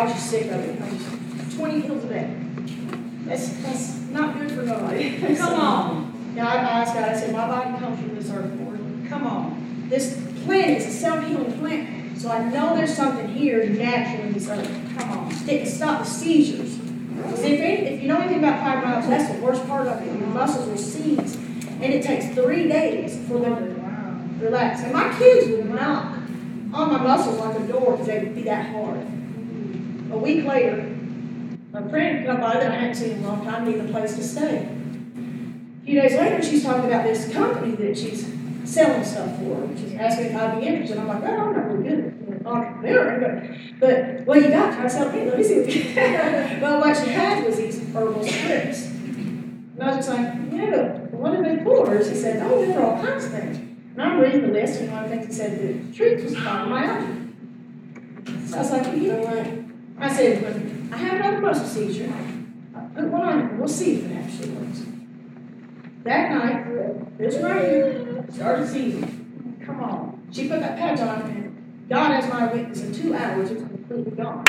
was just sick of it. I was 20 pills a day. That's not good for nobody. Come on. Yeah, I asked God, I said, my body comes from this earth, Lord. Come on. This plant is a self-healing plant. So I know there's something here natural in this earth. Come on. That can stop the seizures. If you know anything about fibromyalgia, that's the worst part of it. Your muscles will seize. And it takes 3 days for them to relax. And my kids would knock on my muscles like a door because they would be that hard. A week later, a friend come by that I hadn't seen in a long time, needed a place to stay. A few days later, she's talking about this company that she's selling stuff for. She's asking if I'd be interested. I'm like, oh, I'm not really good at entrepreneur. But what you got? I said, hey, let me see. Well, what she had was these herbal strips. And I was just like, yeah, what are they for? She said, oh, they're for all kinds of things. And I'm reading the list, and one of the things it said the truth was fibromyalgia. So I was like, well, you know what? I said, when I have another muscle seizure, I'll put one on it, and we'll see if it actually works. That night, this right here, started seizing. Come on. She put that patch on, and God as my witness, in 2 hours, it was completely gone.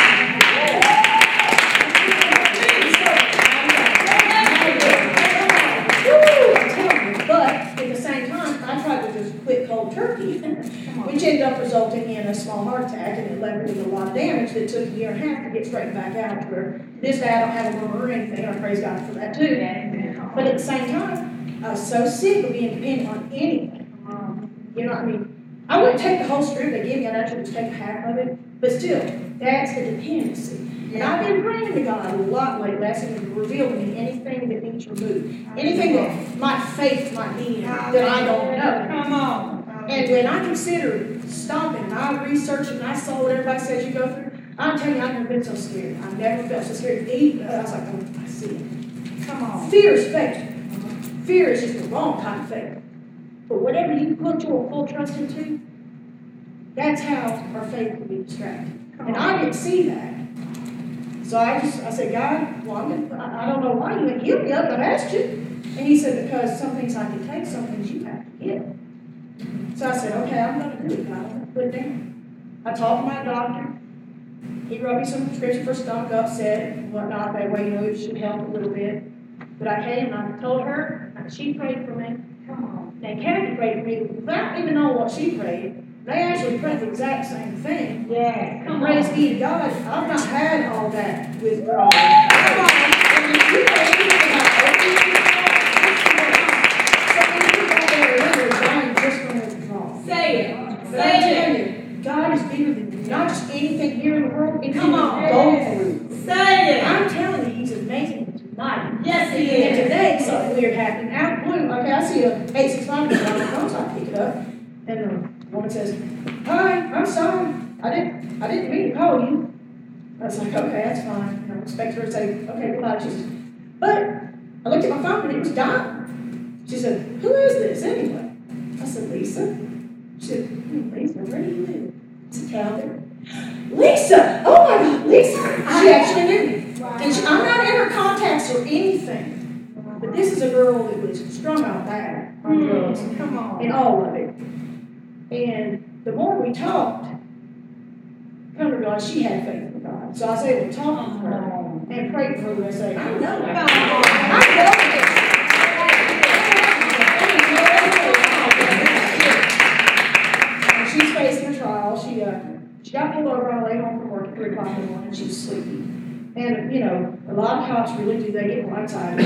But at the same time, I tried to just quit cold turkey, which ended up resulting in a small heart attack, and it left me with a lot of damage that took a year and a half to get straightened back out. Where this day I don't have a murmur or anything, I praise God for that too. But at the same time, I was so sick of being dependent on anything. You know what I mean? I wouldn't take the whole strip they give me, I'd actually just take half of it. But still, that's the dependency. And I've been praying to God a lot lately, asking Him to reveal to me anything that needs removed. Anything that my faith might be in that I don't know. Come on. And when I consider stopping, and I researched and I saw what everybody says you go through, I'm telling you, I've never been so scared. I've never felt so scared to eat. I was like, oh, I see it. Come on. Fear is faith. Fear is just the wrong kind of faith. But whatever you put your full trust into, that's how our faith will be distracted. And I didn't see that. So I said, God, well, I don't know why you went heal me up, I've asked you. And He said, because some things I can take, some things you have to give. So I said, okay, I'm going to do it, God. I'm going to put it down. I talked to my doctor. He wrote me some prescription for stomach upset and whatnot. That way, it should help a little bit. But I came and I told her, she prayed for me. Come on. And Kathy prayed for me without even knowing what she prayed. They actually prayed the exact same thing. Yeah. Come praise be to God. I've not had all that withdrawal. Come on. And if you pray about just from withdrawal. Say it. But I'm telling you, God is bigger than not just anything here in the world. It's Come on. go through. Say it. I'm telling you, He's amazing tonight. Yes, He And is. today, something weird happened. Out of the blue, okay, I see a 865 number on the phone, so I pick it up. And the woman says, hi, I'm sorry. I didn't mean to call you. I was like, okay, that's fine. I expect her to say, okay, goodbye. She says, but I looked at my phone and it was dying. She said, who is this anyway? I said, Lisa. She said, Lisa, where do you live? I said, Calvin. Lisa! Oh my God, Lisa! She actually knew me. Wow. And I'm not in her contacts or anything. But this is a girl that was strung out bad on drugs. Come on. And all of it. And the more we talked, come to God, she had faith in God. So I was able to talk to her and pray for her and say, I know this. She's facing a trial. She got pulled over on the way home from work at 3 o'clock in the morning. She was sleepy. And, a lot of cops really do, they get blindsided.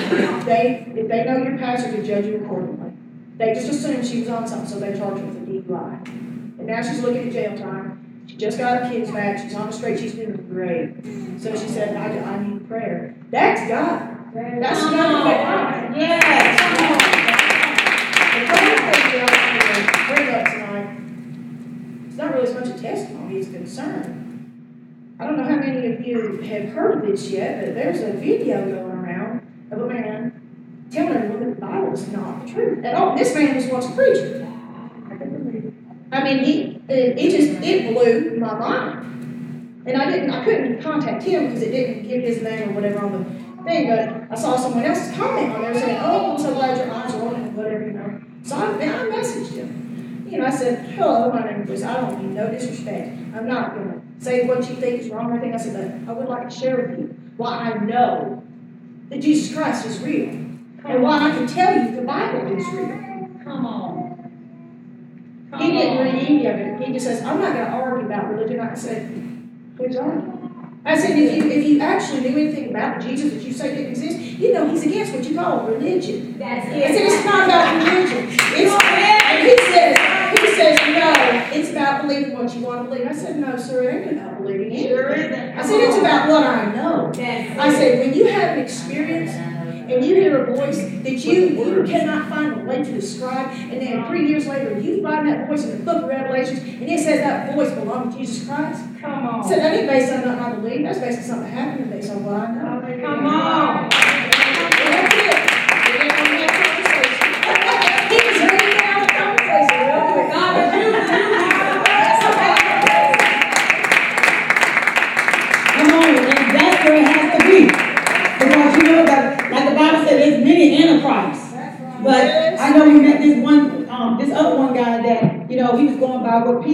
If they know your pastor, they judge you accordingly. They just assumed she was on something, so they charged her with a DUI. And now she's looking at jail time. She just got her kids back. She's on the straight. She's doing great. So she said, I need prayer. That's God. That's God. Yes. The prayer thing I bring up tonight, it's not really as much a testimony as a concern. I don't know how many of you have heard of this yet, but there's a video going around of a man telling everyone that the Bible is not the truth at all. This man was once a preacher. I mean, it blew my mind. And I couldn't contact him because it didn't give his name or whatever on the thing, but I saw someone else's comment on there saying, oh, I'm so glad your eyes are on it, whatever, So I messaged him. I said, hello, my name is, I don't mean no disrespect. I'm not going to say what you think is wrong or anything. I said, but I would like to share with you why I know that Jesus Christ is real. And why I can tell you the Bible is real. Come on. He didn't read any of it. He just says, I'm not going to argue about religion. I said, who's arguing? I said, if you actually knew anything about Jesus that you say didn't exist, you know he's against what you call religion. That's I it. said, it's not about religion. And he says, no, it's about believing what you want to believe. I said, no, sir, it ain't about believing anything. Sure isn't. I said, it's about what I know. I said, when you have an experience and you hear a voice that you cannot find a way to describe, and then 3 years later you find that voice in the book of Revelations, and it says that voice belonged to Jesus Christ. Come on. So that ain't based on nothing I believe. That's based on something that happened and based on what I know. Come on. And that's it. We didn't want to have a conversation. He was ready to have a conversation real quick. God, but you have Come on, and that's where it has to be. Because you know that, like the Bible said, there's many antichrists. But I know we met this other one guy that, he was going by what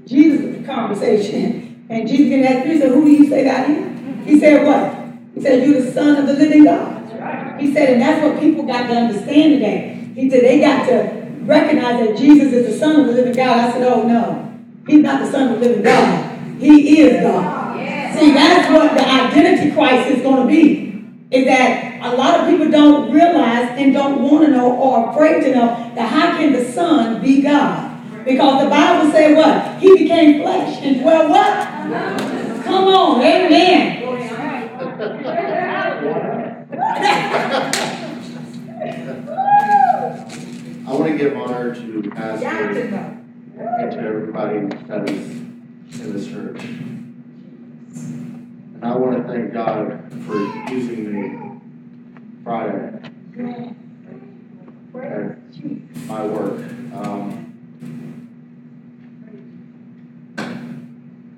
Jesus' conversation. And Jesus didn't ask Peter, who do you say that I am? He said what? He said, you're the Son of the living God. He said, and that's what people got to understand today. He said, they got to recognize that Jesus is the Son of the living God. I said, oh no, he's not the Son of the living God. He is God. See, that's what the identity crisis is going to be. Is that a lot of people don't realize and don't want to know or are afraid to know that how can the Son be God? Because the Bible said what? He became flesh and dwelt what? Come on, amen. I want to give honor to Pastor and to everybody that is in this church. And I want to thank God for using me Friday at my work.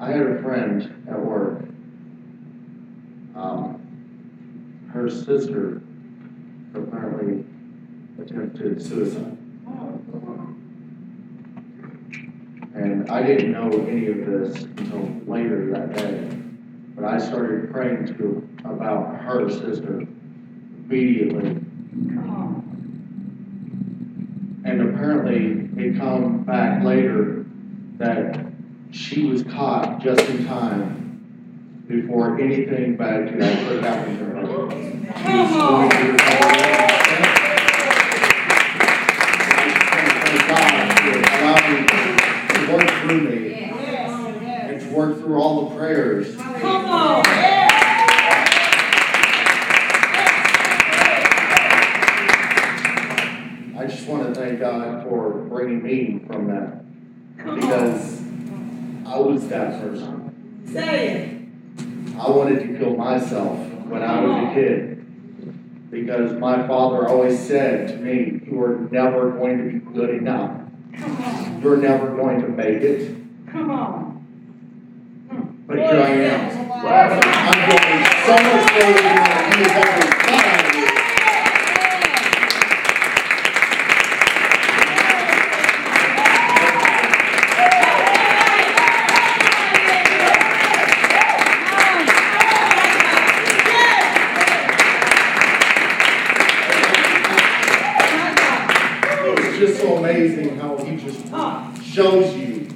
I had a friend at work. Her sister apparently attempted suicide. And I didn't know any of this until later that day. But I started praying about her sister immediately. And apparently it come back later that she was caught just in time before anything bad could happen to her. Come on. Thank God to allow me to work through me and to work through all the prayers. Come on. I just want to thank God for bringing me from that. Because I was that person. Say it. I wanted to kill myself when I was a kid. Because my father always said to me, you are never going to be good enough. You're never going to make it. Come on. But here I am. I'm going so much further than he has ever done. It's just so amazing how he just shows you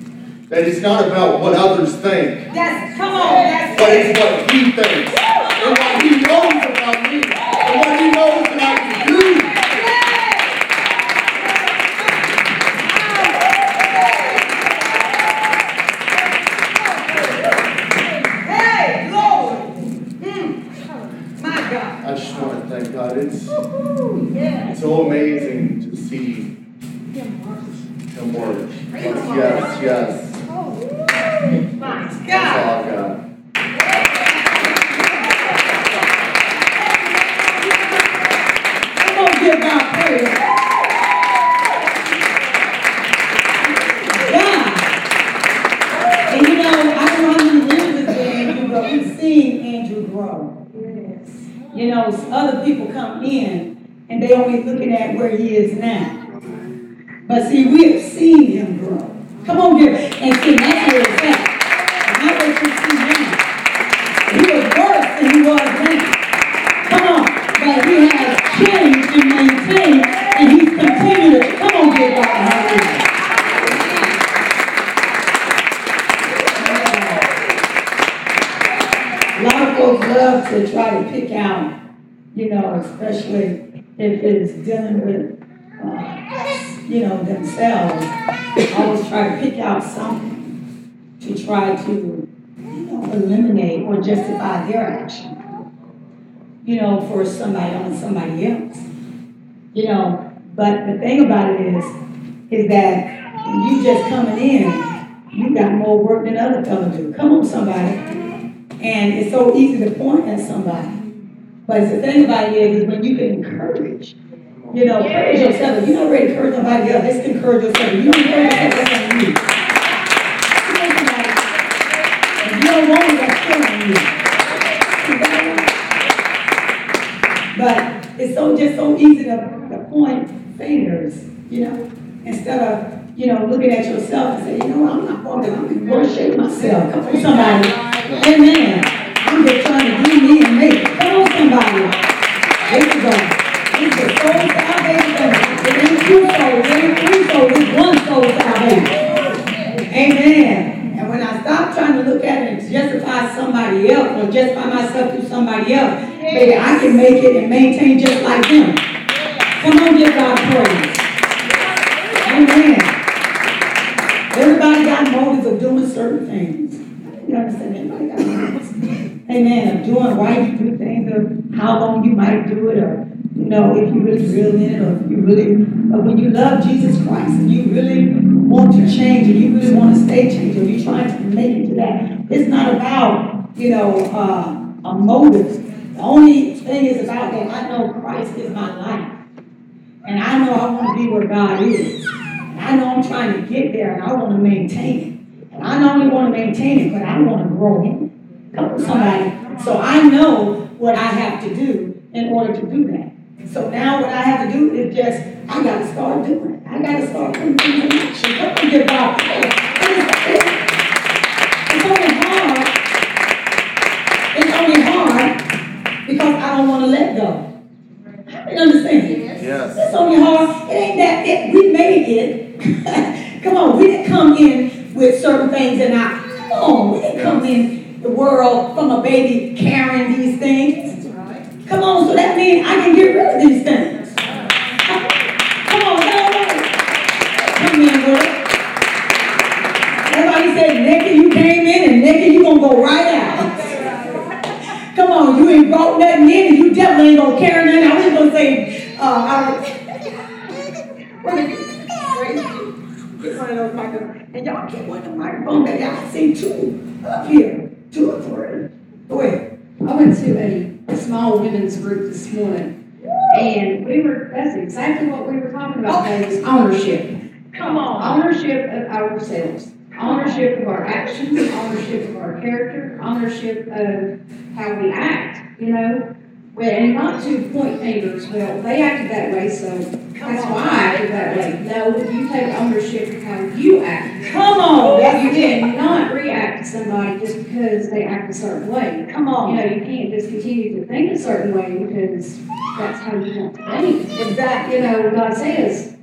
that it's not about what others think. Come on. But it's what he thinks. And what he knows about me. And what he knows that I can do. Hey, Lord. My God. I just want to thank God. It's so amazing to see him work. Yes. My That's God. all I've got. I'm going to give God praise. God. And I don't know how many years it's been, Andrew, but we've seen Andrew grow. Other people come in and they only looking at where he is now. But see, we have seen him grow. Come on, give. And see, that's where it's at. Not what you see now. He was worse than he was then. Come on. But he has changed and maintained, and he's continued to, come on, give God a hallelujah. A lot of folks love to try to pick out, especially if it's dealing with, themselves. Always try to pick out something to try to, eliminate or justify their action, for somebody else. But the thing about it is that when you just coming in, you got more work than other fellas do. Come on, somebody. And it's so easy to point at somebody. But the thing about it is when you can encourage, encourage yourself. If you're not ready to encourage somebody else, just encourage yourself. If you don't encourage yourself, that's on you. If you don't want it, that's still on you. But it's just so easy to point fingers, instead of, looking at yourself and say, I'm not walking, I'm in worse shape myself. Come on, somebody. Amen. I'm just trying to do me and make it. Come on, somebody. There you go. It's a soul salvation. It ain't two souls, it ain't three souls, it's one soul salvation. Amen. And when I stop trying to look at it and justify somebody else or justify myself through somebody else, baby, I can make it and maintain just like them. Come on, give God praise. Amen. Everybody got motives of doing certain things. You understand? Everybody got motives. Amen. Of doing why you do things, or how long you might do it, or if you really real in it, or if you really, but when you love Jesus Christ and you really want to change, and you really want to stay changed, or you're trying to make it to that, it's not about, a motive. The only thing is about that I know Christ is my life. And I know I want to be where God is. And I know I'm trying to get there, and I want to maintain it. And I not only want to maintain it, but I want to grow in it. Come on, somebody. So I know what I have to do in order to do that. So now what I have to do is just, I got to start doing it. I got to start putting things in action. Come on, give God praise. It's only hard. It's only hard because I don't want to let go. You understand? Yes. It's only hard. It ain't that we made it. Come on, we didn't come in with certain things in our, come on, we didn't come in the world from a baby carrying these things. Come on, so that means I can get rid of these things. Come on, come in, Byrd. Everybody said naked you came in and naked you gonna go right out. Come on, you ain't brought nothing in and you definitely ain't gonna carry nothing. I was gonna say, get one of those microphones. And y'all get one of the microphones that y'all see two up here. 2 or 3. Go ahead. I went to a small women's group this morning, and that's exactly what we were talking about today, was ownership. Come on. Ownership of ourselves. Ownership of our actions, ownership of our character, ownership of how we act, Well, and not to point fingers, well, they acted that way, so that's why I acted that way. No, you take ownership of how you act. Come on. You cannot react to somebody just because they act a certain way. Come on. You can't just continue to think a certain way because that's how you want to think. Exactly. God says,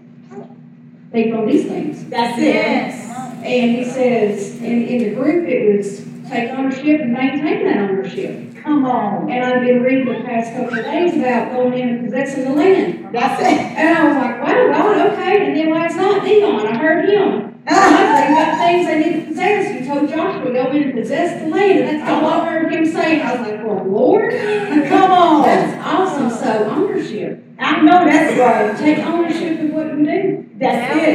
think on these things. That's it. Yes. And he says, in the group, it was take ownership and maintain that ownership. Come on. And I've been reading the past couple of days about going in and possessing the land. That's it. And I was like, wow, God, okay. And then last night, Dion, I heard him. I think about things they need to possess. He told Joshua, go in and possess the land. And that's all I heard him say. And I was like, well, Lord, come on. That's awesome. So ownership. I know that's right. Take ownership of what you do. That's it.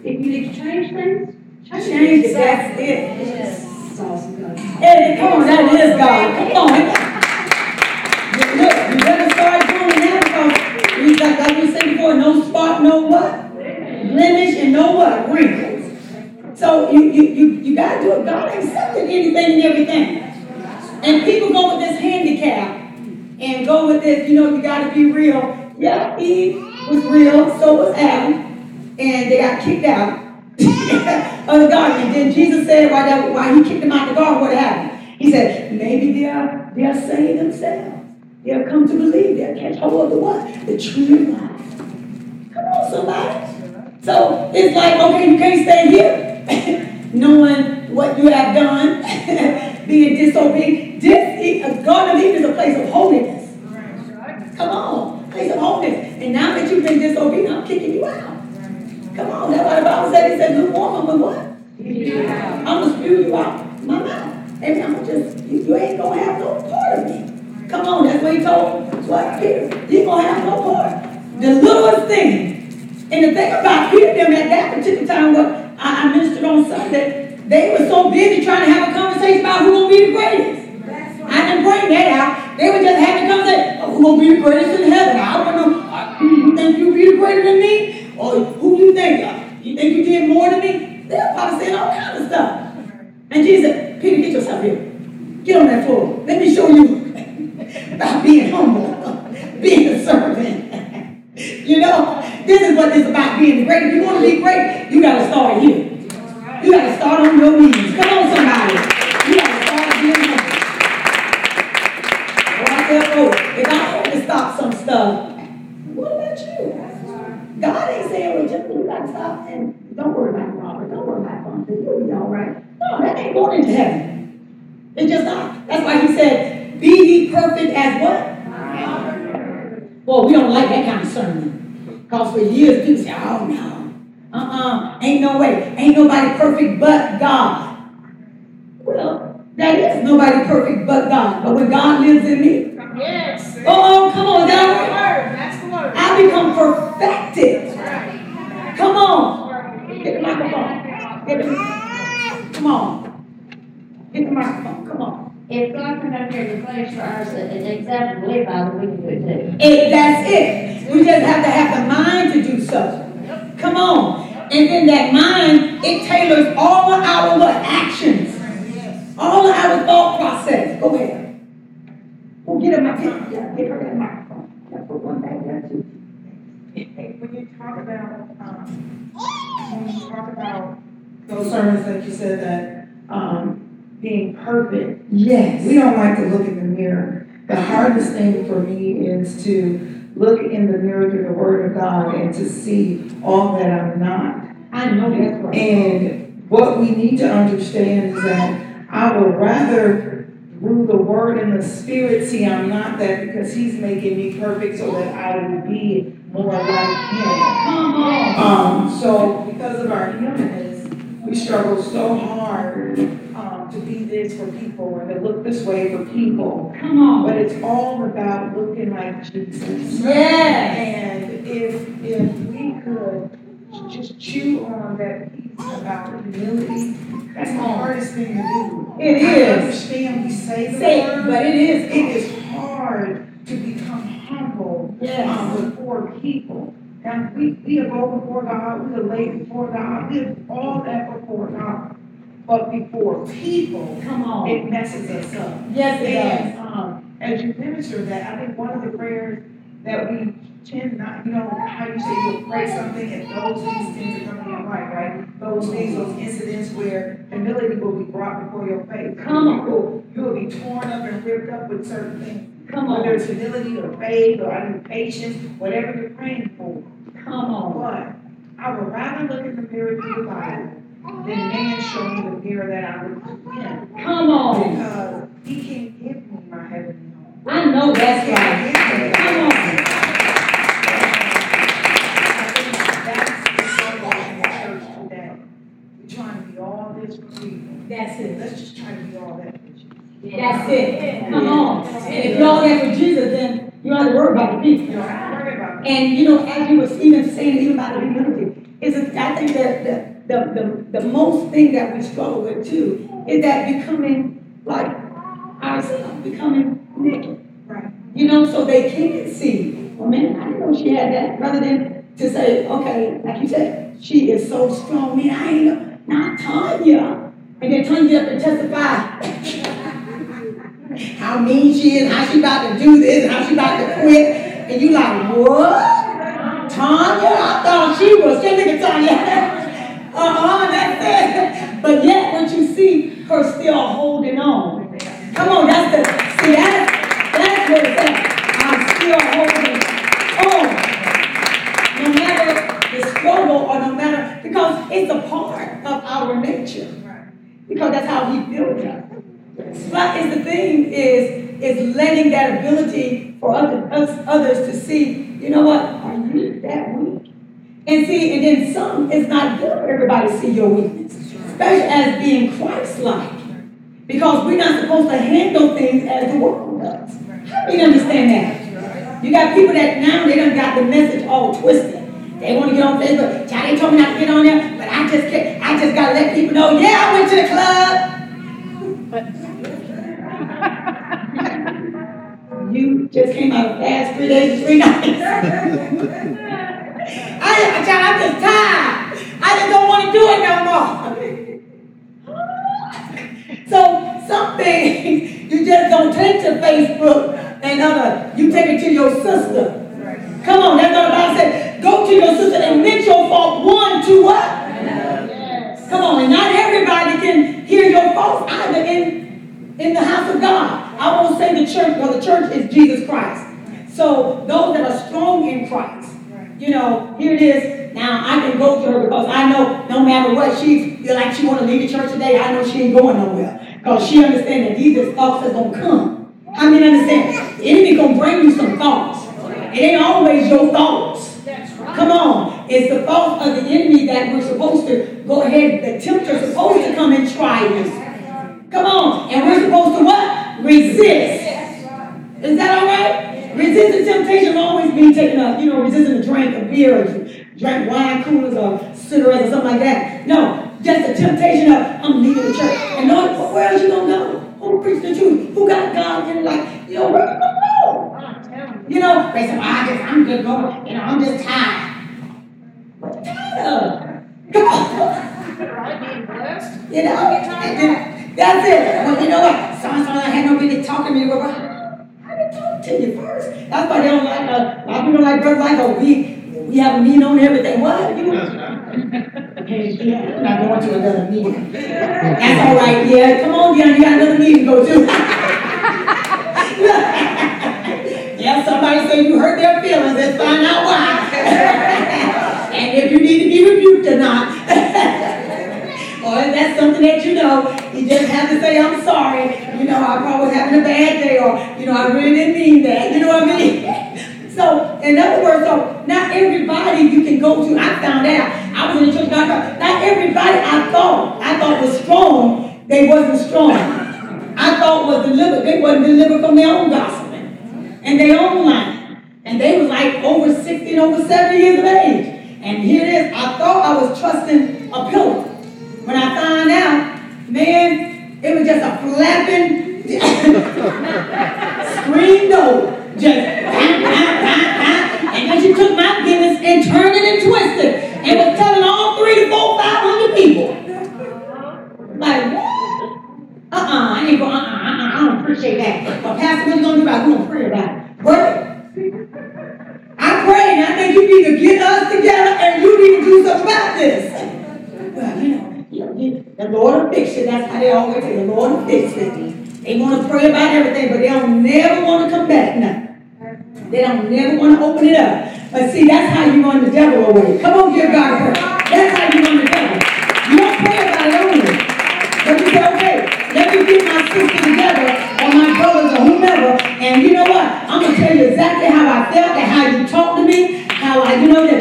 If you need to change things, change it. That's it. It's awesome, God. Hey, come on, that is God. Come on. Look, you better start doing that because, like we said before, no spot, no what? Blemish and no what? Wrinkles. So you got to do it. God accepted anything and everything. And people go with this handicap and go with this, you got to be real. Yeah, Eve was real, so was Adam. and they got kicked out of the garden. And then Jesus said, while he kicked them out of the garden, what happened? He said, maybe they'll save themselves. They'll come to believe. They'll catch hold of the what? The tree of life. Come on, somebody. So it's like, okay, you can't stay here knowing what you have done, being disobedient. A Garden of Eden is a place of holiness. Come on, place of holiness. And now that you've been disobedient, I'm kicking you out. Come on, that's why the Bible said, it said, lukewarm, I'm gonna what? I'm gonna spew you out my mouth. And I'm just, you ain't gonna have no part of me. Come on, that's what he told what Peter. You ain't gonna have no part. The littlest thing. And the thing about Peter, them at that particular time, what I ministered on Sunday, they were so busy trying to have a conversation about who gonna be the greatest. I didn't bring that out. They were just having a conversation. Oh, who gonna be the greatest in heaven? I don't know. You think you be the greater than me? Or who you think? You think you did more than me? They're probably saying all kinds of stuff. And Jesus said, Peter, get yourself here. Get on that floor. Let me show you about being humble, being a servant. You know, this is what it's about, being great. If you want to be great, you got to start here. You got to start on your knees. Come on, somebody. You got to start being humble. If I have to stop some stuff, what about you? God ain't saying, well, just you got to stop and don't worry about Robert. Don't worry about something. You'll be all right. No, that ain't going into heaven. It's just not. That's why he said, be ye perfect as what? Well, we don't like that kind of sermon. Because for years, people say, oh, no. Ain't no way. Ain't nobody perfect but God. Well, that is nobody perfect but God. But when God lives in me, Yes. oh, come on, That's the word. That's the word. I become perfected. Come on. Get the microphone. Come on. Get the microphone. Come on. If God can up here to place for us an example to live by, then we can do it too. That's it. We just have to have the mind to do so. Come on. And then that mind, it tailors all of our what? Actions. All of our thought process. Go ahead. Well, get her that microphone. Put one back there too. When you talk about those sermons that you said that being perfect, Yes. we don't like to look in the mirror. The hardest thing for me is to look in the mirror through the Word of God and to see all that I'm not. I know that's right. And what we need to understand is that I would rather, through the Word and the Spirit, see I'm not that, because He's making me perfect so that I will be more like Him. Come on. So because of our humanness, we struggle so hard to be this for people and to look this way for people. Come on. But it's all about looking like Jesus. Yes. And if we could just chew on that piece about humility, that's the hardest thing to do. It is. I understand we say the word, but it is hard to become humble before people. And we have go before God, we have laid before God, we have all that before God. But before people, Come on. it messes us up. Yes, it And as you minister that, I think one of the prayers that we tend not, how you say you'll pray something and these things are coming to your life, right? Those things, those incidents where humility will be brought before your face. Come on. You will be torn up and ripped up with certain things. Come on. Whether it's humility or faith or patience, whatever you're praying for. Come on. But I would rather look in the mirror through the Bible than man show me the mirror that I look to him. Come on. Because he can't give me my heavenly home. I know that's right. Come on. That's the struggle in the church today. We're trying to be all this for people. That's it. Let's just try to be all that for Jesus. That's it. Come on. And if you're all that for Jesus, then you don't have to worry about the people. You don't have to worry about it. And as you was even saying, even about the humility, I think that the most thing that we struggle with too is that becoming like ourselves, becoming naked. Right. So they can't see. Well, man, I didn't know she had that. Rather than to say, okay, like you said, she is so strong. Man, I ain't know. Not Tanya. And then Tanya up and testify how mean she is, how she about to do this, and how she about to quit. And you like, what? Tanya, I thought she was. Can't look at Tanya. That's it. But yet, when you see her still holding on. Come on, that's where it's at. I'm still holding on. No matter the struggle or no matter, because it's a part of our nature. Because that's how he built us. But the thing is letting that ability for others to see, you know what, are you that weak? And see, and then some, it's not good for everybody to see your weakness, especially as being Christ-like. Because we're not supposed to handle things as the world does. How do you understand that? You got people that now, they done got the message all twisted. They want to get on Facebook. They told me not to get on there, but I just got to let people know, yeah, I went to the club. You just came out of fast 3 days and 3 nights. I'm just tired. I just don't want to do it no more. So some things you just don't take to Facebook and you take it to your sister. Come on, that's what the Bible said. Go to your sister and admit your fault one to what? Yes. Come on, and not everybody can hear your faults either in the house of God. I won't say the church, well, the church is Jesus Christ. So those that are strong in Christ, here it is. Now I can go to her because I know no matter what she feel like she want to leave the church today, I know she ain't going nowhere. Because she understands that these are thoughts that's going to come. I mean, understand, the enemy going to bring you some thoughts. It ain't always your thoughts. Come on. It's the thoughts of the enemy that we're supposed to go ahead, the tempter's supposed to come and try us. Come on. And we're supposed to what? Resist. Is that all right? Resisting temptation will always be taking resisting a drink of beer or drink wine coolers or cigarettes or something like that. No, just the temptation of, I'm leaving the church. And knowing, where else you going to go? Who preach the truth? Who got God in life? Where you going to go? They say, I'm just going, I'm just tired. What you tired of? Come on. Right, being blessed. That's it. Well, you know what? So-and-so I had no business talking to me. I didn't talk to you first. That's why they don't like, a lot of people don't like brothers like, we have a meeting on everything. What? I'm not going to another meeting. That's all right. Yeah, come on, Dion, you got another meeting to go to. Yeah, somebody say you hurt their feelings. Let's find out why. And if you need to be rebuked or not. Or if that's something that you just have to say, I'm sorry. I probably was having a bad day, or, I really didn't mean that. You know what I mean? So, in other words, not everybody you can go to. I found out. I was in the church, not everybody I thought was strong, they wasn't strong. I thought was delivered, they wasn't delivered from their own gospel and their own life. And they was like over 60 and over 70 years of age. And here it is, I thought I was trusting a pillar. When I found out, man, it was just a flapping screen door. Just and then she took my business and turned it and twisted and was telling all 300 to 500 people. Like, what? I ain't going, I don't appreciate that. But Pastor, what you going to do about it? We're going to pray about it. Pray. I pray, and I think you need to get us together and you need to do something about this. Well, the Lord will fix it. That's how they always say, the Lord will fix it. They want to pray about everything, but they don't never want to come back now. They don't never want to open it up. But see, that's how you run the devil away. Come on, give God a prayer. That's how you run the devil. You don't pray about it only. But you say, okay, let me get my sister together, or my brothers, or whomever, and you know what? I'm going to tell you exactly how I felt and how you talked to me, how that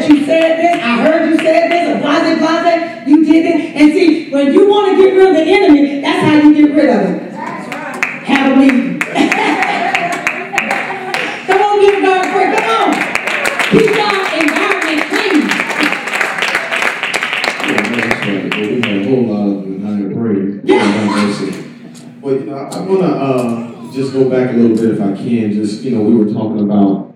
you said this, I heard you said this, or blase, you did it. And see, when you want to get rid of the enemy, that's how you get rid of it. Have a meeting. Come on, give God a prayer. Come on. Keep your environment clean. We had a whole lot of them and I praise. Yeah. Well, I want to just go back a little bit if I can. Just, we were talking about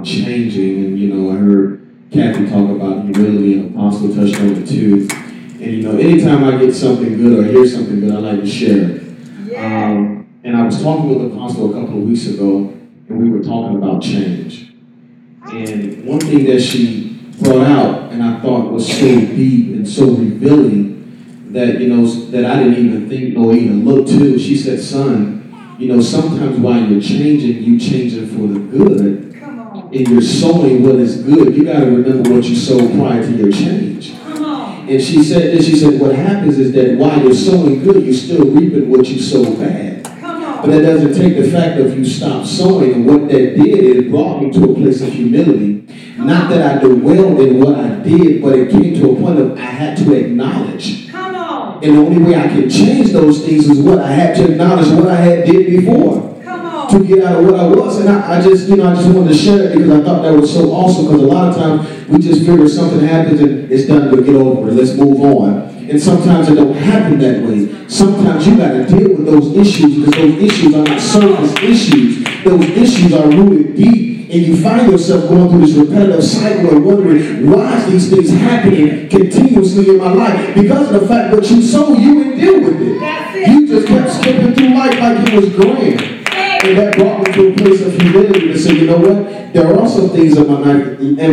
changing, and, I heard Kathy talk about humility, and Apostle touched on it too. And, anytime I get something good or hear something good, I like to share it. And I was talking with Apostle a couple of weeks ago, and we were talking about change. And one thing that she brought out, and I thought was so deep and so revealing, that, that I didn't even think nor even look to. She said, son, sometimes while you're changing for the good, and you're sowing what is good. You got to remember what you sowed prior to your change. And she said, what happens is that while you're sowing good, you're still reaping what you sowed bad. But that doesn't take the fact of you stopped sowing, and what that did, it brought me to a place of humility. Not that I dwelled in what I did, but it came to a point of I had to acknowledge. And the only way I can change those things is what I had to acknowledge what I had did before. To get out of what I was. And I just wanted to share it because I thought that was so awesome, because a lot of times we just figure something happens and it's done, we'll get over it, let's move on. And sometimes it don't happen that way. Sometimes you got to deal with those issues, because those issues are not surface issues. Those issues are rooted deep. And you find yourself going through this repetitive cycle and wondering, why is these things happening continuously in my life? Because of the fact that you sow, you didn't deal with it. You just kept skipping through life like it was grand. And that brought me to a place of humility to say, you know what? There are some things in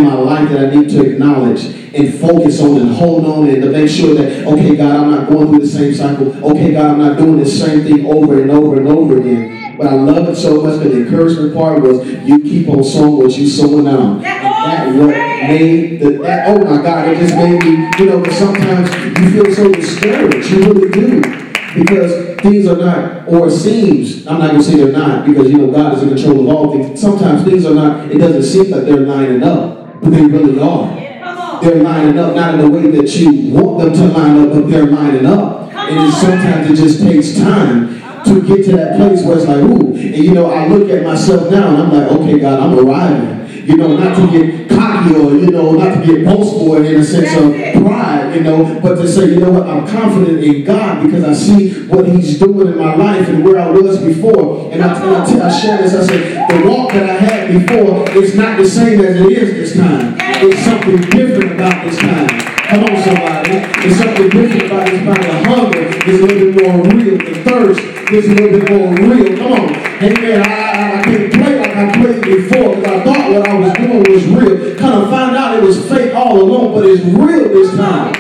my life that I need to acknowledge and focus on and hold on, and to make sure that, okay, God, I'm not going through the same cycle. Okay, God, I'm not doing the same thing over and over and over again. But I love it so much, that the encouragement part was you keep on sowing what you sowing out. And that what made that, oh my God, it just made me, but sometimes you feel so discouraged. You really do. Because things are not, or it seems, I'm not going to say they're not, because, God is in control of all things. Sometimes things are not, it doesn't seem like they're lining up, but they really are. They're lining up, not in the way that you want them to line up, but they're lining up. And sometimes it just takes time to get to that place where it's like, ooh. And, I look at myself now, and I'm like, okay, God, I'm arriving. Not to get cocky or, not to get boastful in a sense of pride, but to say, what, I'm confident in God because I see what He's doing in my life and where I was before. And I share this, I said, the walk that I had before is not the same as it is this time. It's something different about this time. Come on, somebody. There's something different about this time. The hunger is a little bit more real. The thirst is a little bit more real. Come on. Amen. I can't play like I played before, because I thought what I was doing was real. Kind of found out it was fake all along, but it's real this time.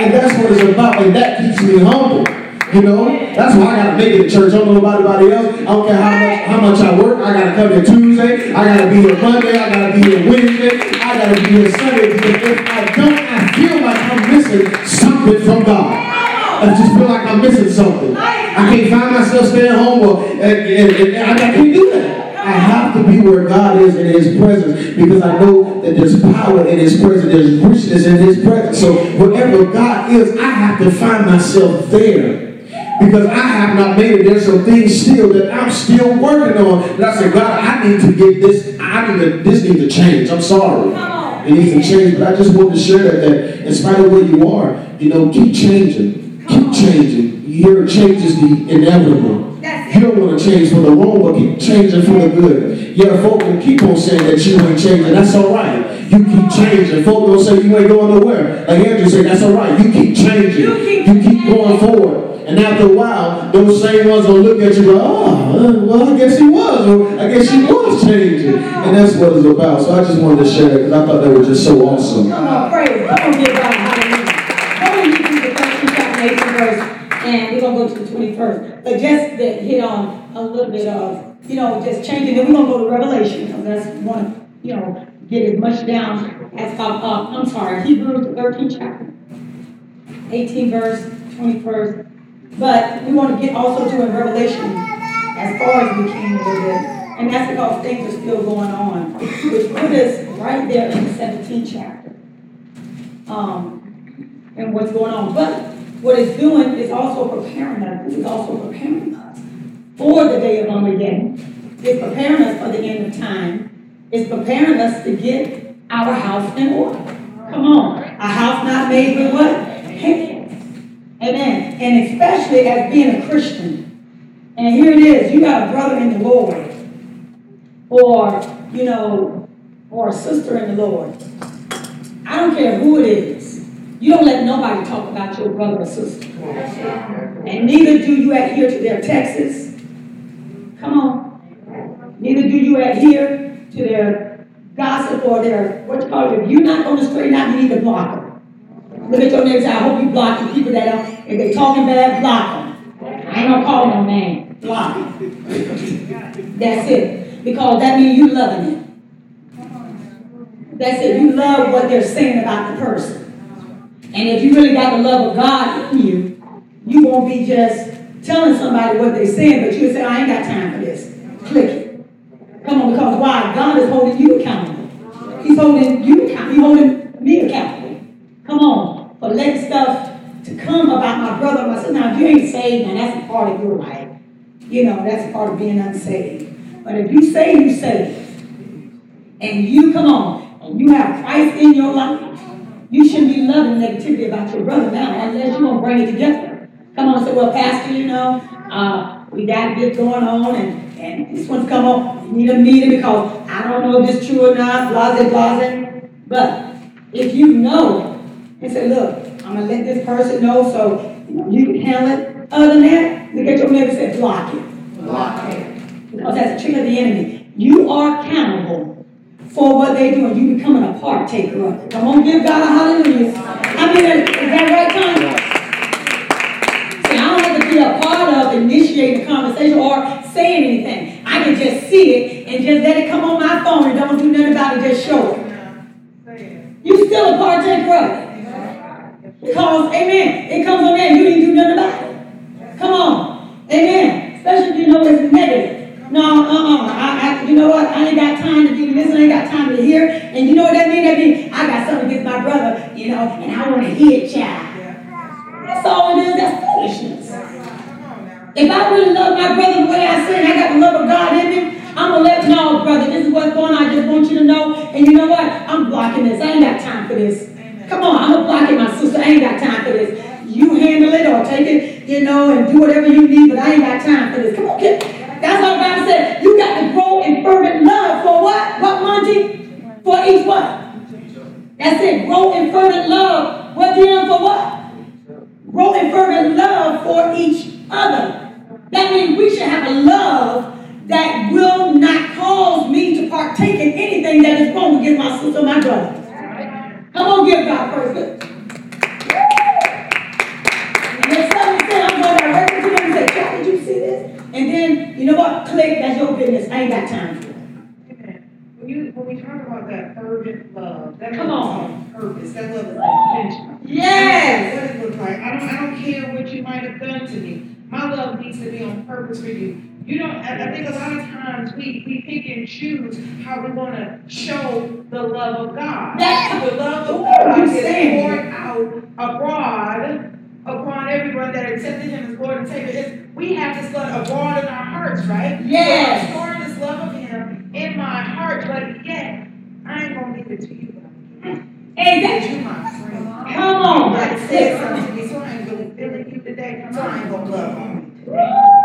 And that's what it's about, and that keeps me humble. That's why I got to make it to church. I don't know about anybody else. I don't care how much I work. I got to come here Tuesday. I got to be here Monday. I got to be here Wednesday. I got to be here Sunday. Because if I don't, I feel like I'm missing something from God. I just feel like I'm missing something. I can't find myself staying home, and I can't do that. I have to be where God is in His presence, because I know that there's power in His presence, there's richness in His presence. So wherever God is, I have to find myself there. Because I have not made it. There's some things still that I'm still working on. And I said, God, I need to get this. This needs to change. I'm sorry. It needs to change. But I just wanted to share that in spite of where you are, keep changing. Keep changing. Your change is the inevitable. You don't want to change for the wrong, but keep changing for the good. Yeah, folk will keep on saying that you ain't changing. That's all right. You keep changing. Folk will say you ain't going nowhere. Like Andrew said, that's all right. You keep changing. You keep going forward. And after a while, those same ones will look at you and go, well, I guess he was. Or I guess she was changing. And that's what it's about. So I just wanted to share it because I thought that was just so awesome. Come on, praise. Come on, give God hallelujah. Come on, you do the 13th chapter, 18th verse. And we're going to go to the 21st. But just to hit on a little bit of, just changing. Then we're going to go to Revelation. Because that's one, get as much down as Hebrews, the 13th chapter. 18th verse, 21st. But we want to get also to in Revelation as far as we can a little bit. And that's because things are still going on. Which put us right there in the 17th chapter. And what's going on. But what it's doing is also preparing us. It's also preparing us for the day of Armageddon. It's preparing us for the end of time. It's preparing us to get our house in order. Come on. A house not made with what? Hands. Amen. And especially as being a Christian. And here it is. You got a brother in the Lord. Or, or a sister in the Lord. I don't care who it is. You don't let nobody talk about your brother or sister. And neither do you adhere to their texts. Come on. Neither do you adhere to their gossip or they're, what you call it, if you're not gonna straighten out, you need to block them. Look at your neighbor, I hope you block the people that don't, if they talking bad, block them. I ain't gonna call them no name, block them. That's it, because that means you loving it. That's it, you love what they're saying about the person. And if you really got the love of God in you, you won't be just telling somebody what they're saying, but you'll say, I ain't got time for this. Click it. Come on, because why? God is holding you accountable. He's holding you accountable. He's holding me accountable. Come on. For letting stuff to come about my brother and my sister. Now, if you ain't saved, now that's a part of your life. You know, that's a part of being unsaved. But if you say you saved, and you, come on, and you have Christ in your life, you shouldn't be loving negativity about your brother now, unless you're going to bring it together. Come on, say, well, Pastor, you know, we got this going on, and this one's come on. We need a meeting because I don't know if it's true or not, blase. But if you know, and say, look, I'm going to let this person know so you can handle it. Other than that, look at your neighbor and say, block it. Block it. Because that's a trick of the enemy. You are accountable for what they do, and you becoming a partaker of it. Come on, give God a hallelujah. I mean, is that right, Tanya? See, I don't have to be a part of initiating a conversation or saying anything. I can just see it and just let it come on my phone and don't do nothing about it, just show it. You still a partaker of it. Because, amen, it comes on there, you didn't do nothing about it. Come on, amen. Especially if you know it's negative. No, you know what? I ain't got time to be listening. I ain't got time to hear. And you know what that means? That means I got something against my brother, you know, and I want to hear it, child. That's all it is. That's foolishness. If I really love my brother the way I say, and I got the love of God in me, I'm going to let him know, brother, this is what's going on. I just want you to know. And you know what? I'm blocking this. I ain't got time for this. Come on, I'm going to block it, my sister. I ain't got time for this. You handle it or take it, you know, and do whatever you need, but I ain't got time for this. Come on, get it. That's what the Bible said. You got to grow in fervent love for what? What, Monty? For each what? That's it. Grow in fervent love. What, Dion? For what? Grow in fervent love for each other. That means we should have a love that will not cause me to partake in anything that is wrong against my sister or my brother. Come on, give God first. If somebody said, I'm going directly to them and say, God, did you see this? And then, you know what? Click, that's your business. I ain't got time for it. Amen. When we talk about that fervent love, that come on, purpose, that love is intentional. Yes. What it looks like. I don't care what you might have done to me. My love needs to be on purpose for you. You don't. I think a lot of times we pick and choose how we're going to show the love of God. The love of God is poured out abroad upon everyone that accepted Him as Lord and Savior. We have this love abroad in our hearts, right? Yes. So I'm storing this love of Him in my heart, but yet I ain't gonna give it to you. Exactly. You my friend. Come on. God said something to me, so I ain't really feeling you today. So I ain't gonna love on you today.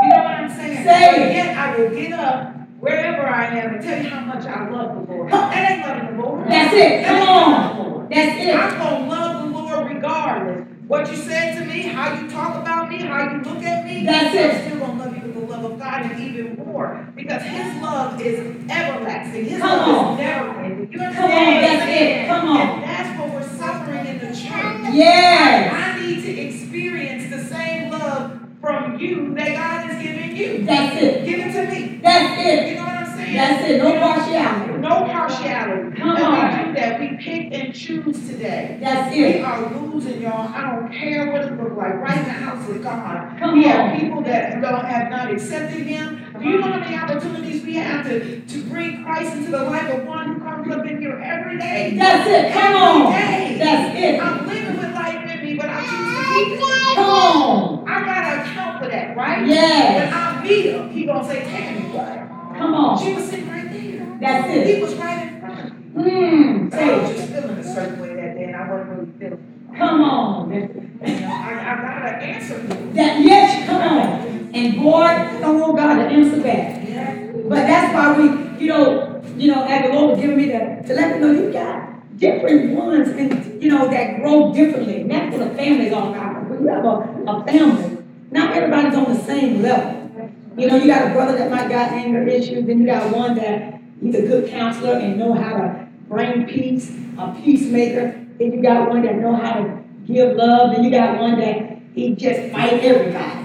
You know what I'm saying? But yet I will get up wherever I am and tell you how much I love the Lord. That ain't loving the Lord. That's it. Come on. That's it. I'm gonna love the Lord regardless. What you said to me, how you talk about me, how you look at me, that's it. I'm still gonna love you with the love of God and even more. Because His love is everlasting. His love is never ending. You understand? Come on, that's it. Come on. And that's what we're suffering in the church. Yes. I need to experience the same love from you that God has given you. That's it. Give it to me. That's it. You know what I'm saying? That's it. No partiality. No partiality. Come on. We do that. We pick and choose today. That's it. We are losing, y'all. I don't care what it looks like. Right in the house of God. Come we on. have people that have not accepted Him. Do you know how many opportunities we have to bring Christ into the life of one who comes up in here every day? That's it. Come on. Day. That's it. I'm living with life in me, but I choose to keep it. Come on. I gotta account for that, right? Yes. When I meet him, he gonna say, "Tammy, what?" Come on. She was sitting right there. That's it. He was right in front of me. So I was just feeling a certain way that day, and I wasn't really feeling. Come on. You know, I gotta answer for it. That, yes, come on. And boy, I don't want God to answer back. Yeah. But that's why we, you know, as the Lord was giving me to let me know you got different ones and, that grow differently. And that's what a family is all about. When you have a family, not everybody's on the same level. You got a brother that might got anger issues, then you got one that he's a good counselor and know how to bring peace, a peacemaker. Then you got one that know how to give love. Then you got one that he just fight everybody.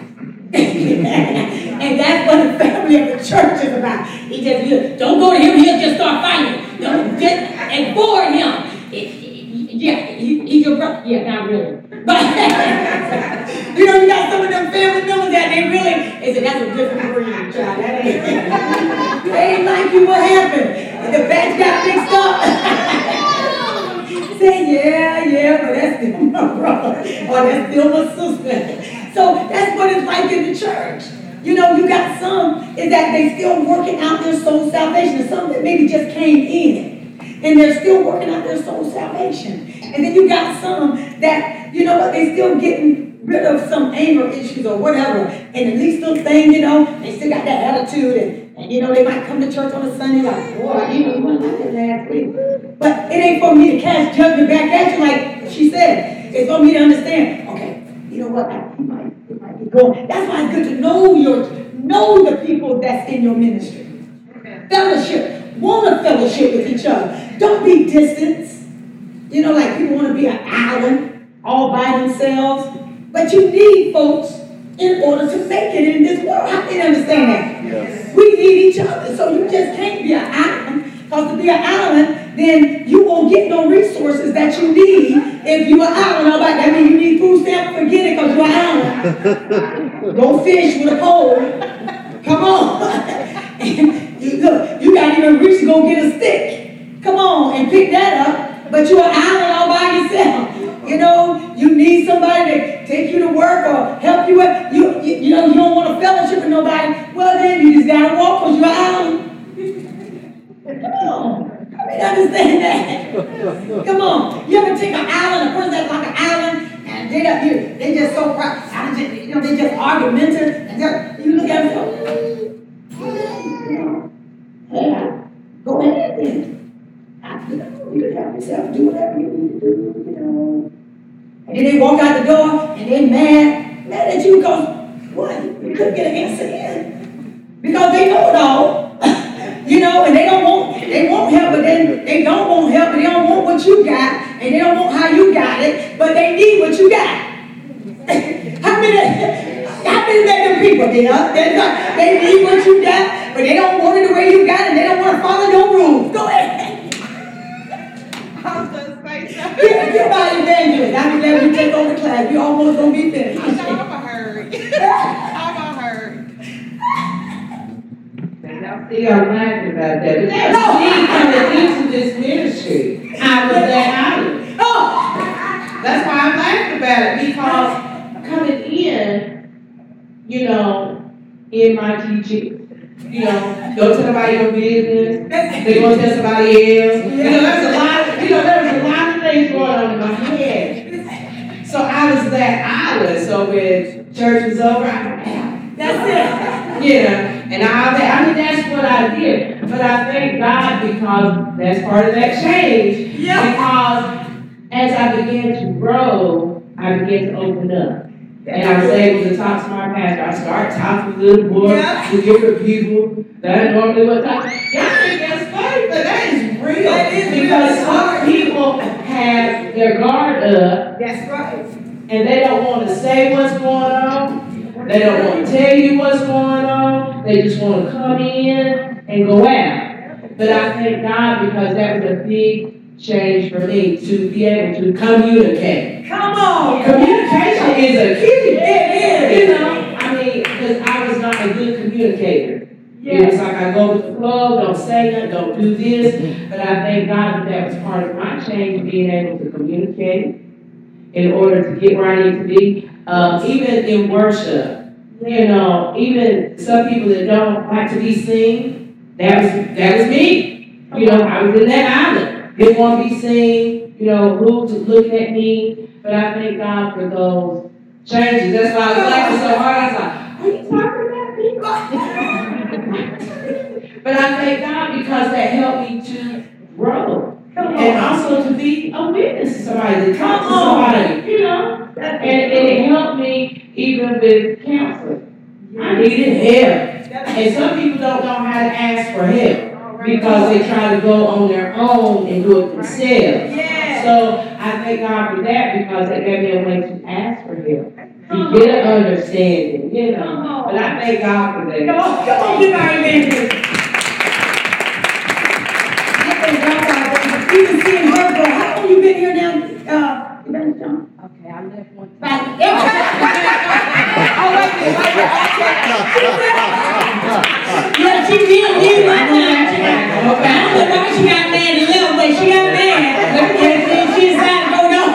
And that's what the family of the church is about. He just, don't go to him, he'll just start fighting. Don't just and for him. He's your brother. Yeah, not really. But you got some of them family members that they really, they say, that's a different breed, child. That ain't, they ain't like you, what happened? The batch got fixed up. Say, yeah, but that's still my brother. Or that's still my sister. So that's what it's like in the church. You got some is that they still working out their soul salvation. And some that maybe just came in. And they're still working out their soul salvation. And then you got some that, they still getting rid of some anger issues or whatever. And at least little thing, they still got that attitude. And they might come to church on a Sunday like, boy, you wasn't like that last week. But it ain't for me to cast judgment back at you like she said. It's for me to understand, okay, you know what, it might be going. That's why it's good to know the people that's in your ministry. Fellowship. Want to fellowship with each other. Don't be distant. Like people want to be an island all by themselves. But you need folks in order to make it in this world. How can you understand that? Yes. We need each other. So you just can't be an island. Because to be an island, then you won't get no resources that you need if you're an island. That means you need food stamps, forget it because you're an island. Go fish with a pole. Come on. You can't even reach to go get a stick. Come on and pick that up. But you're an island all by yourself. You need somebody to take you to work or help you with. You don't want to fellowship with nobody. Well, then you just got to walk because you're an island. Come on. Understand that. Come on. You ever take an island, a person that's like an island, and they just so proud. They just argumentative. And you look at them and hey, go ahead then. You can help yourself, do whatever you need to do, And then they walk out the door and they mad at you because, what? You couldn't get an answer in. Because they know it all. And they won't help, but then they don't want help, and they don't want what you got, and they don't want how you got it, but they need what you got. How many random people, they need what you got, but they don't want it the way you got it, they don't want to follow your rules. Go ahead. I was going to say something. You're my evangelist. I'm glad we take over class. We almost going to be finished. I'm a hurry. See, I'm laughing about that. But that was me coming into this ministry. I was that island. Oh! That's why I'm laughing about it, because coming in my teaching, don't tell nobody your business. They're going to tell somebody else. There was a lot of things going on in my head. So I was that island. So when church was over, I went, that's it. And that's what I did. But I thank God because that's part of that change. Yeah. Because as I began to grow, I began to open up. And I was able to talk to my pastor. I started talking to little boys, to different people that I normally would talk to. Y'all think that's funny, but that is real. That is because some people have their guard up. That's right. And they don't want to say what's going on. They don't want to tell you what's going on. They just want to come in and go out. But I thank God because that was a big change for me to be able to communicate. Come on! Communication is a key. It is. Because I was not a good communicator. Yeah. It was like I go with the flow, don't say nothing, don't do this. But I thank God that was part of my change, being able to communicate in order to get where I need to be. Even in worship, even some people that don't like to be seen, that was me. I was in that island. Didn't want to be seen, who's looking at me. But I thank God for those changes. That's why I was laughing so hard. I was like, are you talking about me? But I thank God because that helped me to grow. And also to be a witness to somebody, to talk to somebody, And it helped me even with counseling. I needed help. And some people don't know how to ask for help. because they try to go on their own and do it themselves. So I thank God for that because that gave me a way to ask for help. To get an understanding, you know. But I thank God for that. Come on, give our amen. I thank God for that. Even seeing her go, how long you been here now, Evangelist John? Okay, I left one. Yeah, she did leave my time. I don't know why she got mad and left, but she got mad. And she decided to go down.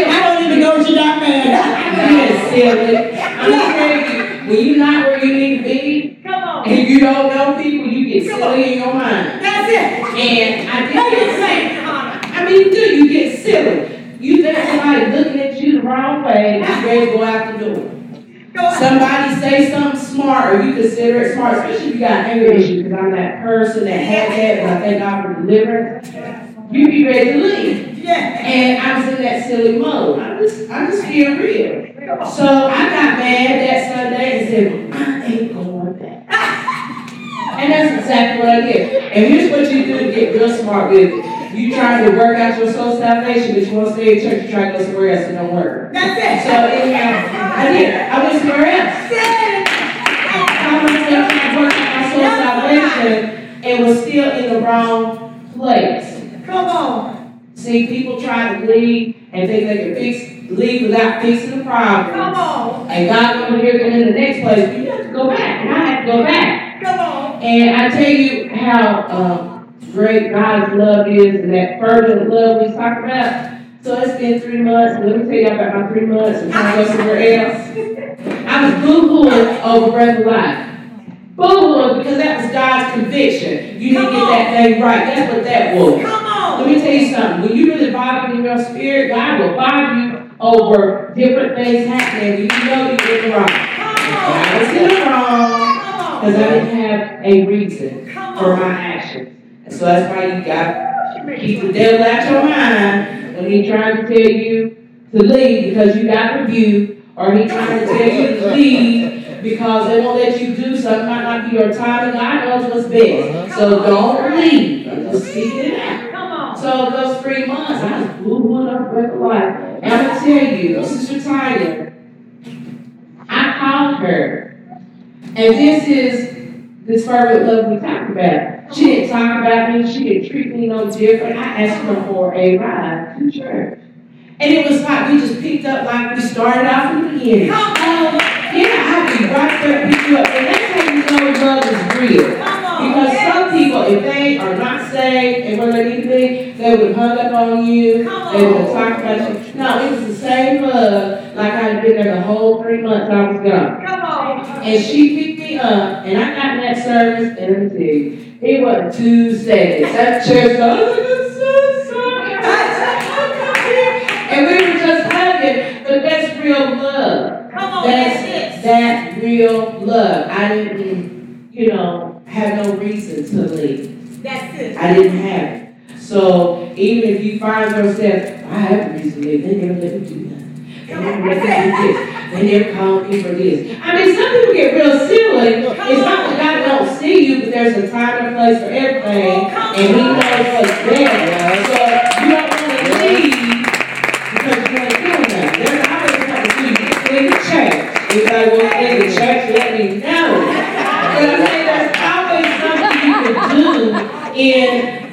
I don't even know if she got mad. Yes, silly. I'm telling you, when you're not where you need to be, and you don't know people, you get silly in your mind. That's it. And I mean, you do, you get silly. You think somebody looking at you the wrong way, you ready to go out the door. Somebody say something smart, or you consider it smart, especially if you got anger issues, because I'm that person that had that, but I thank God for deliverance. You be ready to leave. And I was in that silly mode. I'm just being real. So I got mad that Sunday and said, I ain't going back. And that's exactly what I did. And here's what you do to get real smart with it. You trying to work out your soul salvation, but you want to stay in church, you try to go somewhere else, it don't work. That's it. So anyhow, I did. I went somewhere else. I myself trying to work out my soul salvation and was still in the wrong place. Come on. See, people try to leave and think they can leave without fixing the problem. Come on. And God over here going in the next place, but you have to go back, and I have to go back. Come on. And I tell you how great God's love is, and that fervent love we talked about. So it's been 3 months, and let me tell you about my 3 months and trying to go somewhere else. I was boo-hooing over Breath of Life. Boo-hooing because that was God's conviction. You didn't get that thing right. That's what that was. Come on. Let me tell you something. When you really bother in your spirit, God will bother you over different things happening when you know you're in the wrong. I was in the wrong because I didn't have a reason for my actions. And so that's why you got to keep the devil out your mind when he's trying to tell you to leave because you got rebuke, or he's trying to tell you to leave because they won't let you do something. Might not be your time, and God knows what's best. So don't leave. I'm just speaking it out. So those 3 months, I was boo-hooing up Breath of Life. And I'm going to tell you, Sister Tyler, I called her. And this fervent love we talked about. She didn't talk about me. She didn't treat me no different. I asked her for a ride to church. And it was like we just picked up like we started off in the beginning. Yeah, I'd be right there to pick you up. And that's how you know love is real. Because some people, if they are not saved and where they need to be, they would hung up on you, they would have talked about you. No, it was the same love like I had been there the whole 3 months I was gone. And she picked me up, and I got in that service, and let me tell you, it wasn't 2 seconds. That church goes, so sorry. And we were just hugging, but that's real love. That's real love. I didn't, have no reason to leave. That's it. I didn't have it. So even if you find yourself, I have a reason to leave, they never let me do that. They never let me do this. They never called me for this. I mean, some people get real silly. It's not that God don't see you, but there's a time and place for everything, and He knows what's there. So you don't want to leave because you ain't doing nothing. There's always want to see you in the church. If I want in the church, let me know. But I mean, there's always something you can do in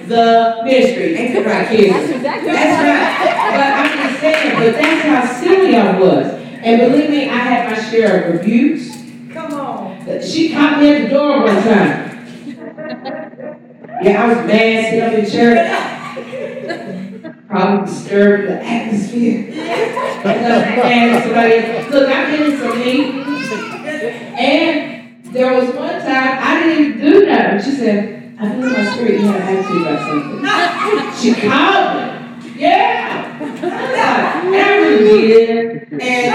the ministry. Ain't that right, kids? That's right. But I'm just saying, but that's how silly I was. And believe me, I had my share of rebukes. Come on. She caught me at the door one time. Yeah, I was mad sitting up in church. Probably disturbed the atmosphere. And I was mad at somebody else. Look, I've been in some meetings. And there was one time I didn't even do that. She said, I feel in my spirit you have to ask you about something. She called me. Yeah. And I really did. And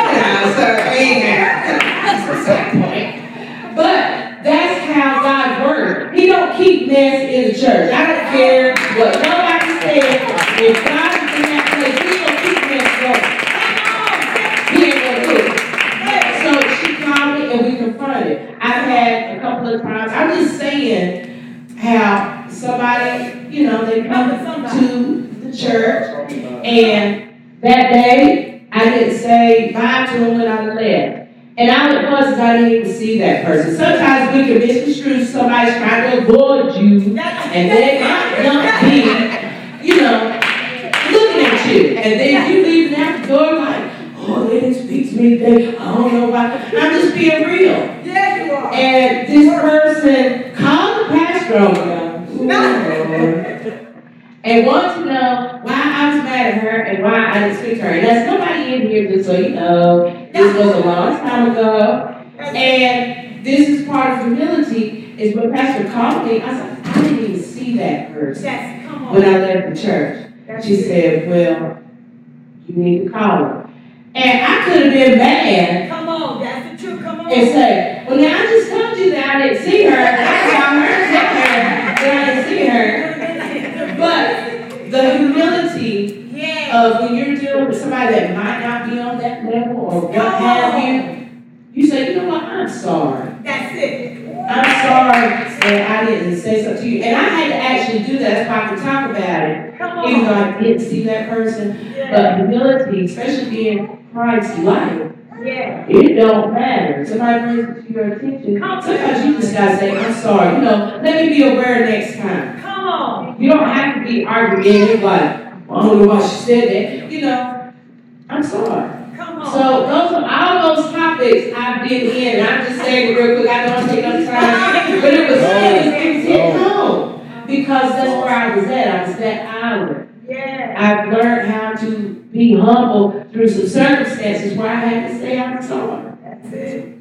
but that's how God works. He don't keep mess in the church. I don't care what nobody says. If God is in that place, He don't keep mess going. He ain't gonna do it. So she called me and we confronted. I've had a couple of times. I'm just saying how somebody, you know, they come to the church, and that day, I didn't say bye to them when I left. And I went places I didn't even see that person. Sometimes we can misconstrue somebody's trying to avoid you, and they might not be, you know, looking at you. And then you leave out the door like, oh, they didn't speak to me today. I don't know why. I'm just being real. Yeah, you are. And this person called the pastor over and wanted to know why I was mad at her and why I didn't speak to her. And there's nobody in here, just so you know, this was a long time ago. And this is part of humility, is when Pastor called me, I said, I didn't even see that person when I left the church. She said, well, you need to call her. And I could have been mad. Come on, that's the truth, come on. And say, well, now I just told you that I didn't see her. I saw her, but I didn't see her. But the humility of when you're dealing with somebody that might not be on that level or what have you, you say, you know what, I'm sorry. That's it. I'm sorry that I didn't say something to you. And I had to actually do that so I could talk about it. Even though I didn't see that person. But humility, especially being Christ's life, it don't matter. Somebody brings it to your attention. Sometimes you just gotta say, I'm sorry. You know, let me be aware next time. Come on. You don't have to be argumentative like, well, I don't know why she said that. You know, I'm sorry. Come on. So those are all those topics I've been in, and I'm just saying it real quick. I don't want to take up time, but it was hit home because that's where I was at. I was that island. I've learned how to be humble through some circumstances where I had to say I'm sorry.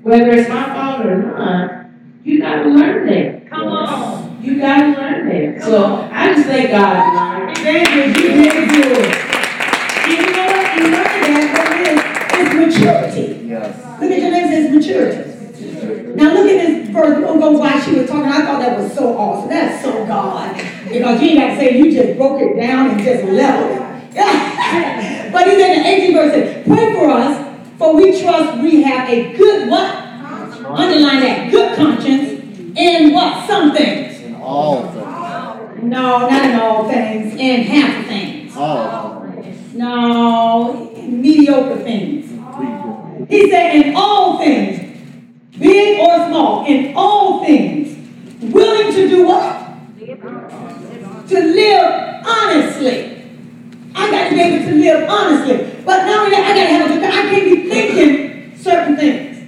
Whether it's my fault or not, you got to learn that. Come on. You got to learn that. So I just thank God. Thank you. You really good. You know what? You learn that it's maturity. Yes. Look at your name, says maturity. Now look at this verse. We're going to go while she was talking. I thought that was so awesome. That's so God. Because you ain't got to say, you just broke it down and just leveled it. But he's in the 18th verse, says, pray for us, for we trust we have a good what? Underline that. Good conscience in what? Some things. In all things. No, not in all things. In half of things. All. No, mediocre things. He said in all things, big or small, in all things, willing to do what? To live honestly. I got to be able to live honestly. But not only that, I got to have a good time. I can't be thinking certain things.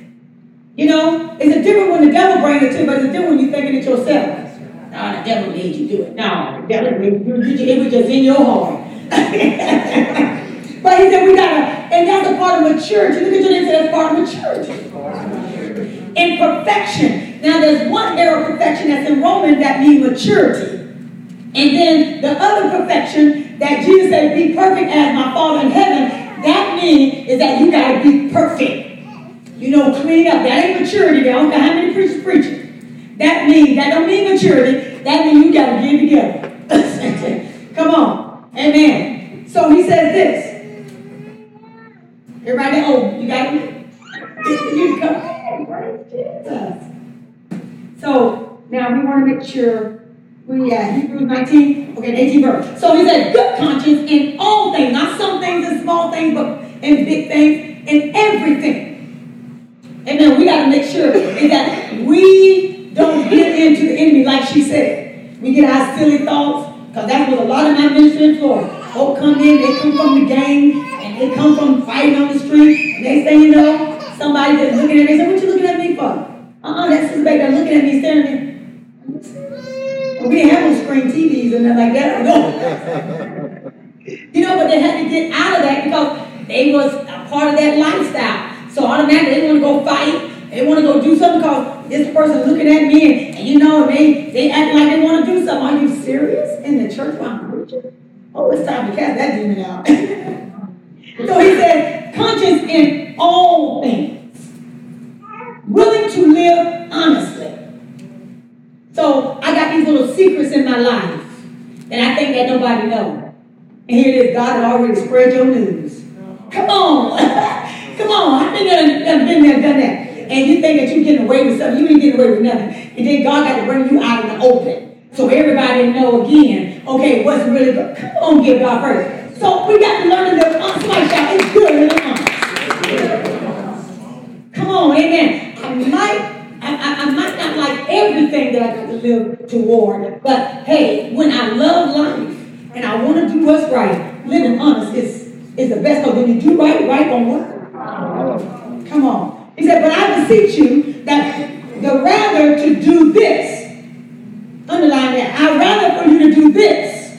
You know, it's a different when the devil brings it to you, but it's a different when you're thinking it yourself. No, the devil made you do it. No, the devil made you do it. It was just in your heart. But he said we got to, and that's a part of maturity. Look at your name, that's part of maturity. In perfection. Now there's one area of perfection that's in Romans that means maturity. And then the other perfection that Jesus said, be perfect as my Father in heaven, that means is that you got to be perfect. You know, clean up. That ain't maturity. They don't care how many preachers preaching. That don't mean maturity. That means you got to get together. Come on. Amen. So he says this. Everybody, you got it? You come on. Praise Jesus. So now we want to make sure. We Hebrews 19, okay, 18 verse. So he said, good conscience in all things, not some things and small things, but in big things, in everything. And then we got to make sure is that we don't get into the enemy like she said. We get our silly thoughts, because that was a lot of my ministry in Florida. Folk come in, they come from the gang, and they come from fighting on the street, and next thing you know, somebody just looking at me and say, what you looking at me for? That's just back there looking at me, staring at me. We didn't have no screen TVs and nothing like that. No. You know, but they had to get out of that because they was a part of that lifestyle. So automatically they want to go fight. They want to go do something because this person looking at me and you know, they act like they want to do something. Are you serious? In the church while I'm preaching? Oh, it's time to cast that demon out. So he said, conscience in all things. Willing to live honestly. So I got these little secrets in my life that I think that nobody knows. And here it is, God had already spread your news. Come on. Come on. I've been there, done that. And you think that you're getting away with something. You ain't getting away with nothing. And then God got to bring you out in the open. So everybody know again, okay, what's really good. Come on, give God praise. So we got to learn to live honest. Somebody shout, it's good to live honest. Come on, amen. I might not like everything that I got to live toward, but hey, when I love life and I want to do what's right, living honest is the best. Because when you do right, right gonna work. Come on. He said, but I beseech you that the rather to do this. Underline that. I'd rather for you to do this.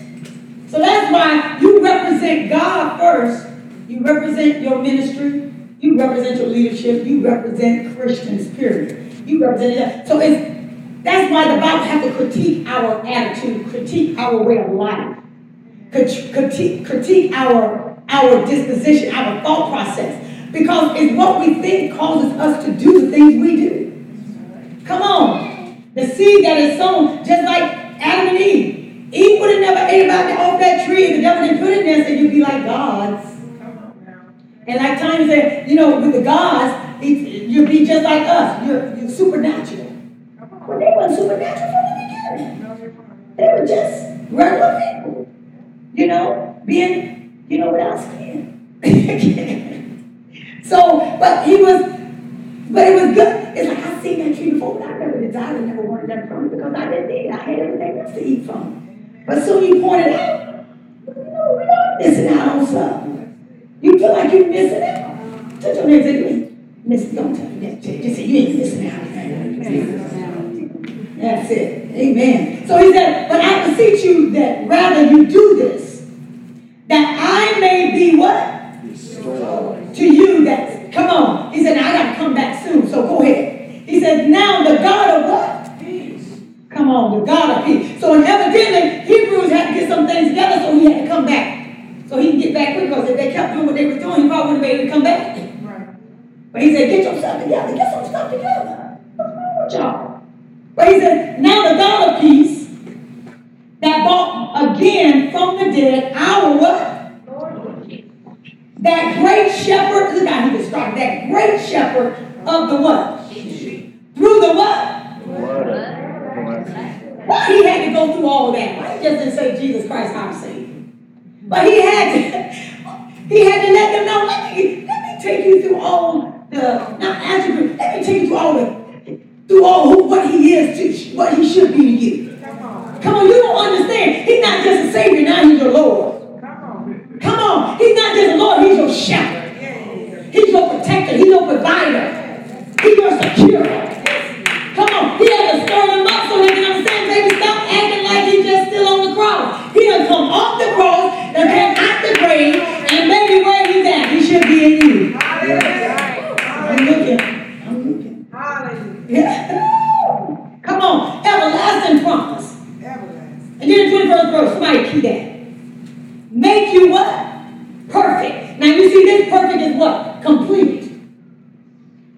So that's why you represent God first. You represent your ministry. You represent your leadership. You represent Christians, period. You represent that. So that's why the Bible has to critique our attitude, critique our way of life, critique our disposition, our thought process. Because it's what we think causes us to do the things we do. Come on. The seed that is sown, just like Adam and Eve. Eve would have never ate off that tree if the devil didn't put it there, so you'd be like gods. And like Tony said, with the gods, you'd be just like us. You're supernatural. But they weren't supernatural from the beginning. They were just regular people. Being, without skin. So, but it was good. It's like, I seen that tree before, but I never desired and never wanted that from it because I didn't need it. I had everything else to eat from. But soon you pointed out, we are missing out on something. You feel like you're missing out. Touch your neighbor and say, you ain't missing. Don't tell me that. Just say, you ain't missing out. That's it. Amen. So he said, but I beseech you that rather you do this, that I may be what? To you that, come on. He said, now I got to come back soon, so go ahead. He said, now the God of what? Peace. Come on, the God of peace. So evidently, Hebrews had to get some things together, so he had to come back. So he can get back quick, because if they kept doing what they were doing, he probably wouldn't be able to come back. Right. But he said, get yourself together. Get some stuff together. What's wrong with y'all? But he said, now the God of peace, that brought again from the dead our what? That great shepherd, look how he described that great shepherd of the what? Through the what? Why he had to go through all that? Why he just didn't say Jesus Christ, our Savior? But he had to let them know, let me take you through all the, not attributes, let me take you through all what he is, to what he should be to you. Come on, you don't understand. He's not just a Savior, now he's your Lord. Come on, he's not just a Lord, he's your shepherd. He's your protector, he's your provider. He's your securer. Come on, he had to stir them up so they can understand, baby, stop acting like he's just still on the cross. He done come off the cross, done came out the grave, and baby, where he's at, he should be in you. I'm looking. Yeah. Come on, everlasting promise. And then the 21st verse, somebody key that. Make you what? Perfect. Now you see, this perfect is what? Complete.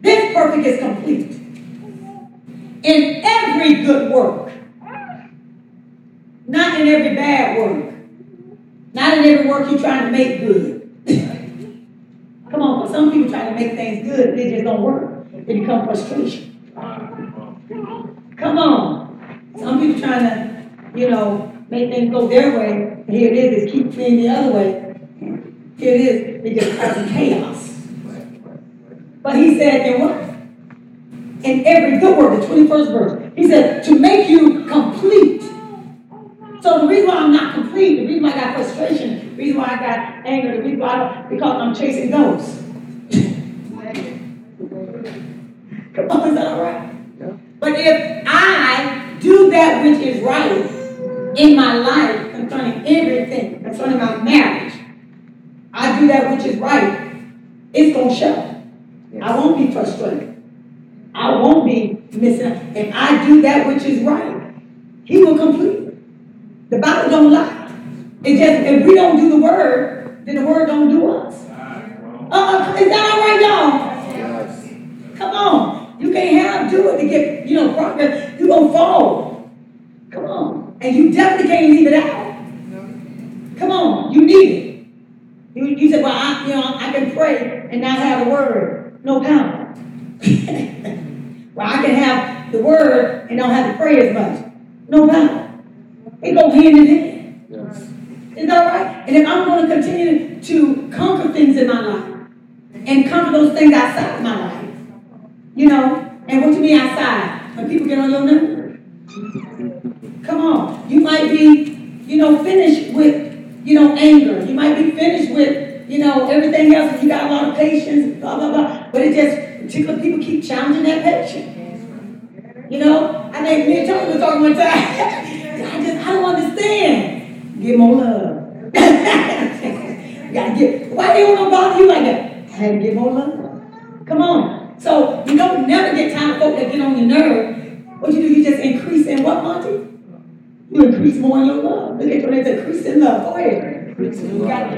This perfect is complete. In every good work. Not in every bad work. Not in every work you're trying to make good. Come on, but some people try to make things good, and they just don't work. They become frustration. Come on. Some people trying to, make things go their way. And here it is, keep things the other way. Here it is, it just causes chaos. But he said, in what? In every good work, the 21st verse, he said, to make you complete. So the reason why I'm not complete, the reason why I got frustration, the reason why I got anger, the reason why because I'm chasing ghosts. Come on, is that all right? Yeah. But if I do that which is right in my life, concerning everything, concerning my marriage, I do that which is right, it's going to show. Yes. I won't be frustrated. I won't be missing out. If I do that which is right, he will complete it. The Bible don't lie. It's just, if we don't do the word, then the word don't do us. Is that all right, y'all? Yes. Come on. You can't do it to get, progress. You're going to fall. Come on. And you definitely can't leave it out. Come on. You need it. You said, well, I can pray and not have the word. No power. Well, I can have the word and don't have to pray as much. No power. They go hand in hand. Yes. Is that right? And if I'm going to continue to conquer things in my life, and conquer those things outside my life, you know, and what you mean outside? When people get on your nerves. Come on. You might be, you know, finished with, you know, anger. You might be finished with, you know, everything else, and you got a lot of patience, blah, blah, blah. But it just, particular people keep challenging that patience. You know, I think me and Tony were talking one time. I don't understand. Give more love. You gotta give. Why they want to bother you like that? I had to give more love. Come on. So you don't never get time for folk that get on your nerve. What you do, you just increase in what, Monty? You increase more in your love. Look at your names, increase in love. Go ahead. Increase in love.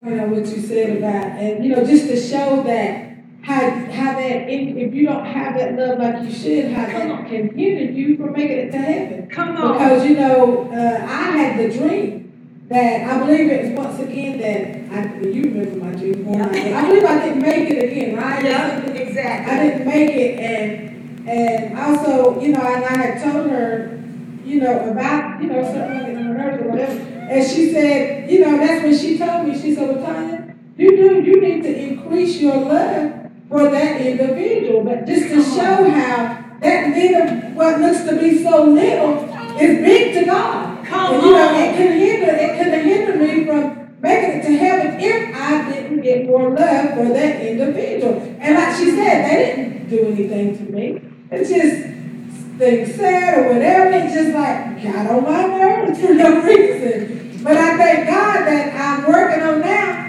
You know what you said about, and you know, just to show that how that if you don't have that love like you should, how that can hinder you from making it to heaven. Come on. Because you know, I had the dream that I believe it was once again that you remember my dream. I believe I didn't make it again, right? Yeah, exactly. I didn't make it, and also, you know, and I had told her, you know, about, you know, something like on her nerves or whatever. And she said, you know, that's when she told me, she said, well, Tanya, you need to increase your love for that individual. But just to show how that little, what looks to be so little, is big to God. And, you know, it could have hindered me from making it to heaven if I didn't get more love for that individual. And like she said, they didn't do anything to me. It's just things said or whatever, it's just like got on my nerves for no reason. But I thank God that I'm working on now.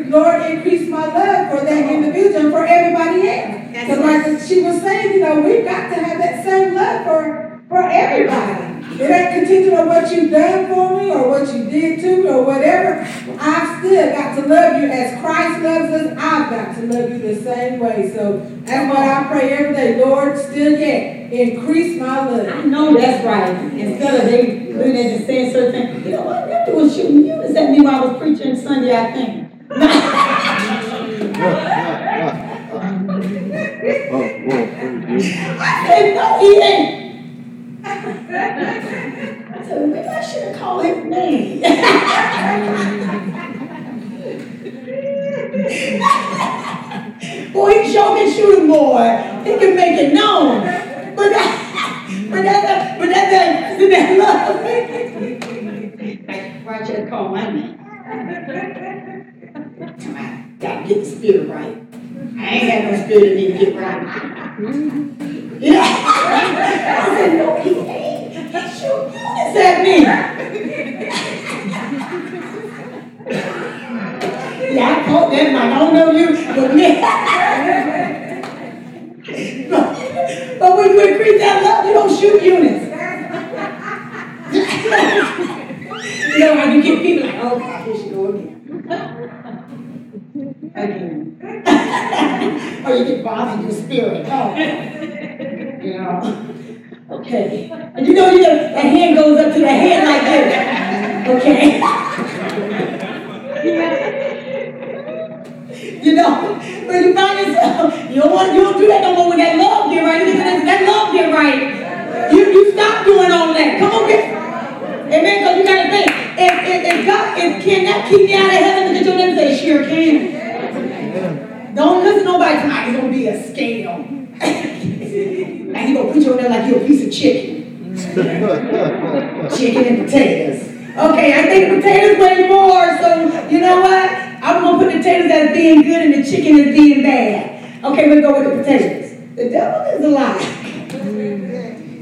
Lord, increase my love for that individual and for everybody else. Because like she was saying, you know, we've got to have that same love for everybody. It ain't contingent on what you've done for me or what you did to me or whatever. I've still got to love you as Christ loves us. I've got to love you the same way. So that's what I pray every day. Lord, still yet, increase my love. I know that's right. Instead of they looking at you saying certain things, you know what, they're doing shooting units at me while I was preaching Sunday, I think. I said, no, he ain't. I said, maybe I should have called his name. Boy, he sure can shoot him, boy. He can make it known. But that love. Why should I call my name? Gotta get the spirit right. I ain't got no spirit in me to get right. Yeah. I said, no, he ain't. He shoot units at me. Yeah, I caught that, Mike. I don't know you, but me. But when you increase that love, you don't shoot units. You know how you get people like, oh, God, here she go again. Or you get bothered in your spirit. Oh. You know. Okay. And you know, that hand goes up to the head like this. Okay. You know, when you find yourself, you don't do that no more when that love get right. That love get right. You stop doing all that. Come on, get. Amen. Because you gotta think, if God, can that keep me out of heaven? Look at your name and say, sure can. Don't listen to nobody tonight. It's gonna be a scale. And you gonna put you on there like you're a piece of chicken. Chicken and potatoes. Okay, I think potatoes weigh more, so you know what? I'm gonna put the potatoes as being good and the chicken as being bad. Okay, we'll go with the potatoes. The devil is a lie.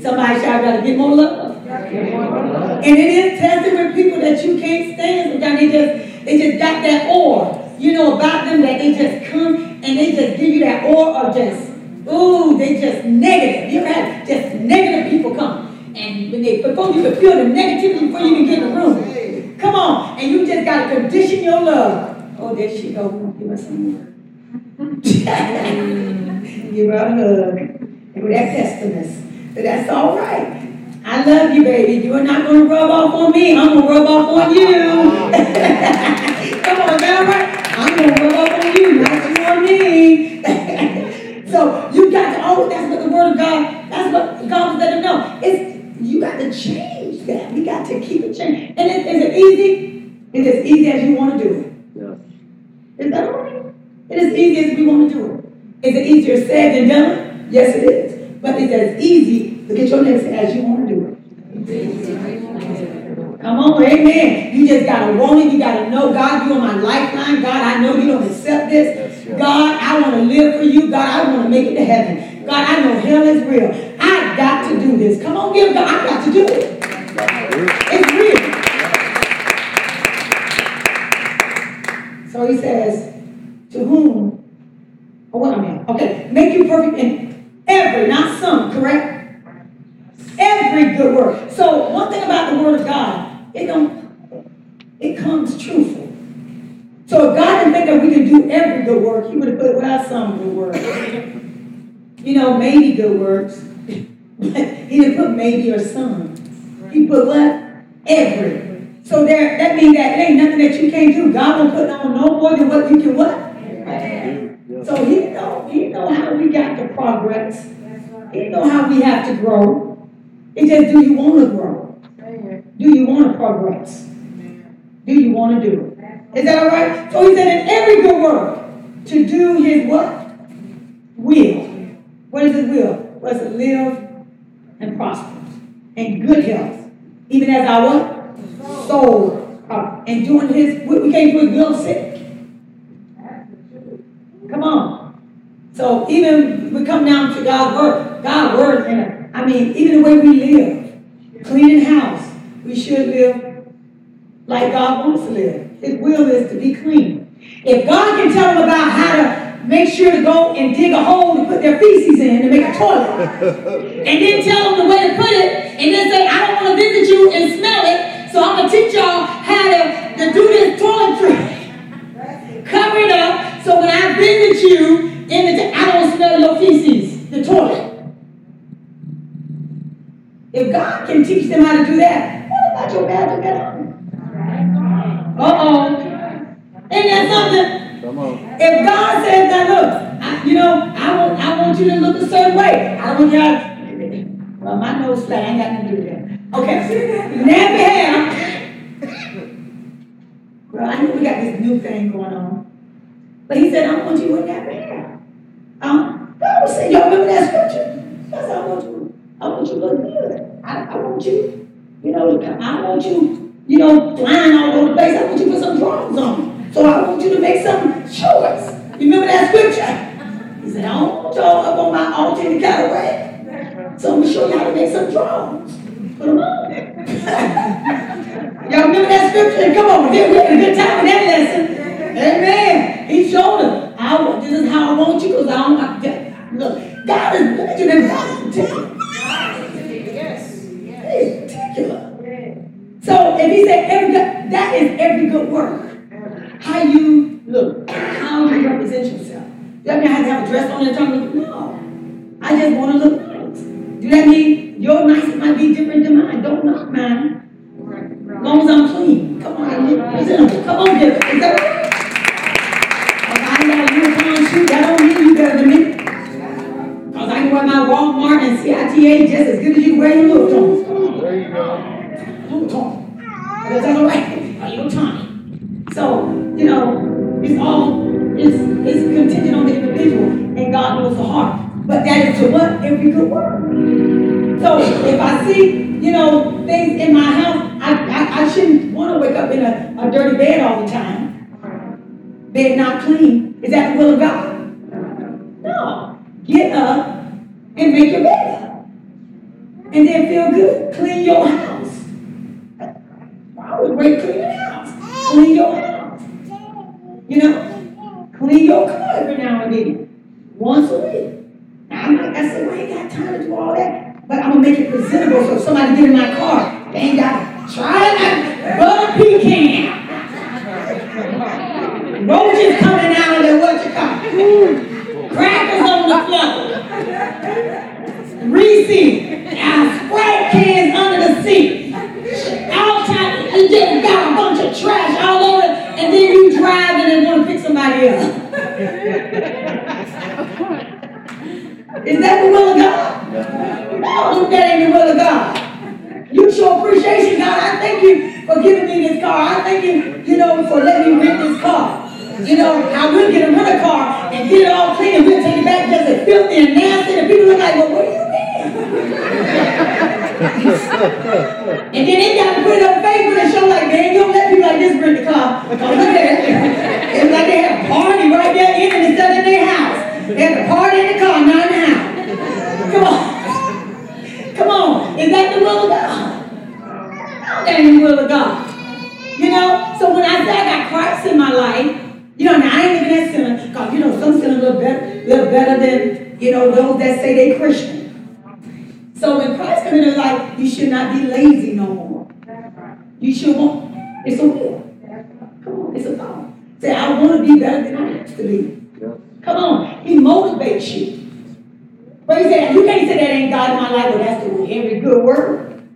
Somebody shout, gotta get more love. And it is tested with people that you can't stand. Sometimes they just got that aura, you know, about them, that they just come and they just give you that aura of just, ooh, they just negative. You ever had just negative people come? And before you can feel the negativity before you can get in the room. Come on. And you just got to condition your love. Oh, there she go. Give her some more. Give her a hug. And with that pestilence. But that's all right. I love you, baby. You are not going to rub off on me. I'm going to rub off on you. Come on, is that all right? I'm going to rub off on you, not you on me. Is it easier said than done? Yes, it is. But it's as easy, look at your neighbor, as you want to do it. Come on, amen. You just got to want it. You got to know, God, you are my lifeline. God, I know you don't accept this. God, I want to live for you. God, I want to make it to heaven. God, I know hell is real. I got to do this. Come on, give God. I got to do it. It's real. So he says, to whom, or what I mean, okay, make you perfect in every, not some, correct? Every good work. So one thing about the word of God, it comes truthful. So if God didn't think that we could do every good work, he would have put without some good works. You know, maybe good works. He didn't put maybe or some. He put what? Every. So that means that it ain't nothing that you can't do. God will put on no more than what you can what? So he know how we got to progress. He know how we have to grow. It's just, do you want to grow? Do you want to progress? Do you want to do it? Is that all right? So he said, in every good work, to do his what? Will. What is his will? Was to live and prosper in good health, even as our what? Soul. And doing his, we can't do his will sick. Come on. So even we come down to God's word, even the way we live, cleaning house, we should live like God wants to live. His will is to be clean. If God can tell them about how to make sure to go and dig a hole to put their feces in to make a toilet, and then tell them the way to put it, and then say, I don't want to visit you and smell it, so I'm going to teach y'all how to do this toiletry. Cover it up, so when I visit you, I don't smell your feces, the toilet. If God can teach them how to do that, what about your bathroom at home? Ain't that something? Come on. If God says that, look, I want you to look a certain way. I don't want y'all. Well, my nose flat. I ain't got nothing to do with that. Okay. Nappy hair. Well, I know we got this new thing going on. But he said, I want you with nappy hair. God said, y'all remember that scripture? He said, I want you to look good. I want you, I want you, flying all over the place. I want you to put some drawers on. So I want you to make some choice. You remember that scripture? He said, I don't want y'all up on my altar in the kind of way. So I'm going to show you how to make some drawers. Put them on. Y'all remember that scripture? Come on, we had a good time in that lesson. Amen. He showed us. This is how I want you, because I don't like that. Look, God is looking at God is particular. Yes. He's particular. So if he said that is every good work. How you look, how you represent yourself. Does that mean I have to have a dress on and time to look? No. I just want to look nice. Do that mean your nice might be different than mine? Don't knock mine. As long as I'm clean. Come on, I'm presentable. Come on, get it. Is that right? I ain't got a unicorn shoe. That don't mean you better than me. Because I can wear my Walmart and CITA just as good as you wear your little tones. There you go. Little tone. That's all right. A little tiny. So, it's contingent on the individual, and God knows the heart. But that is to what? Every good work. So if I see, things in my house, I shouldn't want to wake up in a dirty bed all the time. Bed not clean. Is that the will of God? No. Get up and make your bed up. And then feel good. Clean your house. I would wait, clean your house. Clean your house. Clean your car every now and then. Once a week. Now, I'm like, I said, well, I ain't got time to do all that. But I'm going to make it presentable so if somebody get in my car, they ain't got to try that butter pecan. Roaches coming out of there, crackers on the floor. Reese, Sprite cans under the seat. All time, you just got a bunch of trash all over, and then you driving and want to pick somebody up. Is that the will of God? No, that ain't the will of God. You show appreciation, God. I thank you for giving me this car. I thank you, for letting me rent this car. I will get a rental car and get it all clean and we'll take it back just as filthy and nasty, and people look like, well, where you been? And then they got to put it on Facebook and show like, man, you don't let people like this rent the car. Oh, look at it. It's like they had a party right there in it instead of in their house. They had a party in the car, not in the house. Come on. Come on. Is that the will of God? That ain't the will of God. You know, so when I say I got Christ in my life, you know, now I ain't living that sinner, because, you know, some sin a little better than, you know, those that say they Christian. So when Christ comes in his life, you should not be lazy no more. You should want, it's a will. Come on, it's a thought. Say, I want to be better than I used to be. Come on, he motivates you. But he said, you can't say that ain't God in my life, well, that's the every good word.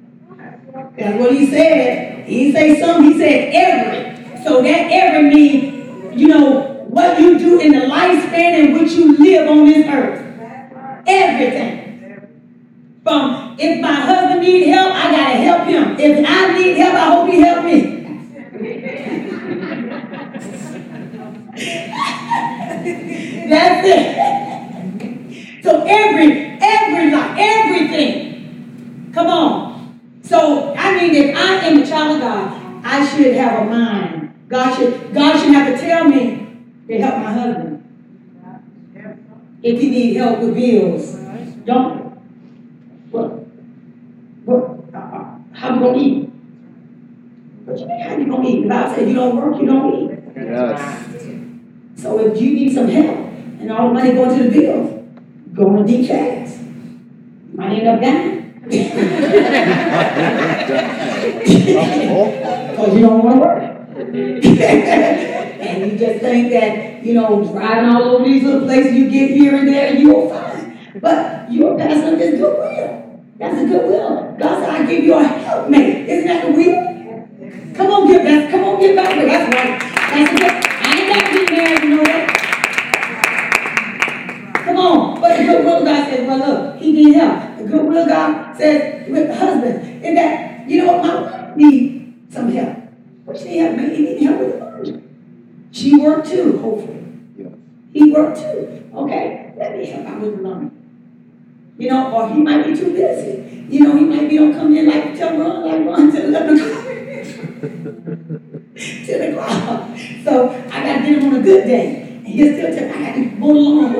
That's what he said. He didn't say some, he said every. So that every means, you know, what you do in the lifespan in which you live on this earth. Everything. From if my husband needs help, I gotta help him. If I need help, I hope he help me. That's it. So everything. Come on. So I mean, if I am a child of God, I should have a mind. God should have to tell me to help my husband. If he needs help with bills, don't. How you gonna eat? What you mean, how you gonna eat? The Bible said you don't work, you don't eat. Yes. So if you need some help and all the money going to the bill, go on a deep fast. You might end up dying. Because you don't want to work. And you just think that, you know, driving all over these little places, you get here and there, and you'll find. But you're a pastor of this goodwill. That's a good will. God said, I give you a helpmate. Isn't that the will? Come on, get back. Come on, get back there. That's right. That's a good. I ain't got to be married, you know that. Come on. But the good will of God says, well, look, he needs help. The good will of God says, with the husband, in that, you know what, my wife needs some help. What she need help? Maybe he needs help with the laundry. She worked too, hopefully. Yeah. He worked too. Okay, let me help out with the laundry. You know, or he might be too busy. You know, he might be don't come in like run to 11 o'clock. 10 o'clock. So I got to get him on a good day. And he'll still tell me, I got to mow the lawn,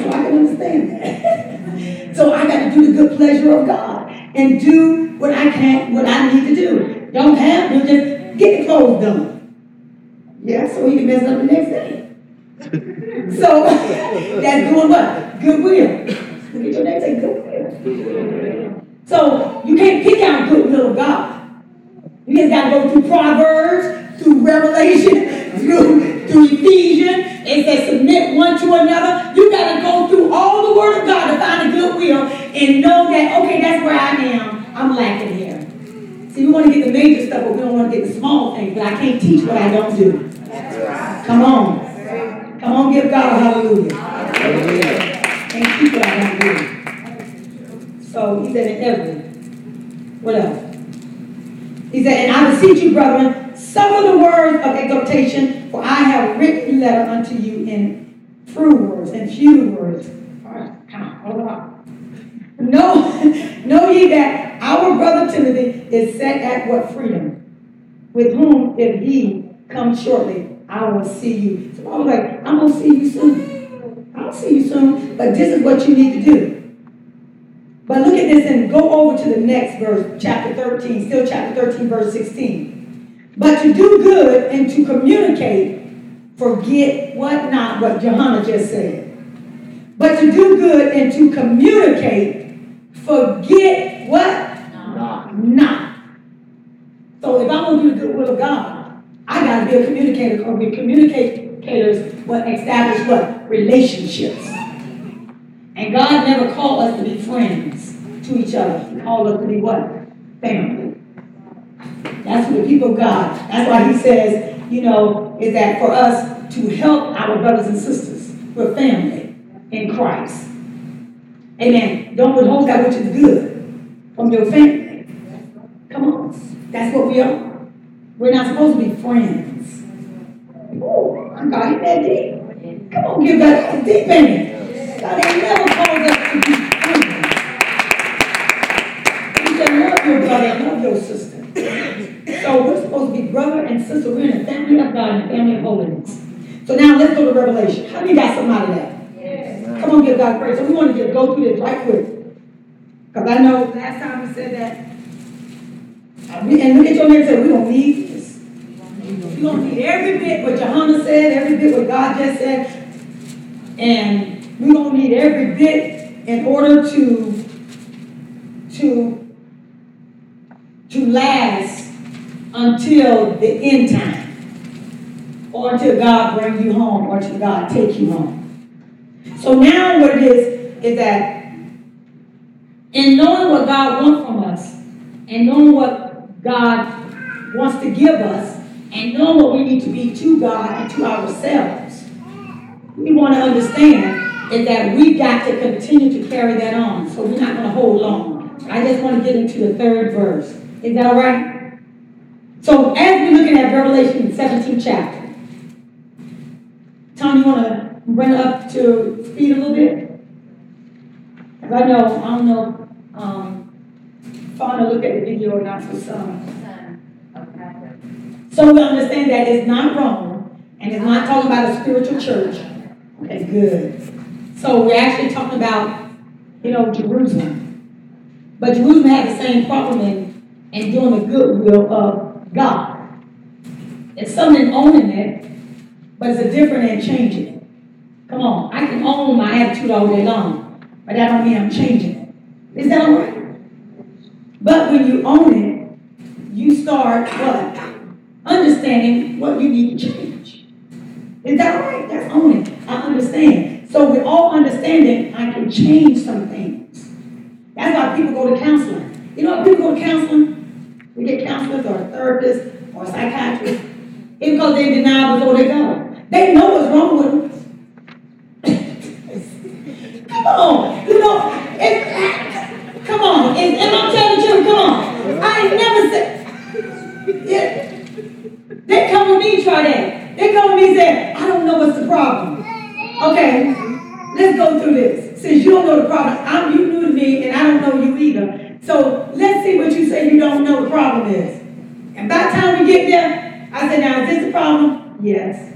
so I can understand that. So I got to do the good pleasure of God and do what I need to do. Don't have to just get the clothes done. Yeah, so he can mess up the next day. So that's doing what? Goodwill. Look at your name, say goodwill. So you can't pick out goodwill of God. You just got to go through Proverbs, through Revelation, through Ephesians. It says submit one to another. You got to go through all the Word of God to find a goodwill and know that, okay, that's where I am. I'm lacking here. See, we want to get the major stuff, but we don't want to get the small things. But I can't teach what I don't do. Come on. Come on, give God a hallelujah. Hallelujah. Can't teach what I don't do. So he said in every. What else? He said, and I beseech you, brethren, suffer the words of exhortation, for I have written letter unto you in few words, All right, come on, hold on. Know ye that our brother Timothy is set at what freedom, with whom if he comes shortly, I will see you. So I was like, I'm going to see you soon. I'll see you soon, but this is what you need to do. But look at this and go over to the next verse, chapter 13, still chapter 13, verse 16. But to do good and to communicate, forget what not, what Johanna just said. But to do good and to communicate, forget what? Not. So if I'm going to do the good will of God, I got to be a communicator, or be communicators, what establish what? Relationships. And God never called us to be friends to each other. He called us to be what? Family. That's for the people of God. That's why he says, you know, is that for us to help our brothers and sisters. We're family in Christ. Amen. Don't withhold that which is good from your family. Come on. That's what we are. We're not supposed to be friends. Oh, I got it that deep. Come on, give that a deep man. God ain't never called us to be hungry. He said, love your brother and love your sister. So we're supposed to be brother and sister. We're in the family of God and the family of holiness. So now let's go to Revelation. How many got something out of that? Yes. Come on, give God praise. So we want to just go through this right quick. Because I know last time we said that. And look at your name and say, we don't need this. We don't need every bit what Jhonson said, every bit what God just said. And we don't need every bit in order to last until the end time, or until God bring you home, or until God take you home. So now what it is that in knowing what God wants from us, and knowing what God wants to give us, and knowing what we need to be to God and to ourselves, we want to understand is that we got to continue to carry that on. So we're not going to hold long. I just want to get into the third verse. Is that all right? So as we're looking at Revelation 17 chapter, Tom, you want to bring it up to speed a little bit? Because I don't know, Father, look at the video or not for some. So we understand that it's not wrong, and it's not talking about a spiritual church. Okay, good. So we're actually talking about, Jerusalem. But Jerusalem had the same problem in doing the good will of God. It's something owning it, but it's a different in changing it. Come on, I can own my attitude all day long, but that don't mean I'm changing it. Is that all right? But when you own it, you start what? Understanding what you need to change. Is that right? That's owning. I understand. So with all understanding, I can change some things. That's why people go to counseling. You know why people go to counseling? They get counselors or a therapist or a psychiatrist. It's because they deny before they go. They know what's wrong with them. Come on. Come on. And I'm telling you, come on. I ain't never said. Yeah. They come with me, try that. They come with me and say, I don't know what's the problem. Okay, let's go through this. Since you don't know the problem, you new to me and I don't know you either. So let's see what you say you don't know the problem is. And by the time we get there, I said, now is this the problem? Yes.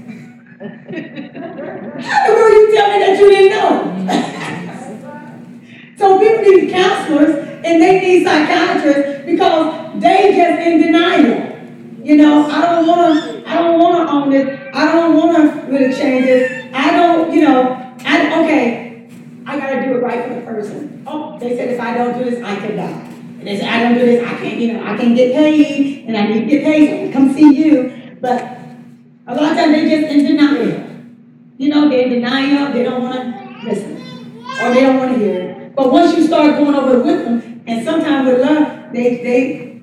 How the world you tell me that you didn't know? So people need counselors and they need psychiatrists because they just in denial. I don't want to own this. I don't want to really change this. I got to do it right for the person. Oh, they said if I don't do this, I can die. And they said I don't do this, I can't get paid, and I need to get paid, so I can come see you. But a lot of times they just in denial. They're in denial, they don't want to listen. Or they don't want to hear it. But once you start going over it with them, and sometimes with love, they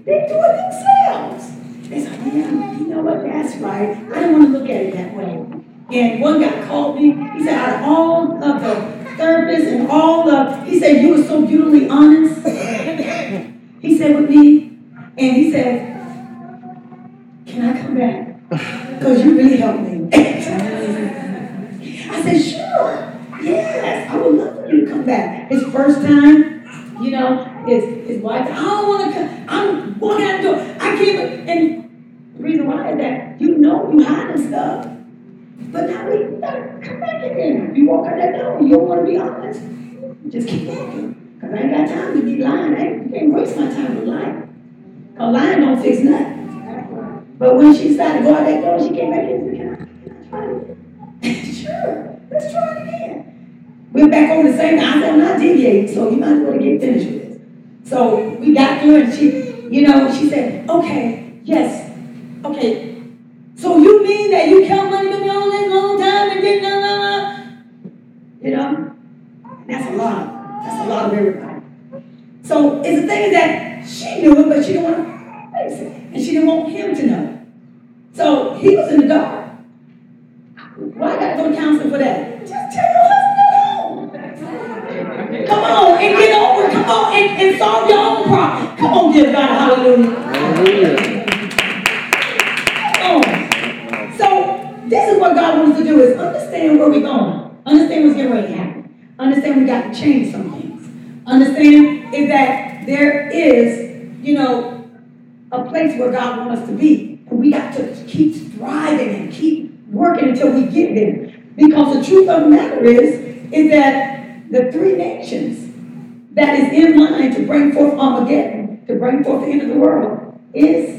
do it themselves. They say, yeah, you know what, that's right. I don't want to look at it that way. And one guy called me, he said, out of all of the therapists and he said, you were so beautifully honest. He said with me, and he said, can I come back? Because you really helped me. I said, sure, yes, I would love for you to come back. His first time, his wife, I don't want to come, I'm walking out the door, I can't, and the reason why is that you hiding stuff. But now we gotta come back in there. You walk out that door, you don't want to be honest. Just keep walking. Because I ain't got time to be lying. I can't waste my time with lying. Because lying don't fix nothing. But when she decided to go out that door, she came back in and said, can I try it again? Sure, let's try it again. We're back over the same time. I said, I'm not deviating, so you might as well get finished with this. So we got through and she said, okay, yes, okay. So you mean that you kept money with me all this long time and didn't That's a lot. That's a lot of everybody. So it's the thing that she knew it, but she didn't want to face it. And she didn't want him to know. So he was in the dark. Why I got to go to counseling for that? Just tell your husband at home. Come on and get over it. Come on and solve your own problem. Come on, give God a hallelujah. Hallelujah. This is what God wants to do, is understand where we're going. Understand what's getting ready to happen. Understand we got to change some things. Understand is that there is, a place where God wants us to be. And we got to keep striving and keep working until we get there. Because the truth of the matter is that the three nations that is in line to bring forth Armageddon, to bring forth the end of the world, is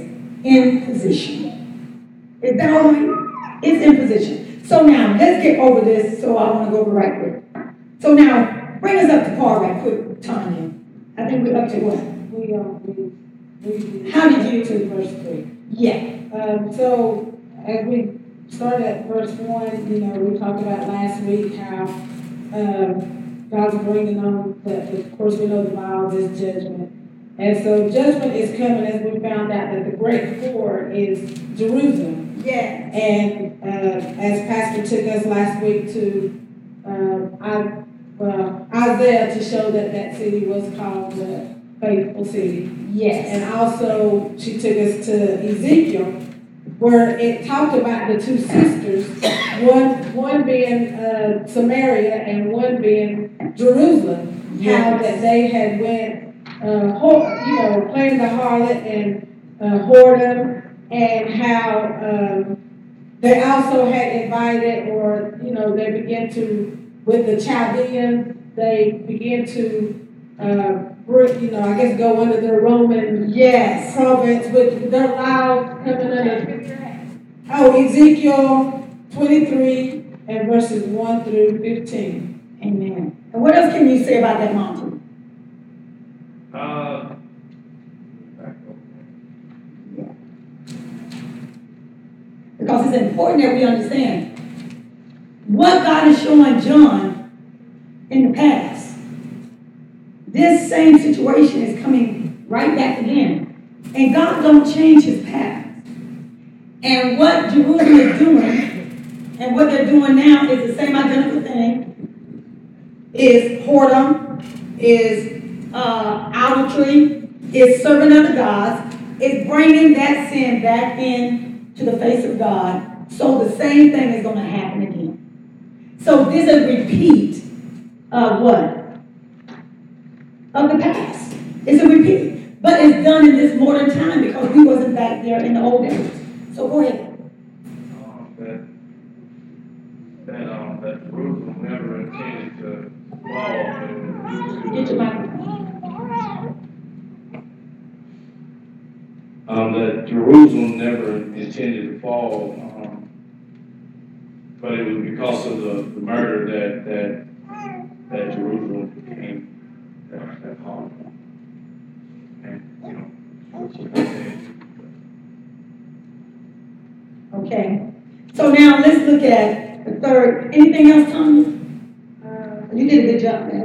in position. Is that all right? It's in position. So now, let's get over this, so I want to go over right quick. So now, bring us up to par right quick, Tanya. I think we're up to what? How did you to verse 3? Yeah. So, as we started at verse 1, we talked about last week how God's bringing on, of course we know the vials is judgment. And so judgment is coming as we found out that the great four is Jerusalem. Yeah. And as Pastor took us last week to Isaiah to show that city was called the faithful city. Yes. And also she took us to Ezekiel, where it talked about the two sisters, one being Samaria and one being Jerusalem. Yes. How that they had went, playing the harlot and whoredom, and how they also had invited, or they began to, with the Chaldeans, they began to go under the Roman province with their laws coming under. Ezekiel 23 and verses 1 through 15. Amen. And what else can you say about that mountain? Because it's important that we understand what God is showing John in the past. This same situation is coming right back again. And God don't change his path. And what Jerusalem is doing, and what they're doing now is the same identical thing. Is whoredom, is idolatry, is serving other gods, is bringing that sin back in to the face of God. So the same thing is going to happen again. So this is a repeat of what? Of the past. It's a repeat. But it's done in this modern time because we wasn't back there in the old days. So go ahead. That Jerusalem never intended to fall. Get your microphone. That Jerusalem never intended to fall, but it was because of the murder that Jerusalem became that hard. Okay. So now let's look at the third. Anything else, Tony? You did a good job, man.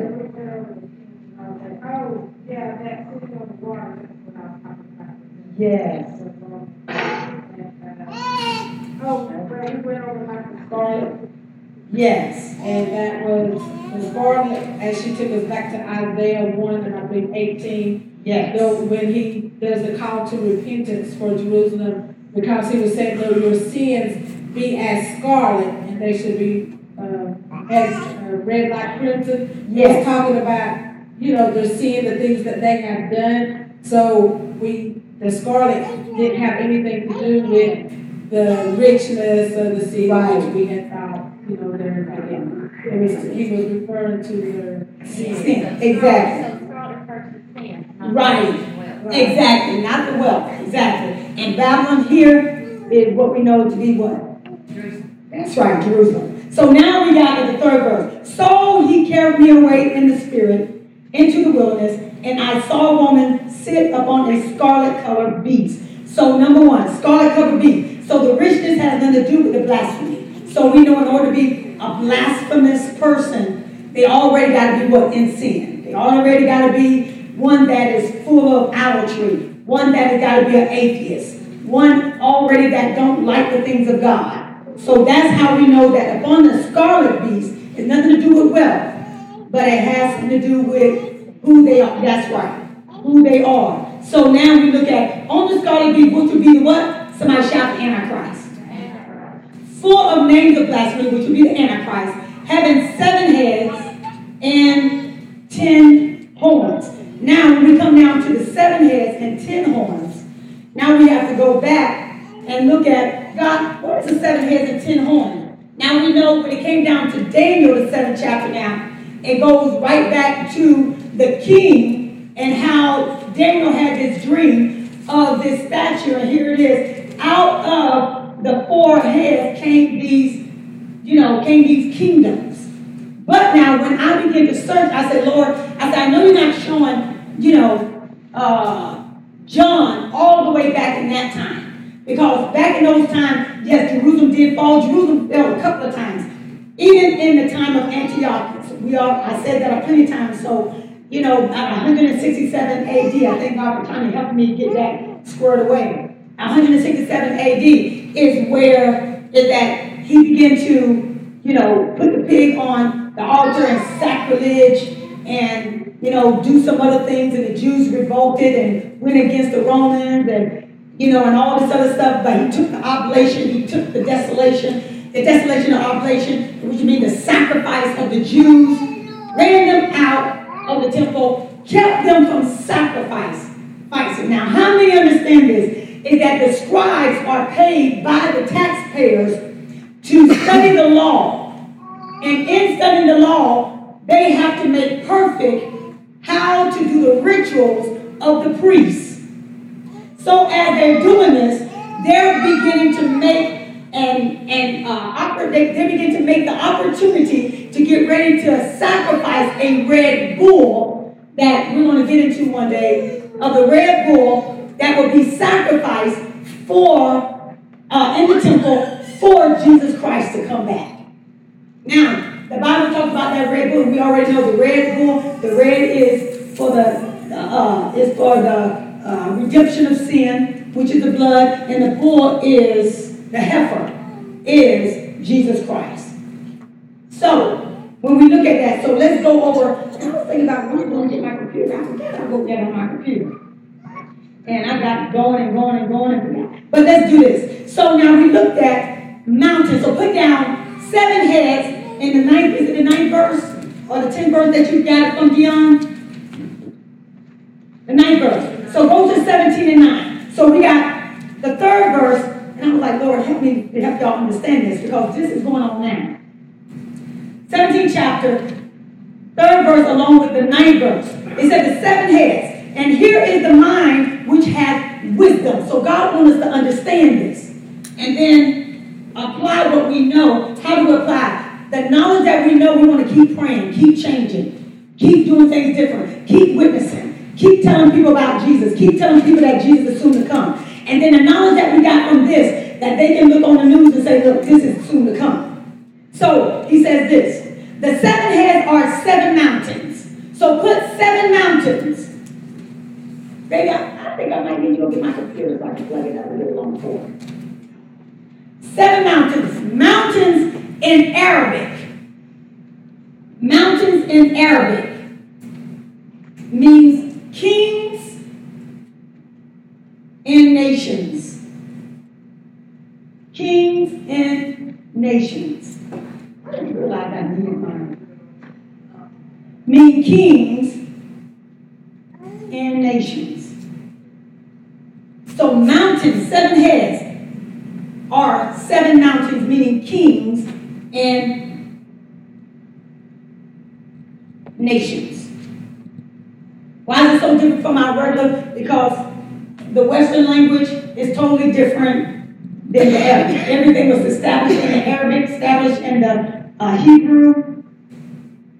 That sitting on the water, that's what I was talking about. Yes. Where he went over like the scarlet. Yes. And that was the scarlet, as she took us back to Isaiah 1 and I believe 18. Yes. Though when he does the call to repentance for Jerusalem, because he was saying, though your sins be as scarlet, and they should be as red like crimson. Yes. He's talking about, the sin, the things that they have done. So the scarlet didn't have anything to do with the richness of the city, which we had thought, there in the beginning. He was referring to their sin. Exactly. Scarlet versus sin. Right. Exactly. Not the wealth. Exactly. And Babylon here is what we know to be what? Jerusalem. That's right, Jerusalem. So now we got to the third verse. So he carried me away in the spirit into the wilderness, and I saw a woman sit upon a scarlet-colored beast. So number one, scarlet-colored beast. So the richness has nothing to do with the blasphemy. So we know in order to be a blasphemous person, they already got to be what? In sin. They already got to be one that is full of idolatry, one that has got to be an atheist, one already that don't like the things of God. So that's how we know that upon the scarlet beast, it's nothing to do with wealth, but it has something to do with who they are. That's right, who they are. So now we look at, on the scarlet beast, which would be the what? Somebody shout the Antichrist. Full of names of blasphemy, which would be the Antichrist, having 7 heads to know when it came down to Daniel, the 7th chapter now, it goes right back to the king and how Daniel had this dream of this statue, and here it is. Out of the 4 heads came these kingdoms. But now when I began to search, I said, Lord, I know you're not showing, John all the way back in that time. Because back in those times, yes, Jerusalem did fall. Jerusalem fell a couple of times. Even in the time of Antiochus. I said that plenty of times. So, 167 AD, I thank God for trying to help me get that squared away. 167 AD is that he began to, put the pig on the altar and sacrilege and, do some other things, and the Jews revolted and went against the Romans and all this other stuff. But he took the oblation, he took the desolation of oblation, which means the sacrifice of the Jews, ran them out of the temple, kept them from sacrificing. Now, how many understand this? Is that the scribes are paid by the taxpayers to study the law. And in studying the law, they have to make perfect how to do the rituals of the priests. So as they're doing this, they're beginning to make they begin to make the opportunity to get ready to sacrifice a red bull that we're going to get into one day, of the red bull that will be sacrificed for in the temple for Jesus Christ to come back. Now, the Bible talks about that red bull. We already know the red bull. The red is for the redemption of sin, which is the blood, and the bull is the heifer, is Jesus Christ. So, when we look at that, so let's go over. I was thinking about when I'm going to get my computer. I forgot I wrote that on my computer. And I got going and forgot. But let's do this. So now we looked at mountains. So put down 7 heads in the 9th, is it the 9th verse? Or the 10th verse that you got from Dion? The 9th verse. So go to 17 and 9. So we got the 3rd verse, and I was like, Lord, help me to help y'all understand this, because this is going on now. 17th chapter, 3rd verse, along with the 9th verse. It said the 7 heads. And here is the mind which hath wisdom. So God wants us to understand this. And then apply what we know. How do we apply? The knowledge that we know, we want to keep praying, keep changing, keep doing things different, keep witnessing, keep telling people about Jesus, keep telling people that Jesus is soon to come. And then the knowledge that we got from this, that they can look on the news and say, look, this is soon to come. So he says this, the 7 heads are 7 mountains. So put 7 mountains. Baby, I think I might need to go get my computer so I can plug it up a little on the board. 7 mountains. Mountains in Arabic. Mountains in Arabic means kings and nations. Kings and nations. I didn't realize I needed mine. Mean kings and nations. So mountains, 7 heads, are 7 mountains, meaning kings and nations. Why is it so different from our regular? Because the Western language is totally different than the Arabic. Everything was established in the Arabic, established in the Hebrew,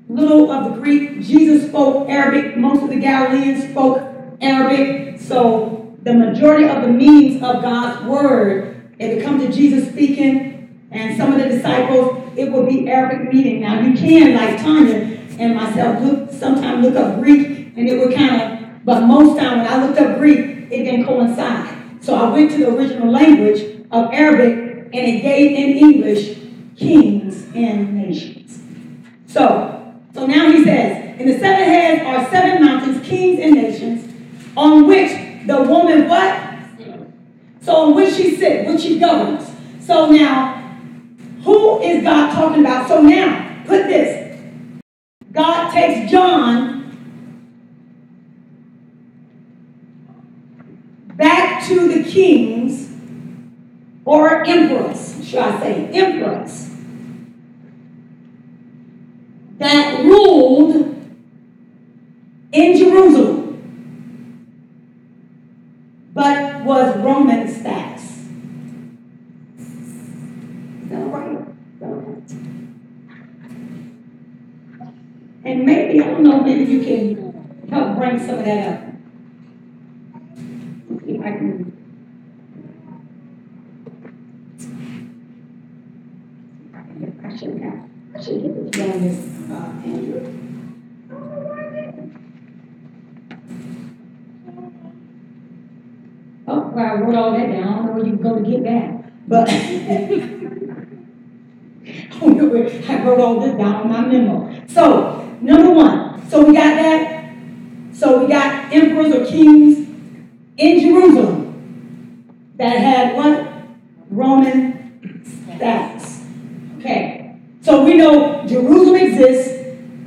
little of the Greek. Jesus spoke Arabic. Most of the Galileans spoke Arabic. So the majority of the meanings of God's word, if it comes to Jesus speaking and some of the disciples, it will be Arabic meaning. Now you can, like Tanya and myself, sometimes look up Greek, and it would kind of, but most time when I looked up Greek, it didn't coincide. So I went to the original language of Arabic, and it gave in English kings and nations. So now he says, in the 7 heads are 7 mountains, kings and nations, on which the woman what? So on which she sits, which she governs. So now, who is God talking about? So now, put this. God takes John back to the kings, or emperors, should I say, emperors, And maybe, I don't know, maybe you can help bring some of that up. See if I can. I should get this down this, Andrew. Oh, well, I wrote all that down. I don't know where you can go to get that. But I wrote all this down on my memo. So, number one. So we got that. So we got emperors or kings in Jerusalem that had what? Roman status. Okay. So we know Jerusalem exists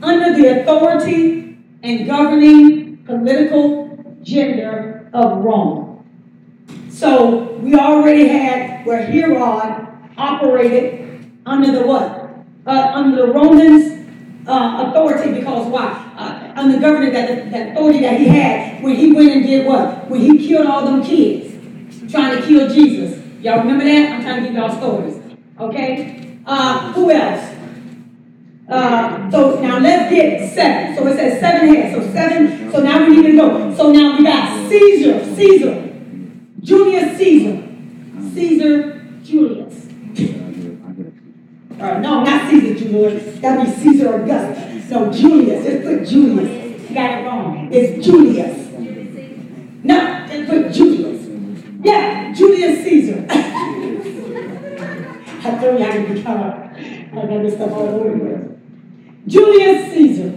under the authority and governing political gender of Rome. So we already had where Herod operated under the what? Under the Romans' authority, because why? Under government, that authority that he had when he went and did what? When he killed all them kids, trying to kill Jesus. Y'all remember that? I'm trying to give y'all stories. Okay? Who else? So now let's get 7. So it says 7 heads. So 7. So now we need to go. So now we got Caesar. Julius Caesar. Caesar Julius. No, not Caesar Julius. That would be Caesar Augustus. No, Julius. Just put Julius. You got it wrong. It's Julius. No, just put Julius. Yeah, Julius Caesar. I told you I could be caught up. I got this stuff all over the place. Julius Caesar.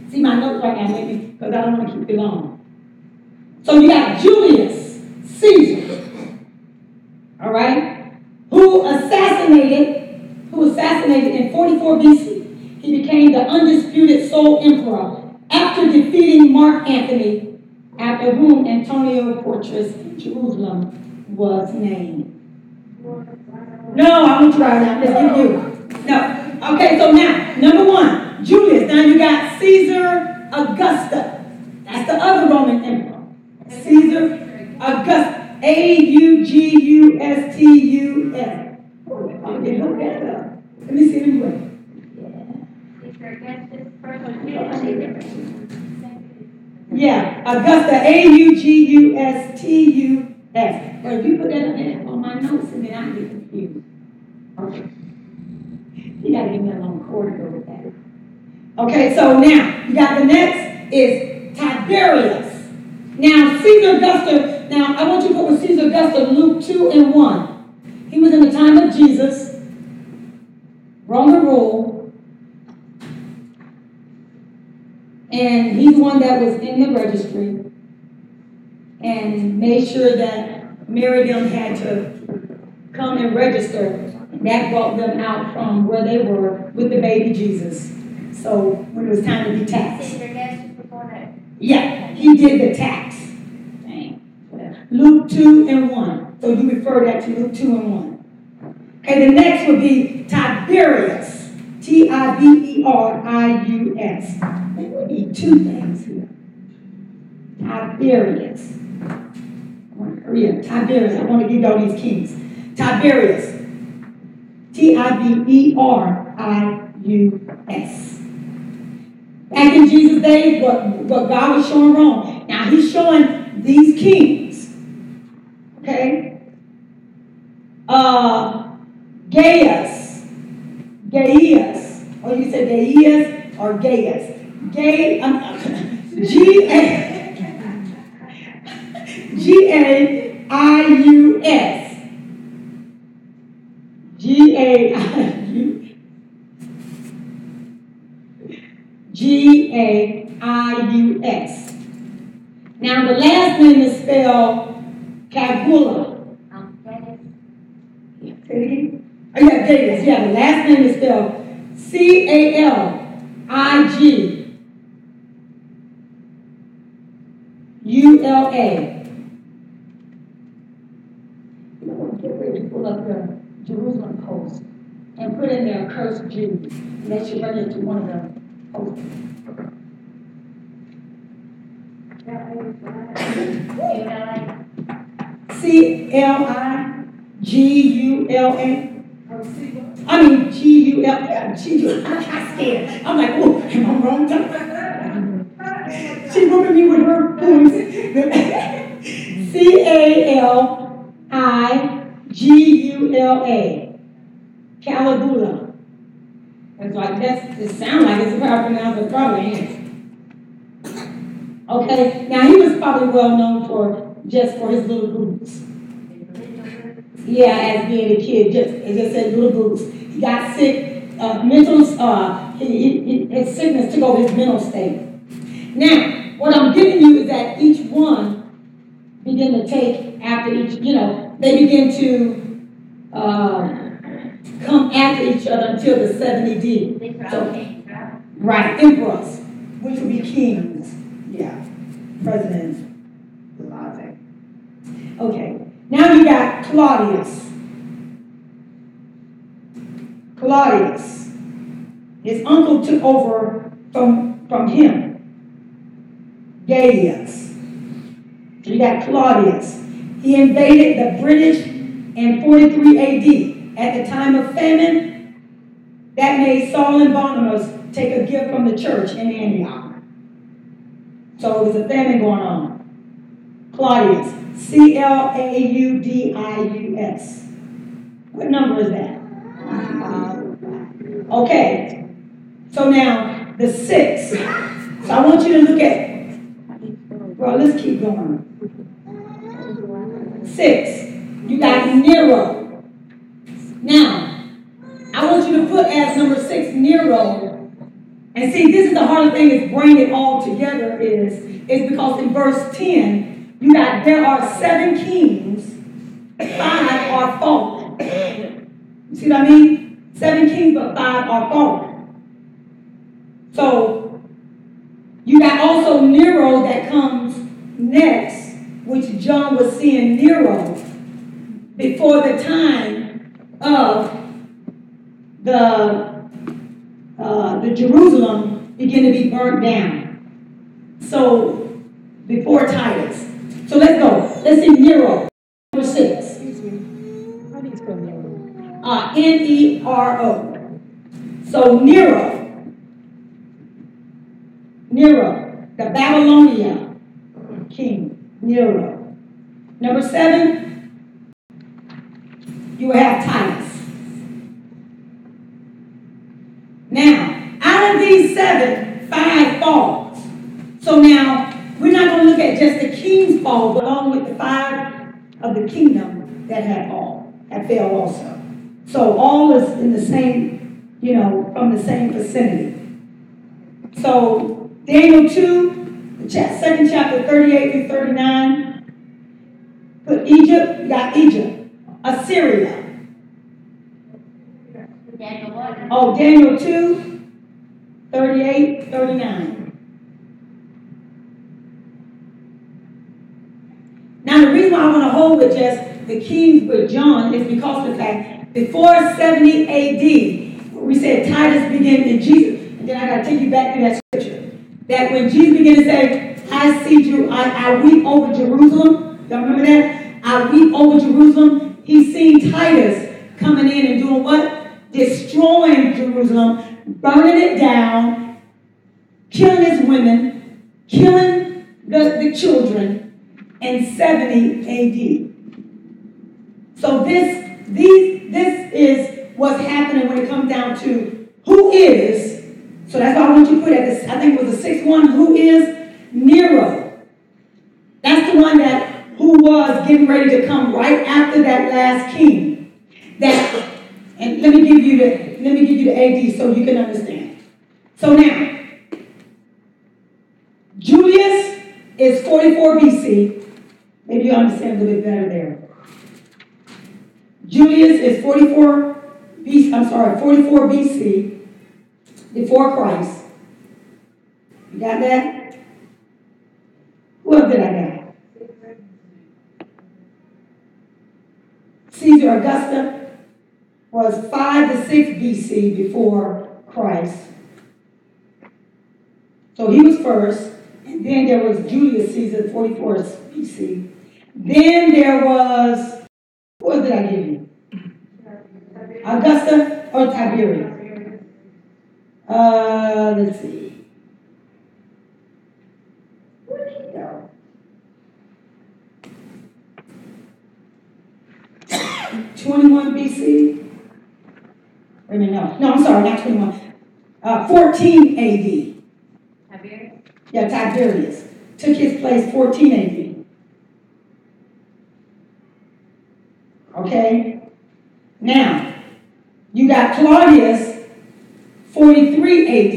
See my notes right now, maybe, because I don't want to keep it long. So you got Julius Caesar. All right? Who assassinated in 44 BC. He became the undisputed sole emperor after defeating Mark Antony, after whom Antonio Fortress Jerusalem was named. No, I won't try that. Let's give you. No. Okay, so now, number 1, Julius. Now you got Caesar Augusta. That's the other Roman emperor. Caesar Augusta. Augustus. Oh, they look that up. Let me see it anyway. Yeah, Augusta, Augustus. Well, if you put that up there on my notes, and then I get confused. Okay. You gotta give me a long cord to go with that. Okay, so now, you got the next is Tiberius. Now, Caesar Augusta, now I want you to put with Caesar Augusta, Luke 2 and 1. He was in the time of Jesus, Roman rule, and he's the one that was in the registry and made sure that Mary them had to come and register. That brought them out from where they were with the baby Jesus. So when it was time to be taxed. Yeah, he did the tax. Luke 2 and 1. So you refer that to Luke 2 and 1. Okay, the next would be Tiberius. Tiberius. We need 2 things here. Tiberius. Tiberius. I want to give y'all these kings. Tiberius. Tiberius. Back in Jesus' days, what God was showing Rome. Now he's showing these kings. Okay? Gaius. Or you say Gaius or Gaius. Gaius. Now the last name is spelled Cabula. Say it again. Oh yeah, Gaius. Yeah, the last name is spelled Caligula. Get ready to pull up the Jerusalem Post and put in there cursed Jews. And that should run into one of the posts. Caligula. I mean, Gul. Yeah, Gul. I'm scared. I'm like, oh, am Caligula. It's like, it sounds like it's probably pronounced, but probably ain't. Okay, now he was probably well known for his little boots. Yeah, as being a kid, it just said little boots. He got sick, his sickness took over his mental state. Now, what I'm giving you is that each one begin to take after each, they begin to come after each other until the 70 AD. So, right, emperors, which would be kings. Yeah, presidents. Okay, now you got Claudius. His uncle took over from him. Gaius. So you got Claudius. He invaded the British in 43 AD. At the time of famine, that made Saul and Barnabas take a gift from the church in Antioch. So it was a famine going on. Claudius. Claudius. What number is that? Okay. So now, the 6. So I want you to look at, well, let's keep going. 6. You got Nero. Now, I want you to put as number 6 Nero. And see, this is the hard thing is bringing it all together is because in verse 10, you got there are 7 kings, 5 are fallen. You see what I mean? 7 kings, but 5 are fallen. So, you got also Nero that comes next, which John was seeing Nero before the time of the Jerusalem began to be burnt down. So, before Titus. So let's go. Let's see Nero, number 6. Nero. So Nero, the Babylonian king, Nero. Number 7, you will have Titus. Now, out of these 7, 5 falls. So now, we're not going to look at just the king's fall, but along with the 5 of the kingdom that fell also. So all is in the same, from the same vicinity. So Daniel 2, the 2nd chapter, 38 through 39. Put Egypt, you got Egypt. Assyria. Daniel 2, 38, 39. Now the reason why I want to hold with just the kings with John is because of the fact, before 70 AD, we said Titus began in Jesus, and then I got to take you back to that scripture, that when Jesus began to say, I weep over Jerusalem, y'all remember that? I weep over Jerusalem. He's seen Titus coming in and doing what? Destroying Jerusalem, burning it down, killing its women, killing the children in 70 AD. So this is what's happening when it comes down to who is, so that's why I want you to put at this, I think it was the 6th one, who is Nero. That's the one who was getting ready to come right after that last king. And let me give you the AD so you can understand. So now, Julius is 44 BC. Maybe you understand a little bit better there. Julius is 44 BC, before Christ. You got that? Who else did I got? Caesar Augusta was 5 to 6 BC before Christ. So he was first, and then there was Julius Caesar, 44 BC. Then there was, what did I give you? Augusta or Tiberius? Let's see. Where did he go? 21 BC. Wait a minute, no, I'm sorry, not 21. 14 AD. Tiberius? Yeah, Tiberius took his place 14 AD. Okay? Now, you got Claudius, 43 AD.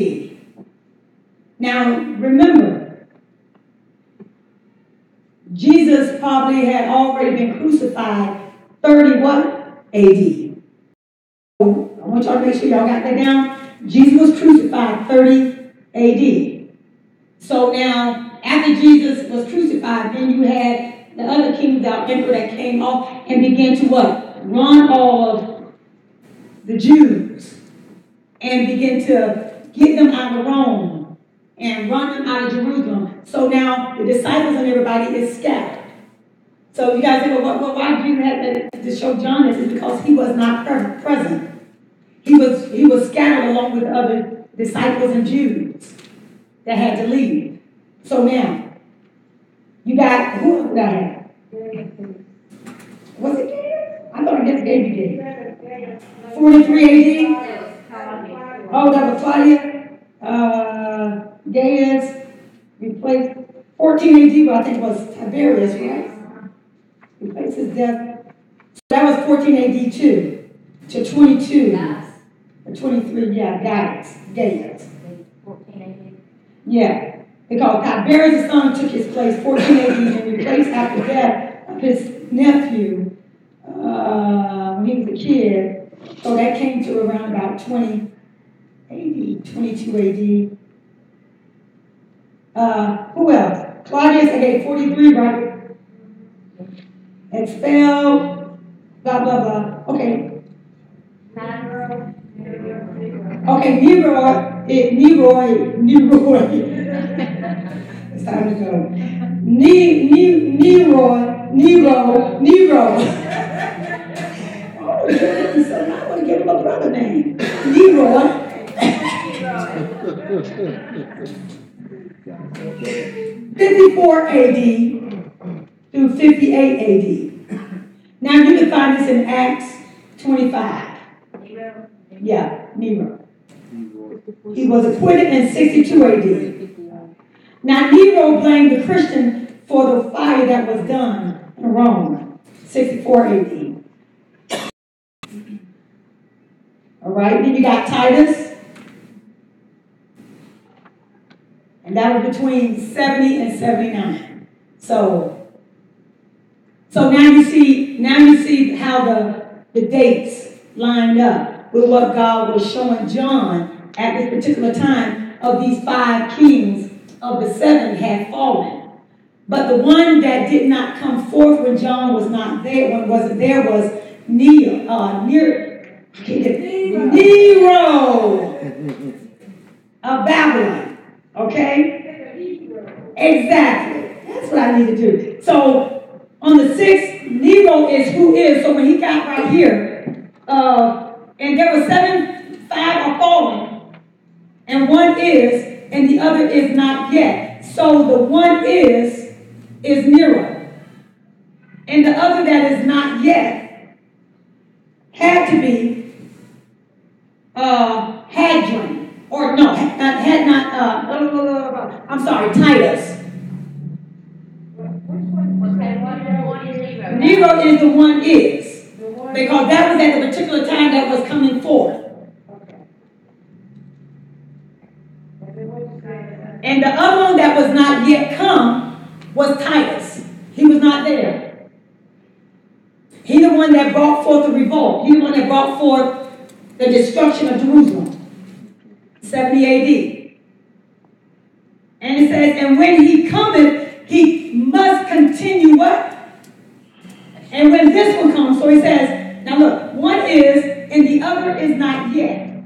Now, remember, Jesus probably had already been crucified 30 what? AD. I want y'all to make sure y'all got that down. Jesus was crucified 30 AD. So now, after Jesus was crucified, then you had the other kings out, emperor that came off and began to what? Run all of the Jews and begin to get them out of Rome and run them out of Jerusalem. So now the disciples and everybody is scattered. So you guys say, well why did Jesus have to show John this? Is because he was not present. He was scattered along with the other disciples and Jews that had to leave. So now, you got, who else did I have? Was it Gaius? I thought I guess gave you Gaius. 43 AD? Oh, that was Claudia. Gaius replaced 14 AD, but I think it was Tiberius, right? Replaced his death. So that was 14 AD too, to 22. Or 23, yeah, Gaius. 14 AD. Yeah, because Tiberius' son took his place 14 AD and replaced after death of his nephew when he was a kid. So that came to around about 20 AD, 22 AD. Who else? Claudius, I gave 43, right? Expelled, blah, blah, blah. Okay. Okay, Nero. It's time to go. Nero. Oh, so now I want to give him a brother name. Nero. 54 AD through 58 AD. Now you can find this in Acts 25. Yeah, Nero. He was acquitted in 62 AD. Now Nero blamed the Christian for the fire that was done in Rome, 64 AD. All right, then you got Titus. And that was between 70 and 79. So now you see how the dates lined up with what God was showing John at this particular time of these 5 kings of the 7 had fallen. But the one that did not come forth when John was not there, when wasn't there, was Nero of Babylon. Okay? Exactly. That's what I need to do. So on the 6th, Nero is who is. So when he got right here, and there were 5 are fallen, and 1 is, and the other is not yet. So the 1 is Nero. And the other that is not yet had to be Hadrian. Or no, I'm sorry, Titus. Nero is the 1 is. Because that was at the particular time that was coming forth. And the other one that was not yet come was Titus. He was not there. He the one that brought forth the revolt. He the one that brought forth the destruction of Jerusalem. 70 AD. And it says, and when he cometh, he must continue what? And when this one comes, so he says, now look, 1 is, and the other is not yet.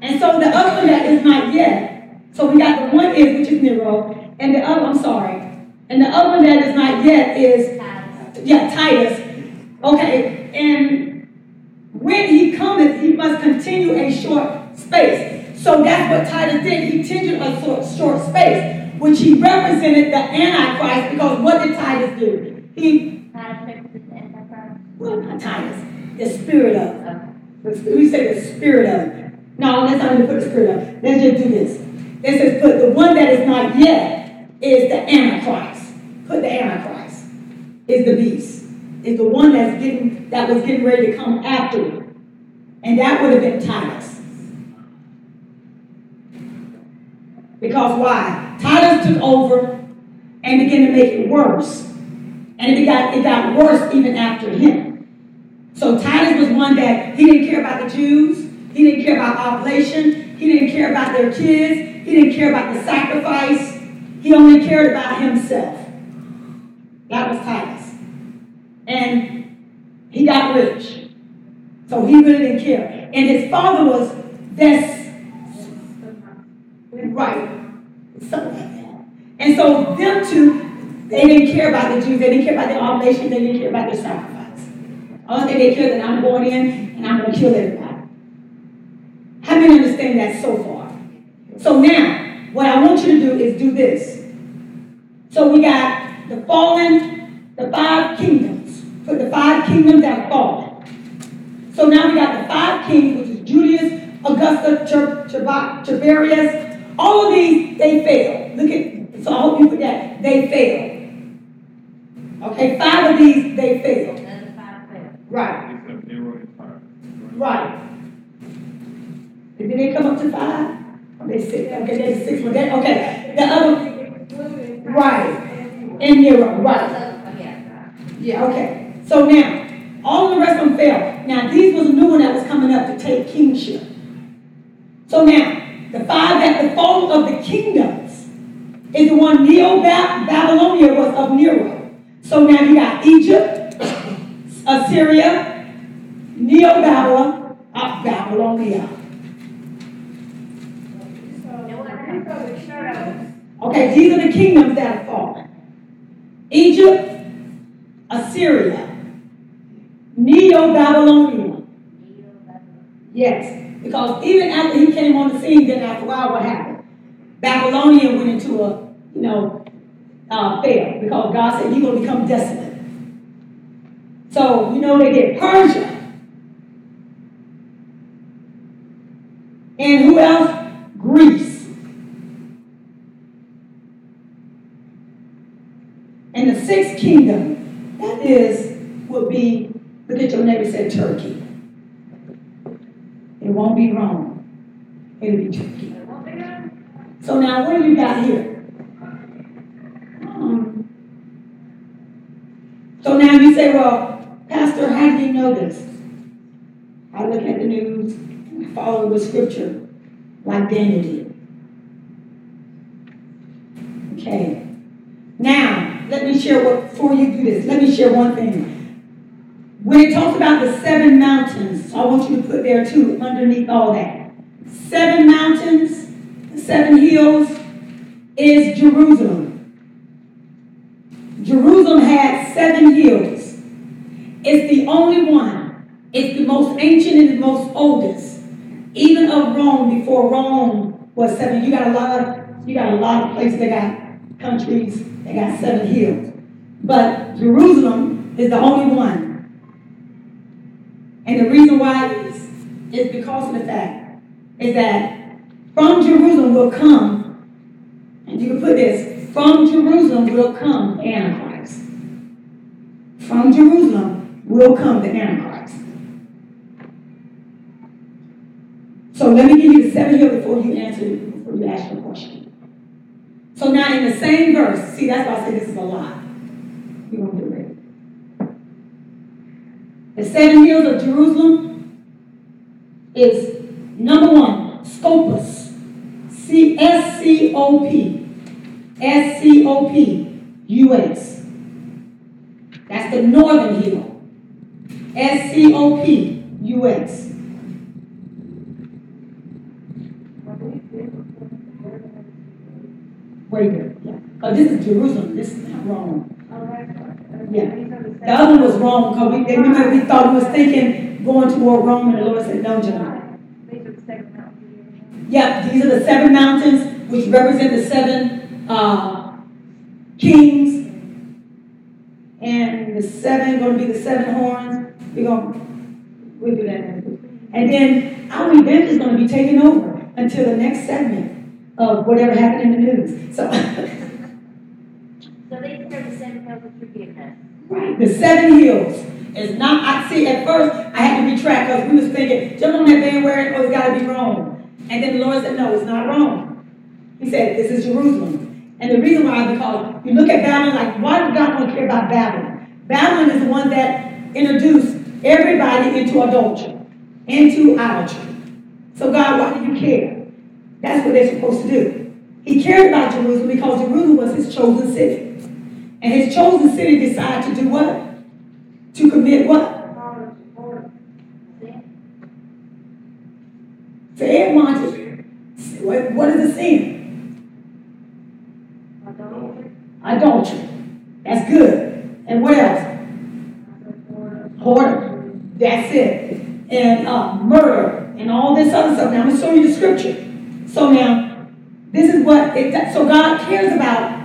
And so the other one that is not yet, so we got the 1 is, which is Nero, and the other, and the other one that is not yet is, Titus. Okay, and when he cometh, he must continue a short space. So that's what Titus did. He continued a short space, which he represented the Antichrist, because what did Titus do? not Titus, the spirit of. We say the spirit of. No, let's not even put the spirit of. Let's just do this. Let's just put the one that is not yet is the Antichrist. Put the Antichrist. Is the beast. Is the one that was getting ready to come afterward. And that would have been Titus. Because why? Titus took over and began to make it worse. And it got worse even after him. So Titus was one that he didn't care about the Jews. He didn't care about oblation. He didn't care about their kids. He didn't care about the sacrifice. He only cared about himself. That was Titus. And he got rich. So he really didn't care. And his father was this. Right. Something like that. And so them two, they didn't care about the Jews. They didn't care about the oblation. They didn't care about their sacrifice. Only thing they cared that I'm going in and I'm going to kill everybody. How many understand that so far? So now, what I want you to do is do this. So we got the fallen, the 5 kingdoms. Put the 5 kingdoms that are fallen. So now we got the 5 kings, which is Julius, Augusta, Tiberius. All of these, they failed. Look at, so I hope you put that. They failed. Okay, 5 of these, they failed. And the 5 failed. Right. Right. Did they come up to 5? Or they 6? Okay, there's 6. Okay, the other, right. And Nero, right. Yeah, okay. So now, all the rest of them failed. Now, these was a new one that was coming up to take kingship. So now, the 5 that the fall of the kingdoms is the one Babylonia was of Nero. So now you got Egypt, Assyria, Neo-Babylon, Babylonia. Okay, these are the kingdoms that have fallen. Egypt, Assyria, Neo-Babylonia. Yes. Because even after he came on the scene, then after a while, what happened? Babylonia went into a, fail. Because God said, you're going to become desolate. So, they did Persia. And who else? Greece. And the 6th kingdom, would be, look at your neighbor, said Turkey. It won't be Rome. It'll be Turkey. So now, what do you got here? So now you say, well, Pastor, how do you know this? I look at the news and follow the scripture like Daniel did. Okay. Now, let me share before you do this, let me share one thing. When it talks about the 7 mountains, I want you to put there too, underneath all that. 7 mountains, 7 hills is Jerusalem. Jerusalem had 7 hills. It's the only one. It's the most ancient and the most oldest. Even of Rome, before Rome was 7. You got a lot of places that got countries that got 7 hills. But Jerusalem is the only one. And the reason why is because of the fact is that from Jerusalem will come, and you can put this, from Jerusalem will come the Antichrist. From Jerusalem will come the Antichrist. So let me give you the 7 hills before you ask your question. So now in the same verse, see, that's why I say this is a lot. We're going to get ready. The 7 hills of Jerusalem is number 1, Scopus. S-C-O-P. S-C-O-P-U-S. That's the northern hill. S-C-O-P-U-S. Wait there. Yeah. Oh, this is Jerusalem. This is not Rome. Yeah. The other one was wrong because we thought we was thinking going toward Rome, and the Lord said, no, John. Yeah, these are the 7 mountains, which represent the 7 kings, and the 7 going to be the 7 horns. We'll do that next week. And then our event is gonna be taken over until the next segment of whatever happened in the news. So, So these are the 7 hills that you're giving us. right, the 7 hills is not, I see, at first, I had to retract because we was thinking, jump on that bandwagon, oh, it's gotta be Rome. And then the Lord said, no, it's not Rome. He said, this is Jerusalem. And the reason why, because you look at Babylon, like, why does God not care about Babylon? Babylon is the one that introduced everybody into adultery, into idolatry. So God, why do you care? That's what they're supposed to do. He cared about Jerusalem because Jerusalem was his chosen city. And his chosen city decided to do what? To commit what? Say it, Monty. What is the sin? Adultery. That's good. And what else? Hoard. That's it. And murder and all this other stuff. Now I'm going to show you the scripture. So now, this is what, so God cares about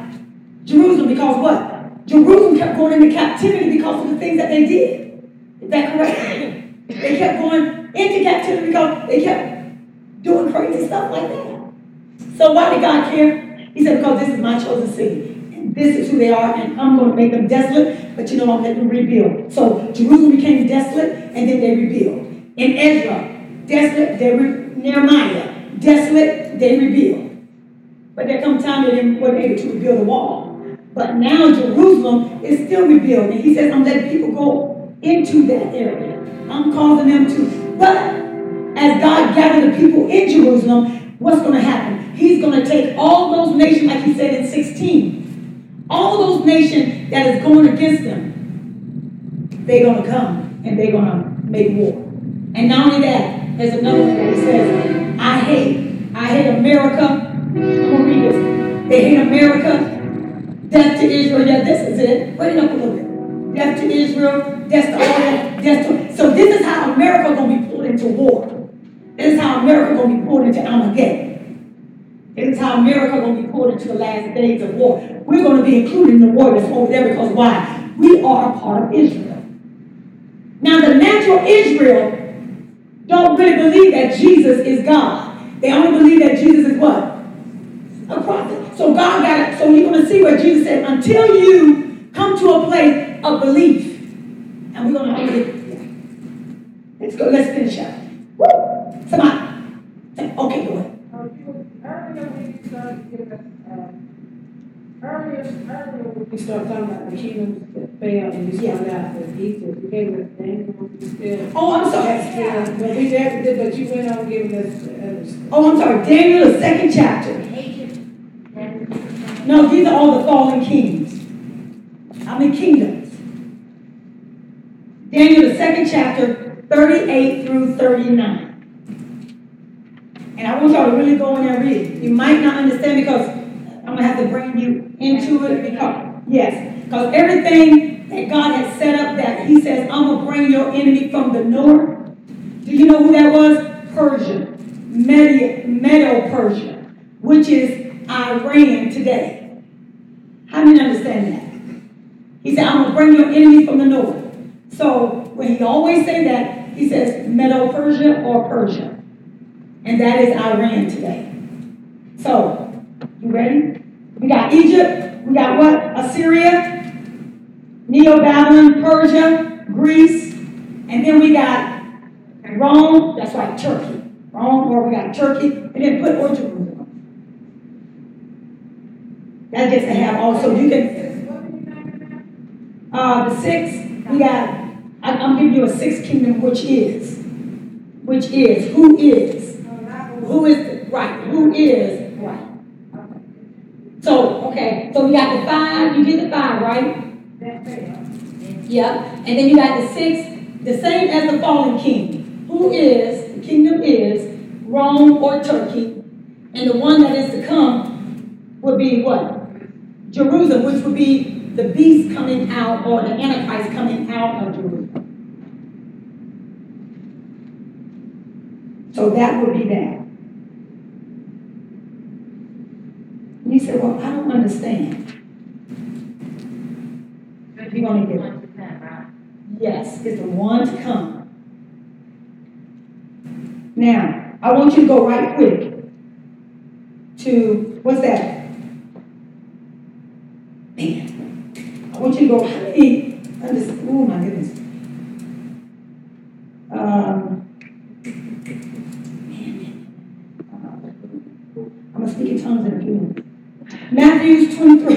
Jerusalem because what? Jerusalem kept going into captivity because of the things that they did. Is that correct? They kept going into captivity because they kept doing crazy stuff like that. So why did God care? He said, because this is my chosen city. And this is who they are, and I'm going to make them desolate, but you know, I'm going to let them rebuild. So Jerusalem became desolate, and then they rebuild. In Ezra, desolate, Nehemiah, desolate, they rebuild. But there comes time that they weren't able to rebuild the wall. But now Jerusalem is still rebuilt. And he says, I'm letting people go into that area. I'm causing them to. But as God gathered the people in Jerusalem, what's going to happen? He's going to take all those nations, like he said in 16, all those nations that is going against them, they're going to come and they're going to make war. And not only that, there's another one that says, I hate America. I'm going to read this. They hate America. Death to Israel. Yeah, this is it. Wait up a little bit. Death to Israel. Death to all that. Death to. So this is how America is going to be pulled into war. This is how America is going to be pulled into Armageddon. This is how America is going to be pulled into the last days of war. We're going to be included in the war that's over there because why? We are a part of Israel. Now the natural Israel don't really believe that Jesus is God. They only believe that Jesus is what? A prophet. So God got it. So you're going to see where Jesus said, until you come to a place of belief. And we're going to let's go. Let's finish up. Woo! Somebody. Okay, go ahead. Earlier when we started talking about the kingdoms that fell and we started out with Egypt, we gave us Daniel instead. Oh, I'm sorry. But we did, but you went on giving us the others. Oh, I'm sorry. Daniel, the 2nd chapter. No, these are all the fallen kings. How many kingdoms? Daniel, the 2nd chapter, 38 through 39. And I want y'all to really go in there and read it. You might not understand because I'm going to have to bring you into it because everything that God has set up that he says, I'm going to bring your enemy from the north. Do you know who that was? Persia. Medo-Persia, which is Iran today. How do you understand that? He said, I'm going to bring your enemy from the north. So when he always say that, he says Medo-Persia or Persia. And that is Iran today. So, you ready? We got Egypt. We got what? Assyria, Neo-Babylon, Persia, Greece. And then we got Rome. That's right, Turkey. Rome, or we got Turkey. And then put or Jerusalem. That gets to have also, you can, the 6, we got, I'm giving you a 6th kingdom, which is, who is, right. So, okay, so we got the 5, you did the 5, right? Yep, and then you got the 6, the same as the fallen king. The kingdom is Rome or Turkey, and the one that is to come would be what? Jerusalem, which would be the beast coming out, or the Antichrist coming out of Jerusalem. So that would be that. And you say, well, I don't understand. You're going to get it. Yes, is the one to come. Now, I want you to go right quick to, what's that? Man, I want you to go right, oh my goodness. I'm going to speak in tongues in a few minutes. Matthew 23.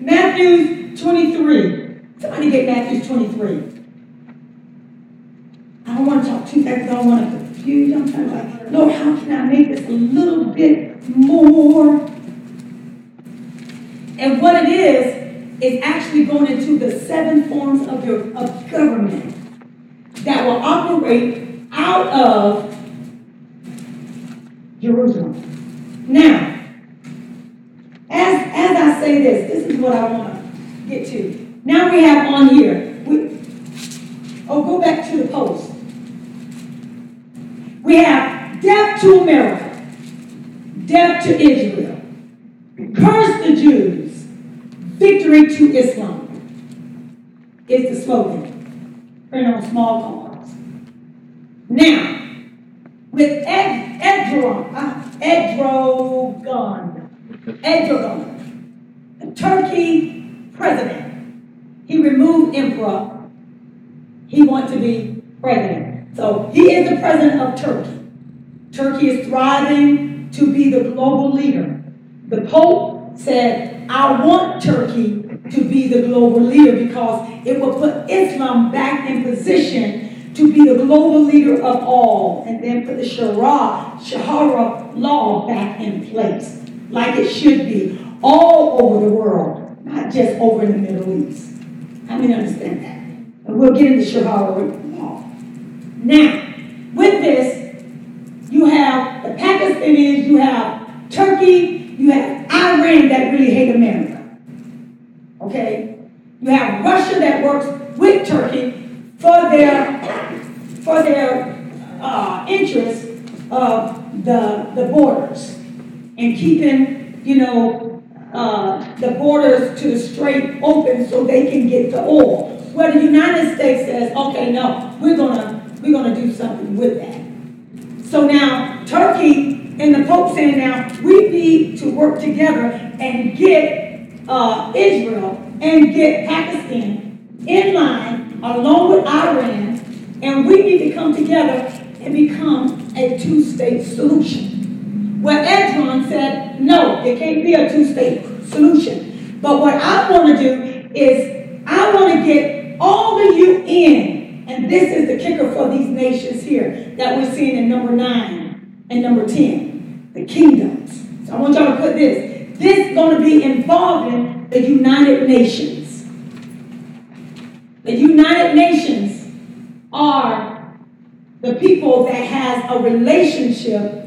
Matthew 23. Somebody get Matthew 23. I don't want to talk too fast. I don't want to confuse you. I'm trying to like, Lord, how can I make this a little bit more? And what it is actually going into the 7 forms of government that will operate out of Jerusalem. Now, as I say this is what I want to get to. Now we have on here, go back to the post. We have death to America, death to Israel, curse the Jews, victory to Islam is the slogan, printed on small cards. Now, with Erdogan, the Turkey president, he removed emperor. He wants to be president. So he is the president of Turkey. Turkey is thriving to be the global leader. The Pope said, I want Turkey to be the global leader because it will put Islam back in position to be the global leader of all, and then put the Sharia law back in place, like it should be, all over the world, not just over in the Middle East. How many understand that? And we'll get into Sharia law. Now, with this, you have the Pakistanis, you have Turkey, you have Iran that really hate America. Okay? You have Russia that works with Turkey for their interest of the borders and keeping, the borders to the strait open so they can get the oil. Well, the United States says, okay, no, we're gonna do something with that. So now Turkey and the Pope saying now we need to work together and get Israel and get Pakistan in line along with Iran, and we need to come together and become a two-state solution. Well, Erdogan said, no, it can't be a two-state solution. But what I want to do is I want to get all the UN, and this is the kicker for these nations here that we're seeing in number 9 and number 10, the kingdoms. So I want y'all to put this. This is going to be involving the United Nations. The United Nations are the people that has a relationship,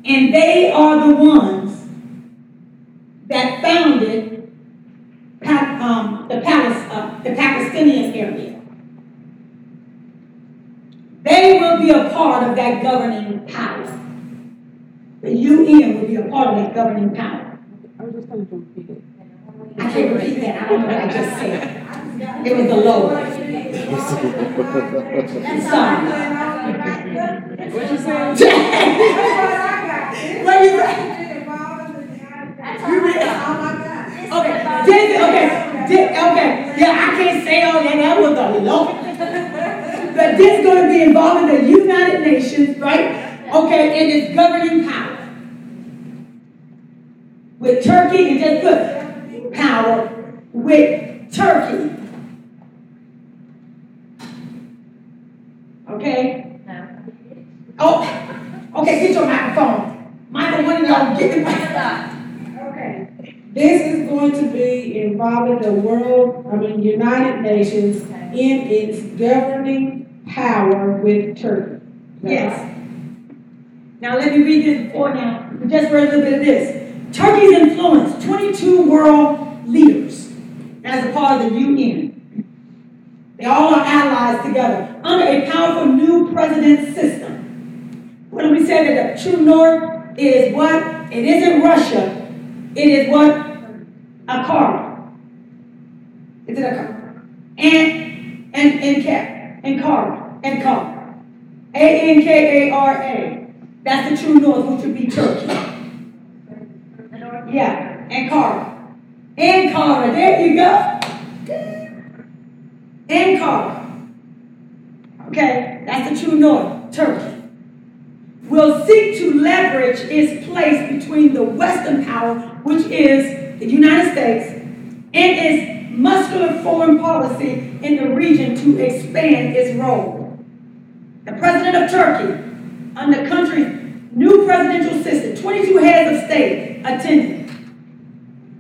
and they are the ones that founded the Palestinian area. They will be a part of that governing power. The UN will be a part of that governing power. I was just going to repeat it. I can't repeat that. I don't know what I just said. It was the Lord. Sorry. What you saying? What you say? Okay. Yeah, I can't say all that. That was the Lord. But this is going to be involving the United Nations, right? Okay, and its governing power. With Turkey, and just put power with Turkey. Okay? Oh, okay, get your microphone. Michael, one of y'all get the microphone. Okay. This is going to be involving the United Nations in its governing power with Turkey. Yes. Now let me read this before now. We just read a little bit of this. Turkey's influenced 22 world leaders as a part of the UN. They all are allies together under a powerful new president system. When we say that the true north is what? It isn't Russia. It is what? A car. Is it a car? Ankara. Ankara. That's the true north, which would be Turkey. Yeah, Ankara. Ankara, there you go. Ankara. Okay, that's the true north, Turkey. Will seek to leverage its place between the Western power, which is the United States, and its muscular foreign policy in the region to expand its role. The president of Turkey, under the country's new presidential system, 22 heads of state attended,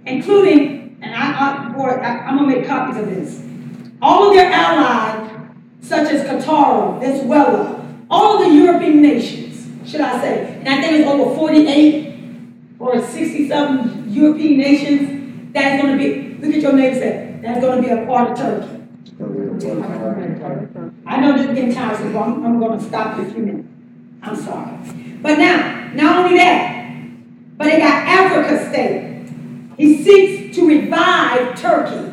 including, and I'm going to make copies of this, all of their allies, such as Qatar, Venezuela, all of the European nations, should I say, and I think it's over 48 or 60-something European nations that's going to be, look at your neighbor say, that's going to be a part of Turkey. I know this is getting tired, so I'm going to stop in a few minutes. I'm sorry. But now, not only that, but they got Africa state. He seeks to revive Turkey.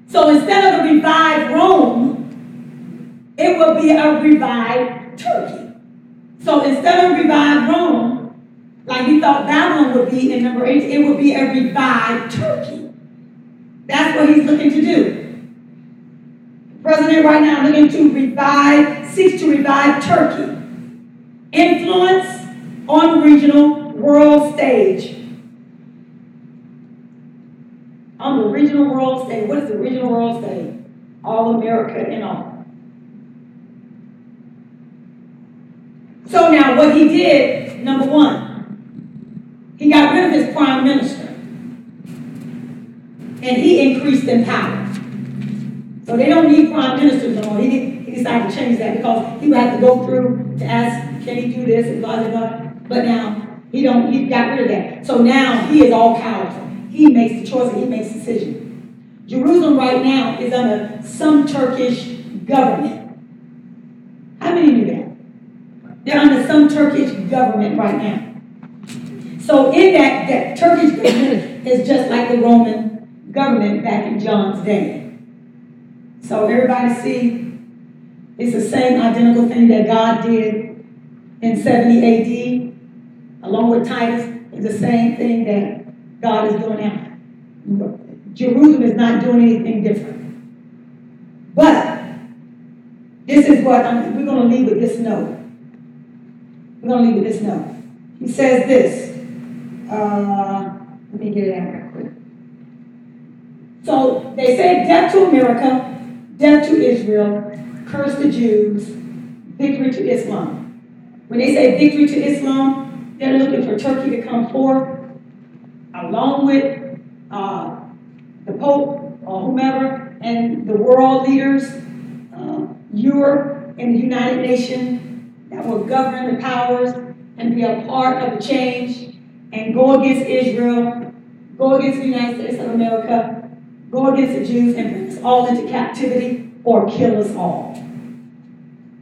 So instead of a revived Rome, it will be a revived Turkey. So instead of revived Rome, like we thought Babylon would be in number 8, it would be a revived Turkey. That's what he's looking to do. The president right now looking to seeks to revive Turkey. Influence on regional world stage. On the regional world stage. What is the regional world stage? All America and all. So now what he did, number one, he got rid of his prime minister. And he increased in power. So they don't need prime ministers no more. He decided to change that because he would have to go through to ask, can he do this and blah, blah, blah. But now he got rid of that. So now he is all powerful. He makes the choice and he makes the decision. Jerusalem right now is under some Turkish government. How many knew that? They're under some Turkish government right now. So in that Turkish government is just like the Roman government back in John's day. So everybody see, it's the same identical thing that God did in 70 AD, along with Titus. It's the same thing that God is doing now. Jerusalem is not doing anything different. But this is what we're going to leave with this note. We're going to leave with this note. He says this. Let me get it out real quick. So they say death to America, death to Israel, curse the Jews, victory to Islam. When they say victory to Islam, they're looking for Turkey to come forth along with the Pope or whomever and the world leaders, Europe and the United Nations that will govern the powers and be a part of the change and go against Israel, go against the United States of America, go against the Jews and bring us all into captivity or kill us all.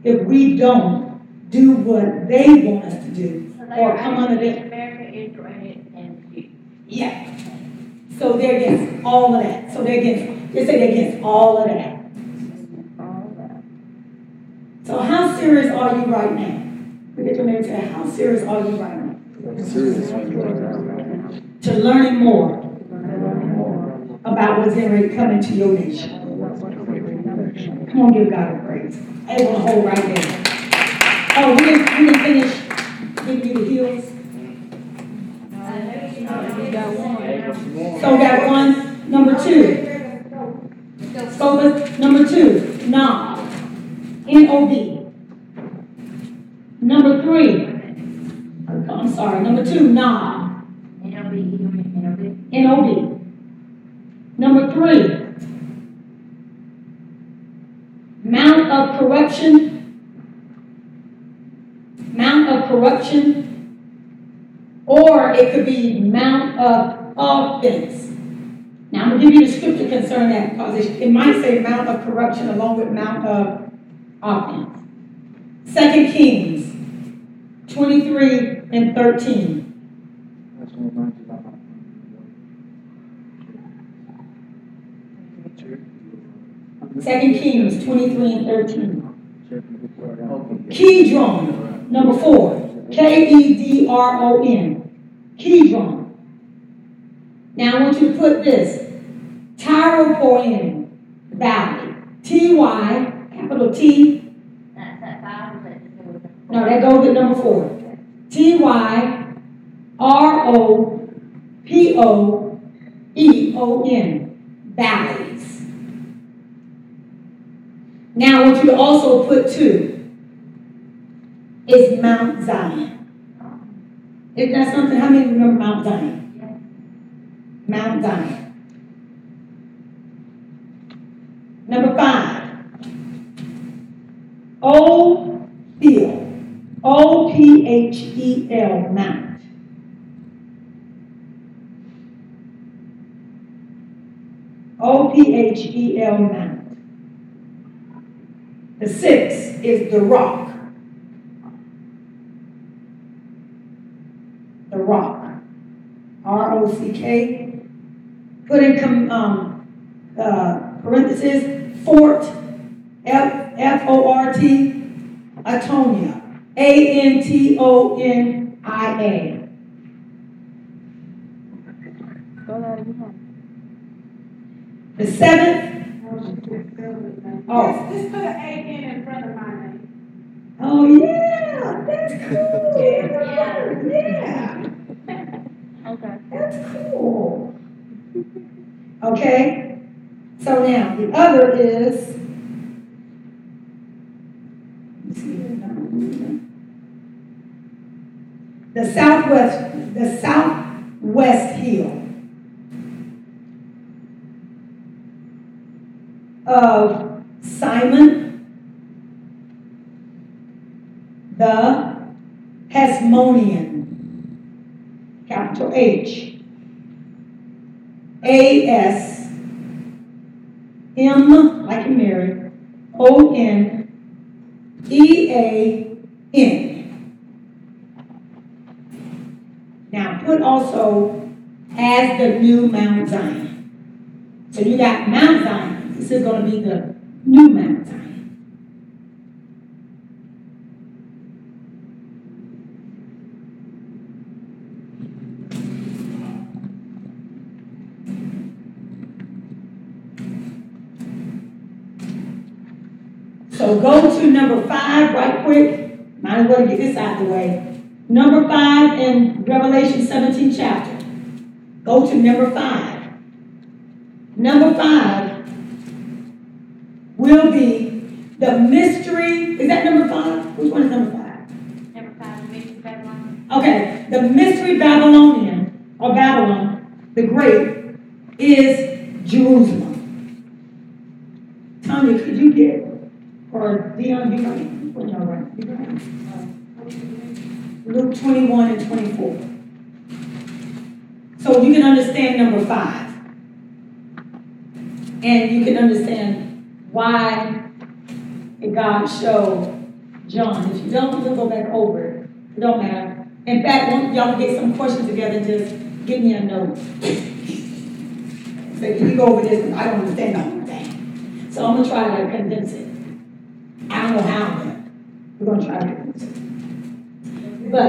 If we don't do what they want us to do, So or come under them. America, Israel, and Jews. Yeah. So they're against all of that. So they say they're against all of that. So how serious are you right now? Look at your neighbor and say, how serious are you right now? To learning more about what's getting ready to come into your nation. Come on, give God a praise. I just want to hold right there. Oh, we didn't finish giving you the heels. So we got one, number two. Scopus, number two, Nob. N-O-B. Number three. I'm sorry, number two, Nob. N-O-B. Number three, Mount of corruption. Mount of corruption, or it could be Mount of offense. Now I'm going to give you the scripture concerning that because it might say Mount of corruption along with Mount of offense. 2 Kings 23 and 13. 2 Kings 23 and 13. Kedron, number 4. Kedron. Kedron. Now I want you to put this. Tyrell Valley. T-Y, capital T. No, that goes with number 4. Tyropoeon. Valleys. Now I want you to also put 2. Is Mount Zion. Isn't that something? How many remember Mount Zion? Mount Zion. Number 5. Ophel. Ophel Mount. Ophel Mount. The 6 is the rock. The rock. R-O-C-K. Put in parentheses, Fort, F-O-R-T, Antonia, A-N-T-O-N-I-A. The 7th, Just put an A-N in front of my name. oh yeah, that's cool. Yeah. Okay. That's cool. Okay? So now, the other is, the southwest hill of Simon, the Hasmonean, capital H, A-S-M, like in Mary, O-N-E-A-N. Now put also as the new Mount Zion. So you got Mount Zion. This is going to be the new Mount Zion. So go to number 5 right quick. Might as well get this out of the way. Number 5 in Revelation 17 chapter. Go to number 5. Number 5 will be the mystery. Is that number 5? Which one is number 5? Number 5, the mystery Babylon. Okay, the mystery Babylonian, or Babylon, the Great, is Jerusalem. Tanya, could you get, or Dion, you right? Well, no, right. You right. Luke 21 and 24. So you can understand number 5. And you can understand why God showed John. If you don't, we'll go back over it. It don't matter. In fact, y'all can get some questions together and just give me a note. Say, can you go over this? I don't understand the whole thing. So I'm going to try to condense it. I don't know how, but we're going to try to condense it. But,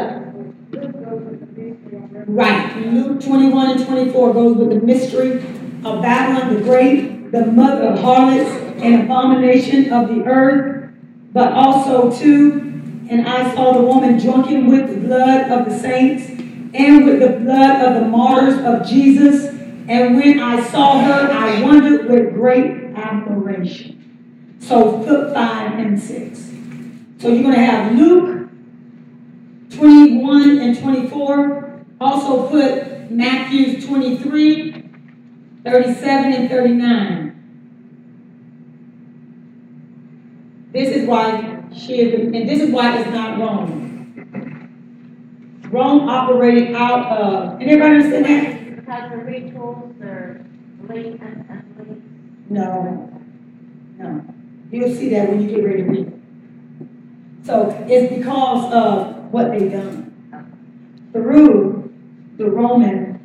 right, Luke 21 and 24 goes with the mystery of Babylon the Great, the mother of harlots and abomination of the earth, but also too, and I saw the woman drunken with the blood of the saints and with the blood of the martyrs of Jesus. And when I saw her, I wondered with great admiration. So put 5 and 6. So you're going to have Luke 21 and 24. Also put Matthew 23, 37 and 39. This is why she is, and this is why it's not Rome. Rome operated out of, and everybody understand that? Because the rituals are late and late. No. You'll see that when you get ready to read it. So it's because of what they've done. Through the Roman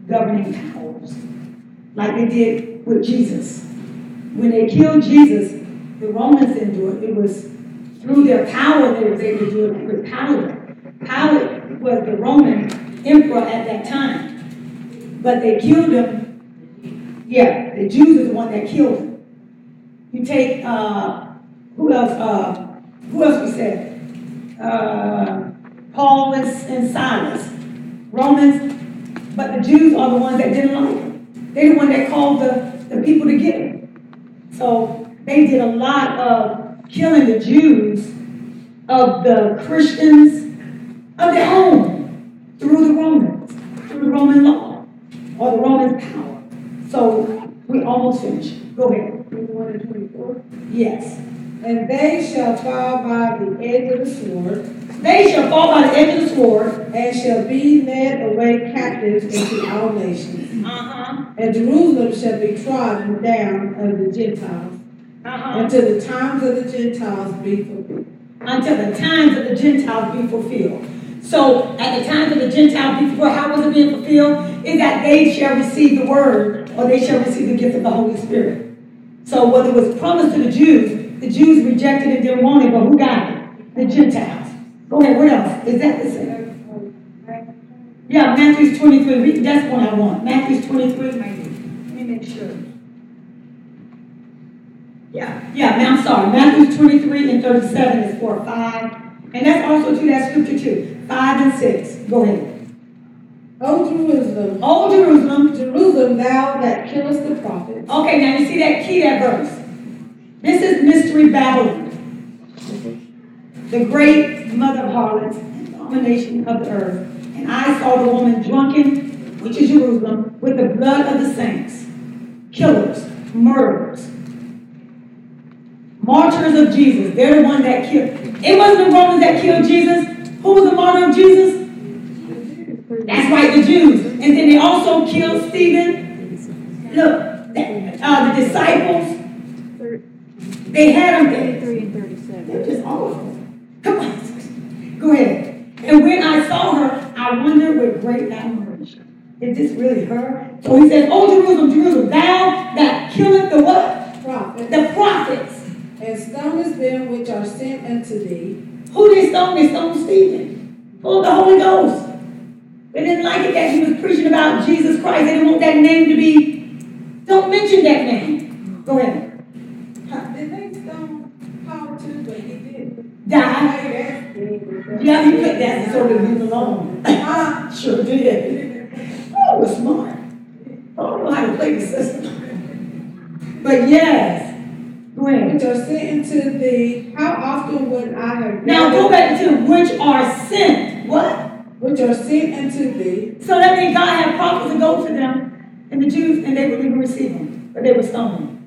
governing powers, like they did with Jesus. when they killed Jesus, the Romans didn't do it. It was through their power they were able to do it with Pilate. Pilate was the Roman emperor at that time. But they killed him. Yeah, the Jews are the one that killed him. You take, who else we said? Paul and Silas, Romans, but the Jews are the ones that didn't like him. They're the one that called the people to get him. So they did a lot of killing the Jews, of the Christians, of their own, through the Romans, through the Roman law, or the Roman power. So we almost finished. Go ahead. 21 and 24. Yes. And they shall fall by the edge of the sword. They shall fall by the edge of the sword. And shall be led away captives into all nations. Uh-huh. And Jerusalem shall be trodden down of the Gentiles. Uh-huh. Until the times of the Gentiles be fulfilled. Until the times of the Gentiles be fulfilled. So at the times of the Gentiles be fulfilled, how was it being fulfilled? Is that they shall receive the word, or they shall receive the gift of the Holy Spirit. So what it was promised to the Jews rejected it, didn't want it, but who got it? The Gentiles. Go ahead, what else? Is that the same? Yeah, Matthew 23. That's what I want. Matthew 23. Let me make sure. Yeah, I'm sorry. Matthew 23 and 37 is 4, 5. And that's also to that scripture too. 5 and 6. Go ahead. O Jerusalem, O Jerusalem, Jerusalem, thou that killest the prophets. Okay, now you see that verse. This is Mystery Babylon, the great mother of harlots, abomination of the earth. And I saw the woman drunken, which is Jerusalem, with the blood of the saints, killers, murderers, martyrs of Jesus. They're the one that killed. It wasn't the Romans that killed Jesus. Who was the martyr of Jesus? That's right, the Jews. And then they also killed Stephen. Look, the disciples. They had them there. 33 and 37. They're just awful. Come on. Go ahead. And when I saw her, I wondered with great admiration. Is this really her? So he says, "Oh, Jerusalem, Jerusalem, thou that killeth the what? Prophets. The prophets. And stonest them which are sent unto thee." Who they stoned? They stoned Stephen. Full of the Holy Ghost. They didn't like it that he was preaching about Jesus Christ. They didn't want that name to be, don't mention that name. Go ahead. Did they stone Paul too? But he did. Die. Yeah, he put that so to leave alone. Sure did. Oh, it was smart. Oh, I don't know how to play the system. But yes. Go ahead. Which are sent into thee, how often would I have Now go back to which are sent. What? Which are sent unto thee. So that means God had prophets to go to them, and the Jews, and they wouldn't even receive them, but they were stoned.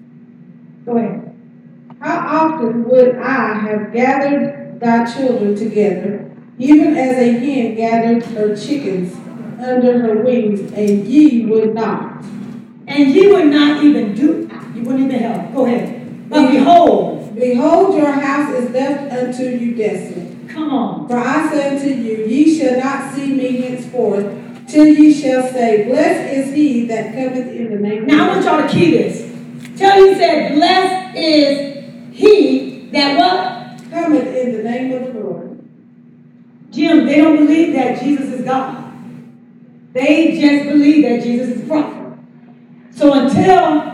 Go ahead. How often would I have gathered thy children together, even as a hen gathered her chickens under her wings, and ye would not. And ye would not even do, you wouldn't even help. Go ahead. But behold, your house is left unto you desolate. Come on. For I say unto you, ye shall not see me henceforth, till ye shall say, blessed is he that cometh in the name of the Lord. Now I want y'all to key this. Tell you said, blessed is he that what? Cometh in the name of the Lord. Jim, they don't believe that Jesus is God. They just believe that Jesus is a prophet. So until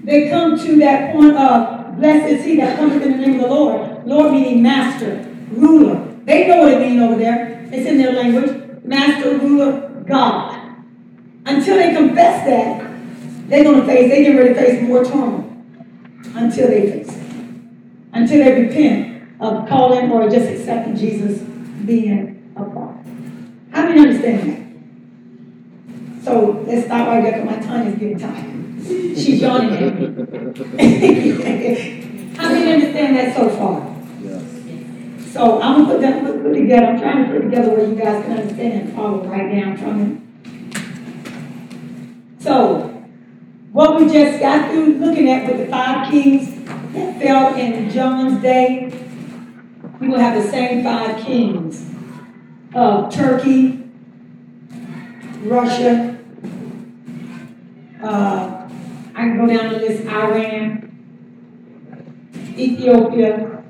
they come to that point of, blessed is he that cometh in the name of the Lord, Lord meaning master, ruler. They know what it means over there. It's in their language. Master, ruler, God. Until they confess that, they get ready to face more trauma. Until they face it. Until they repent of calling or just accepting Jesus being a prophet. How do you understand that? So let's stop right there because my tongue is getting tired. She's yawning at me. How do you understand that so far? So I'm going to put together, I'm trying to put together where you guys can understand and follow right now. So, what we just got through looking at with the 5 kings that fell in John's day, we will have the same 5 kings of Turkey, Russia, I can go down the list, Iran, Ethiopia.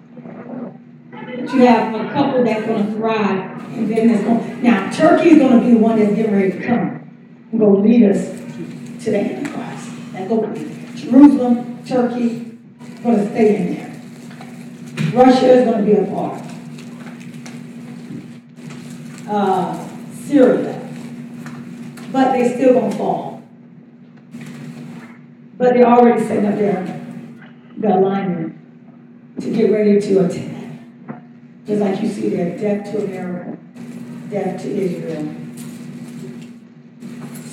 But you have a couple that's going to thrive, and then there's going. Now, Turkey is going to be the one that's getting ready to come and go lead us to the Antichrist. And go Jerusalem, Turkey, going to stay in there. Russia is going to be a part. Syria, but they still going to fall. But they're already setting up their alignment to get ready to attack. Just like you see there, death to America, death to Israel.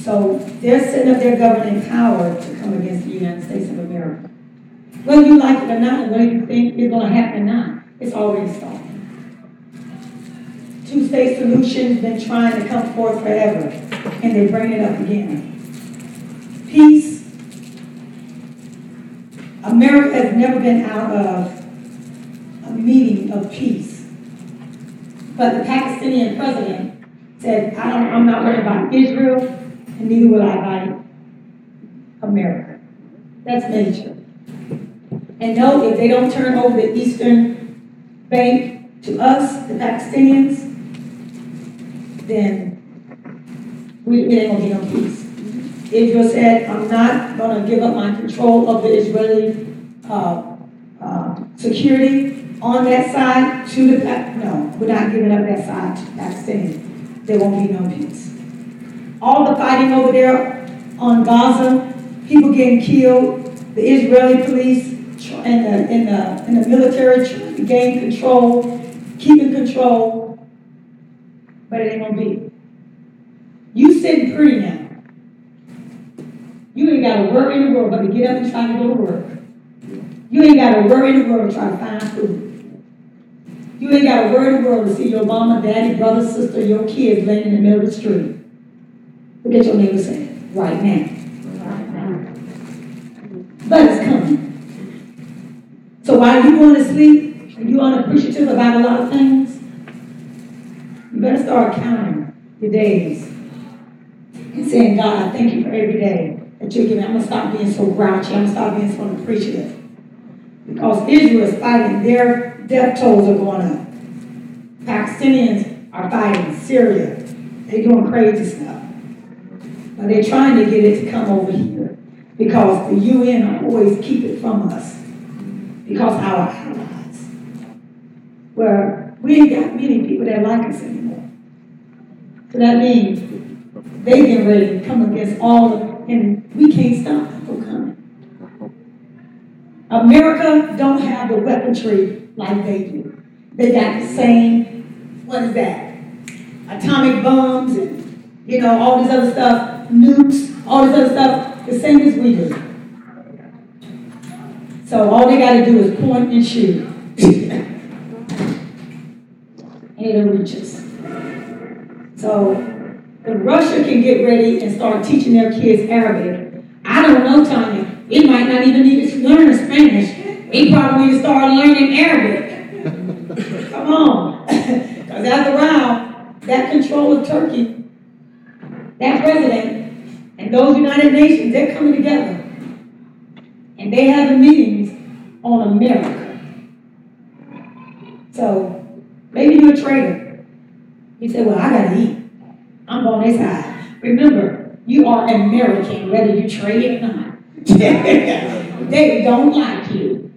So they're setting up their governing power to come against the United States of America. Whether you like it or not, whether you think it's going to happen or not, it's already started. Two-state solution's been trying to come forth forever, and they bring it up again. Peace. America has never been out of a meeting of peace. But the Pakistani president said, I'm not worried about Israel, and neither will I about America. That's major. And no, if they don't turn over the Eastern Bank to us, the Pakistanians, then we ain't gonna get no peace. Israel said, I'm not gonna give up my control of the Israeli security on that side to the no, we're not giving up that side to the Palestinians. There won't be no peace. All the fighting over there on Gaza, people getting killed, the Israeli police and the military trying to gain control, keeping control, but it ain't gonna be. You sitting pretty now. You ain't got a worry in the world but to get up and try to go to work. You ain't got a worry in the world to try to find food. You ain't got a worry in the world to see your mama, daddy, brother, sister, your kids laying in the middle of the street. Look at your neighbor saying, right now. But it's coming. So while you're going to sleep and you're unappreciative about a lot of things, you better start counting your days and saying, God, I thank you for every day that you're giving. I'm going to stop being so grouchy. I'm going to stop being so unappreciative. Because Israel is fighting. Their death tolls are going up. Palestinians are fighting. Syria. They're doing crazy stuff. But they're trying to get it to come over here. Because the UN always keep it from us. Because our allies. Where we ain't got many people that like us anymore. So that means they get ready to come against all of them, and we can't stop them from coming. America don't have the weaponry like they do. They got the same, what is that? Atomic bombs and, all this other stuff, nukes, all this other stuff, the same as we do. So all they got to do is point and shoot. And it'll reach us. So if Russia can get ready and start teaching their kids Arabic, I don't know, Tanya. It might not even need to learn Spanish. We probably need to start learning Arabic. Come on. Because after a while, that control of Turkey, that president, and those United Nations, they're coming together. And they have meetings on America. So maybe you're a traitor. You say, well, I got to eat. I'm on this side. Remember, you are American, whether you trade or not. They don't like you.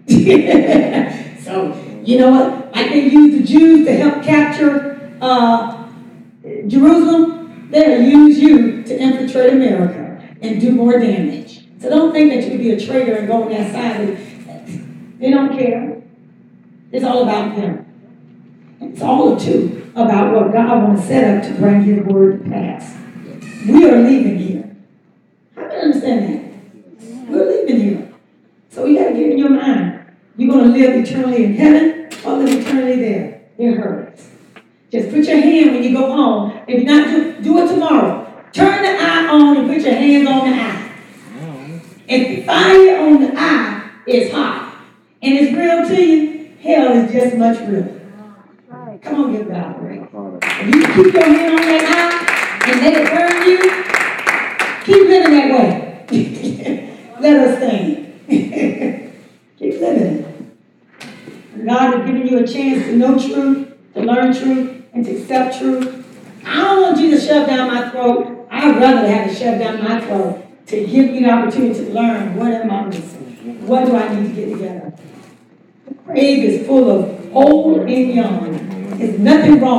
So, you know what? Like they used the Jews to help capture Jerusalem, they'll use you to infiltrate America and do more damage. So don't think that you can be a traitor and go on that side. They don't care. It's all about them. It's all about what God wants to set up to bring His word to pass. We are leaving here. How do you understand that? We're leaving here. So you got to get in your mind. You're going to live eternally in heaven or live eternally there. It hurts. Just put your hand when you go home. If you're not, do it tomorrow. Turn the eye on and put your hands on the eye. If the fire on the eye is hot and it's real to you, hell is just much realer. Come on, give God a break. If you keep your hand on that eye and let it burn you, keep living that way. Let us stand. Keep living it. and to accept truth. I don't want Jesus shoved down my throat. I'd rather have it shoved down my throat to give me the opportunity to learn what am I missing? What do I need to get together? Praise is full of old and young. There's nothing wrong.